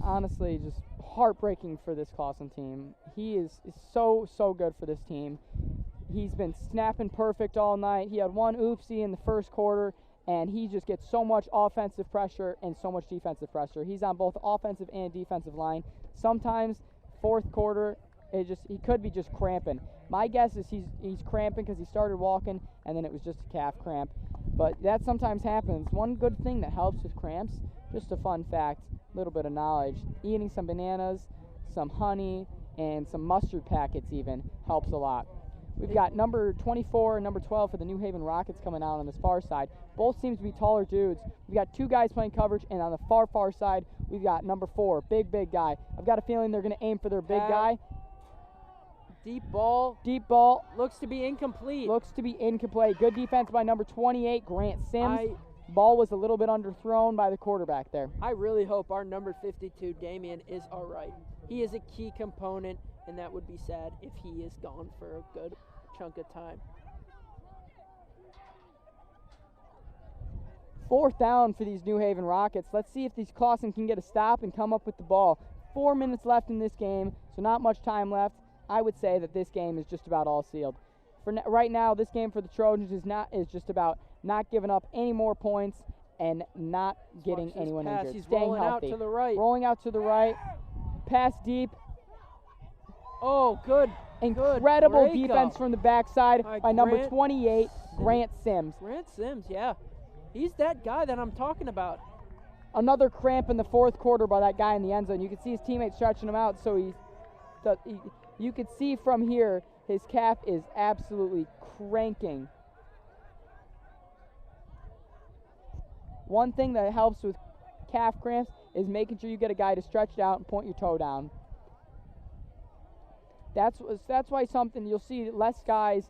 Honestly, just heartbreaking for this Clawson team. He is so good for this team. He's been snapping perfect all night. He had one oopsie in the first quarter, and he just gets so much offensive pressure and so much defensive pressure. He's on both offensive and defensive line. Sometimes fourth quarter, he could be just cramping. My guess is he's cramping because he started walking, and then it was just a calf cramp. But that sometimes happens. One good thing that helps with cramps, just a fun fact, little bit of knowledge, eating some bananas, some honey, and some mustard packets even helps a lot. We've got number 24 and number 12 for the New Haven Rockets coming out on this far side. Both seem to be taller dudes. We've got two guys playing coverage, and on the far side, we've got number 4, big guy. I've got a feeling they're going to aim for their big guy.
Deep ball.
Looks
to be incomplete.
Good defense by number 28, Grant Sims. Ball was a little bit underthrown by the quarterback there.
I really hope our number 52, Damian, is all right. He is a key component, and that would be sad if he is gone for a good chunk of time.
4th down for these New Haven Rockets. Let's see if these Clawson can get a stop and come up with the ball. 4 minutes left in this game, so not much time left. I would say that this game is just about all sealed. Right now, this game for the Trojans is just about not giving up any more points and not getting anyone injured.
He's
staying
rolling
healthy.
out to the right.
Rolling out to the right. Pass deep.
Oh, good.
Incredible
Break
defense
up
from the backside by number
Grant
28, Grant Sims.
Grant Sims, yeah. He's that guy that I'm talking about.
Another cramp in the 4th quarter by that guy in the end zone. You can see his teammates stretching him out, so you could see from here his calf is absolutely cranking. One thing that helps with calf cramps is making sure you get a guy to stretch it out and point your toe down. That's why you'll see less guys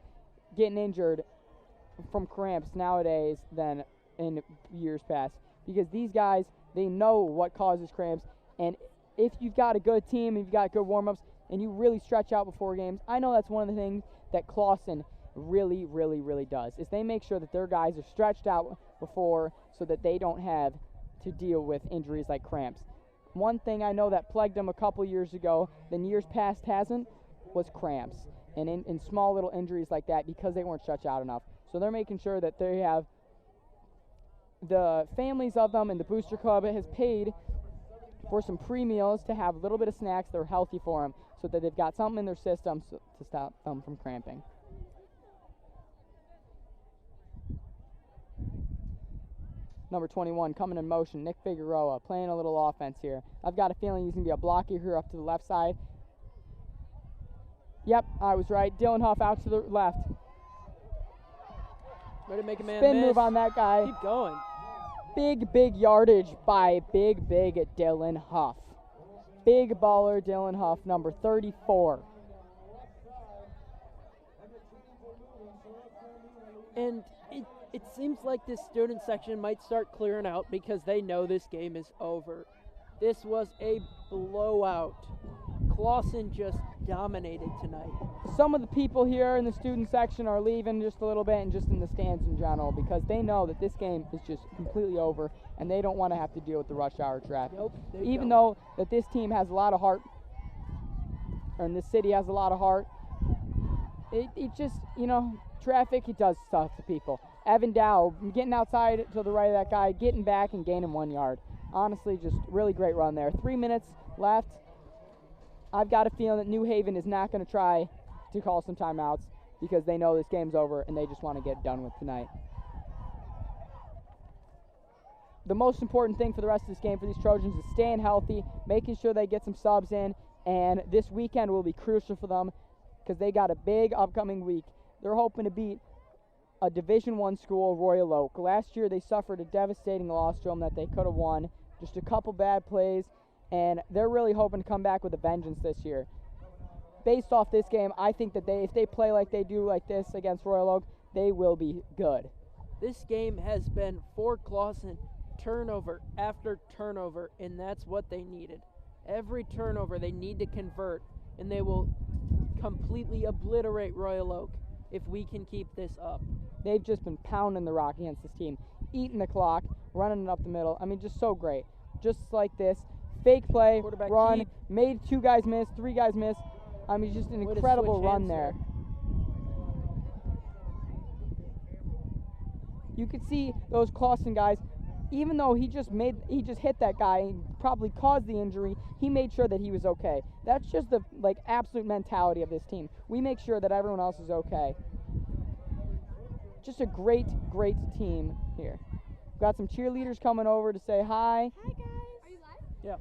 getting injured from cramps nowadays than in years past, because these guys, they know what causes cramps, and if you've got a good team and you've got good warm-ups and you really stretch out before games, I know that's one of the things that Clawson really, really, really does, is they make sure that their guys are stretched out before so that they don't have to deal with injuries like cramps. One thing I know that plagued them a couple years ago, than years past hasn't, was cramps and in small little injuries like that, because they weren't stretched out enough. So they're making sure that they have the families of them, and the Booster Club has paid for some pre-meals to have a little bit of snacks that are healthy for them, so that they've got something in their system to stop them from cramping. Number 21 coming in motion, Nick Figueroa, playing a little offense here. I've got a feeling he's going to be a blocker here up to the left side. Yep, I was right. Dylan Huff out to the left.
Ready to make a man
Spin
miss.
move on that guy.
Keep going.
Big yardage by big Dylan Huff. Big baller Dylan Huff, number 34.
And it seems like this student section might start clearing out because they know this game is over. This was a blowout. Clawson just dominated tonight.
Some of the people here in the student section are leaving just a little bit, and just in the stands in general, because they know that this game is just completely over and they don't want to have to deal with the rush hour traffic.
Nope,
Even though that this team has a lot of heart, and this city has a lot of heart, it just, traffic, it does stuff to people. Evan Dow getting outside to the right of that guy, getting back and gaining 1 yard. Honestly, just really great run there. 3 minutes left. I've got a feeling that New Haven is not going to try to call some timeouts, because they know this game's over and they just want to get done with tonight. The most important thing for the rest of this game for these Trojans is staying healthy, making sure they get some subs in, and this weekend will be crucial for them because they got a big upcoming week. They're hoping to beat a Division I school, Royal Oak. Last year they suffered a devastating loss to them that they could have won. Just a couple bad plays, and they're really hoping to come back with a vengeance this year. Based off this game, I think that if they play like they do like this against Royal Oak, they will be good.
This game has been for Clawson turnover after turnover, and that's what they needed. Every turnover they need to convert, and they will completely obliterate Royal Oak if we can keep this up.
They've just been pounding the rock against this team, eating the clock, running it up the middle. I mean, just so great. Just like this. Fake play, run,
keep.
made 2 guys miss, 3 guys miss. I mean, just an incredible run there. You could see those Clawson guys, even though he just hit that guy and probably caused the injury, he made sure that he was okay. That's just the absolute mentality of this team. We make sure that everyone else is okay. Just a great team here. Got some cheerleaders coming over to say hi.
Hi guys. Are you live?
Yeah.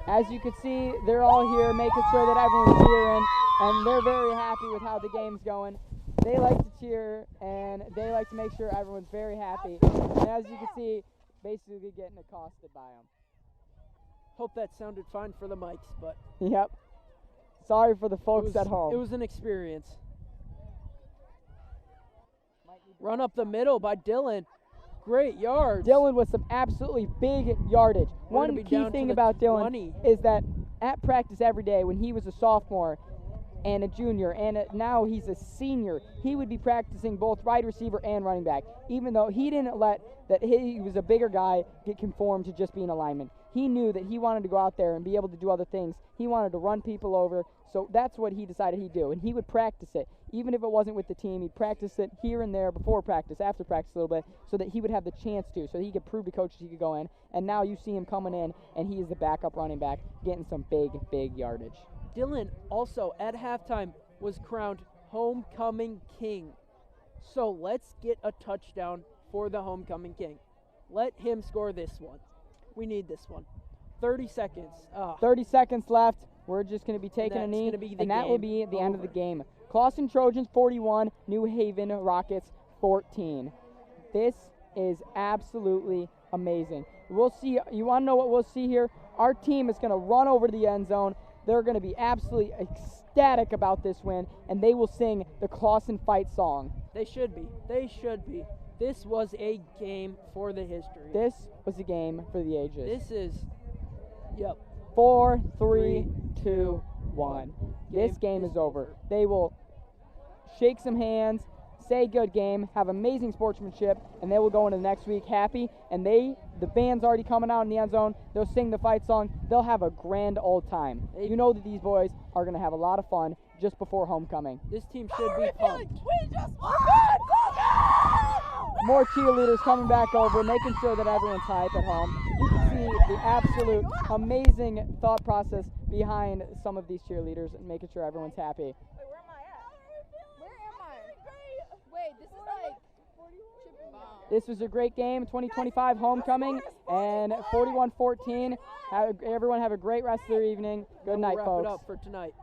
As you can see, they're all here making sure that everyone's cheering, and they're very happy with how the game's going. They like to cheer, and they like to make sure everyone's very happy. And as you can see, basically getting accosted by them.
Hope that sounded fine for the mics, but
Yep. Sorry for the folks at home.
It was an experience. Run up the middle by Dylan. Great yards.
Dylan with some absolutely big yardage.
We're gonna
One
be
key
down to
thing
the
about Dylan
20.
is that at practice every day when he was a sophomore, and a junior, and now he's a senior. He would be practicing both wide receiver and running back, even though he didn't let that he was a bigger guy get conformed to just being a lineman. He knew that he wanted to go out there and be able to do other things. He wanted to run people over, so that's what he decided he'd do, and he would practice it. Even if it wasn't with the team, he'd practice it here and there before practice, after practice a little bit, so that he would have the chance to, so that he could prove to coaches he could go in. And now you see him coming in, and he is the backup running back, getting some big yardage.
Dylan also at halftime was crowned homecoming king. So let's get a touchdown for the homecoming king. Let him score this one. We need this one. 30 seconds.
30 seconds left. We're just going to be taking a
that's
knee,
gonna be the
and that will
game
be the end of the
over.
game. Clawson Trojans 41, New Haven Rockets 14. This is absolutely amazing. We'll see. You want to know what we'll see here? Our team is going to run over to the end zone. They're going to be absolutely ecstatic about this win, and they will sing the Clawson Fight song.
They should be. They should be. This was a game for the history.
This was a game for the ages.
This is, yep.
4, 3, 2, 1. This
Game
game
is
is over. They will shake some hands, say good game, have amazing sportsmanship, and they will go into the next week happy. And the band's already coming out in the end zone. They'll sing the fight song. They'll have a grand old time. You know that these boys are going to have a lot of fun just before homecoming.
This team should be pumped.
We just won!
More cheerleaders coming back over, making sure that everyone's hype at home. You can see the absolute amazing thought process behind some of these cheerleaders and making sure everyone's happy.
Wait, where am I at? Where am I? Wait, this is like chipping down.
This was a great game, 2025 homecoming, and 41-14. Everyone have a great rest of their evening. Good night,
Wrap
folks.
it up for tonight.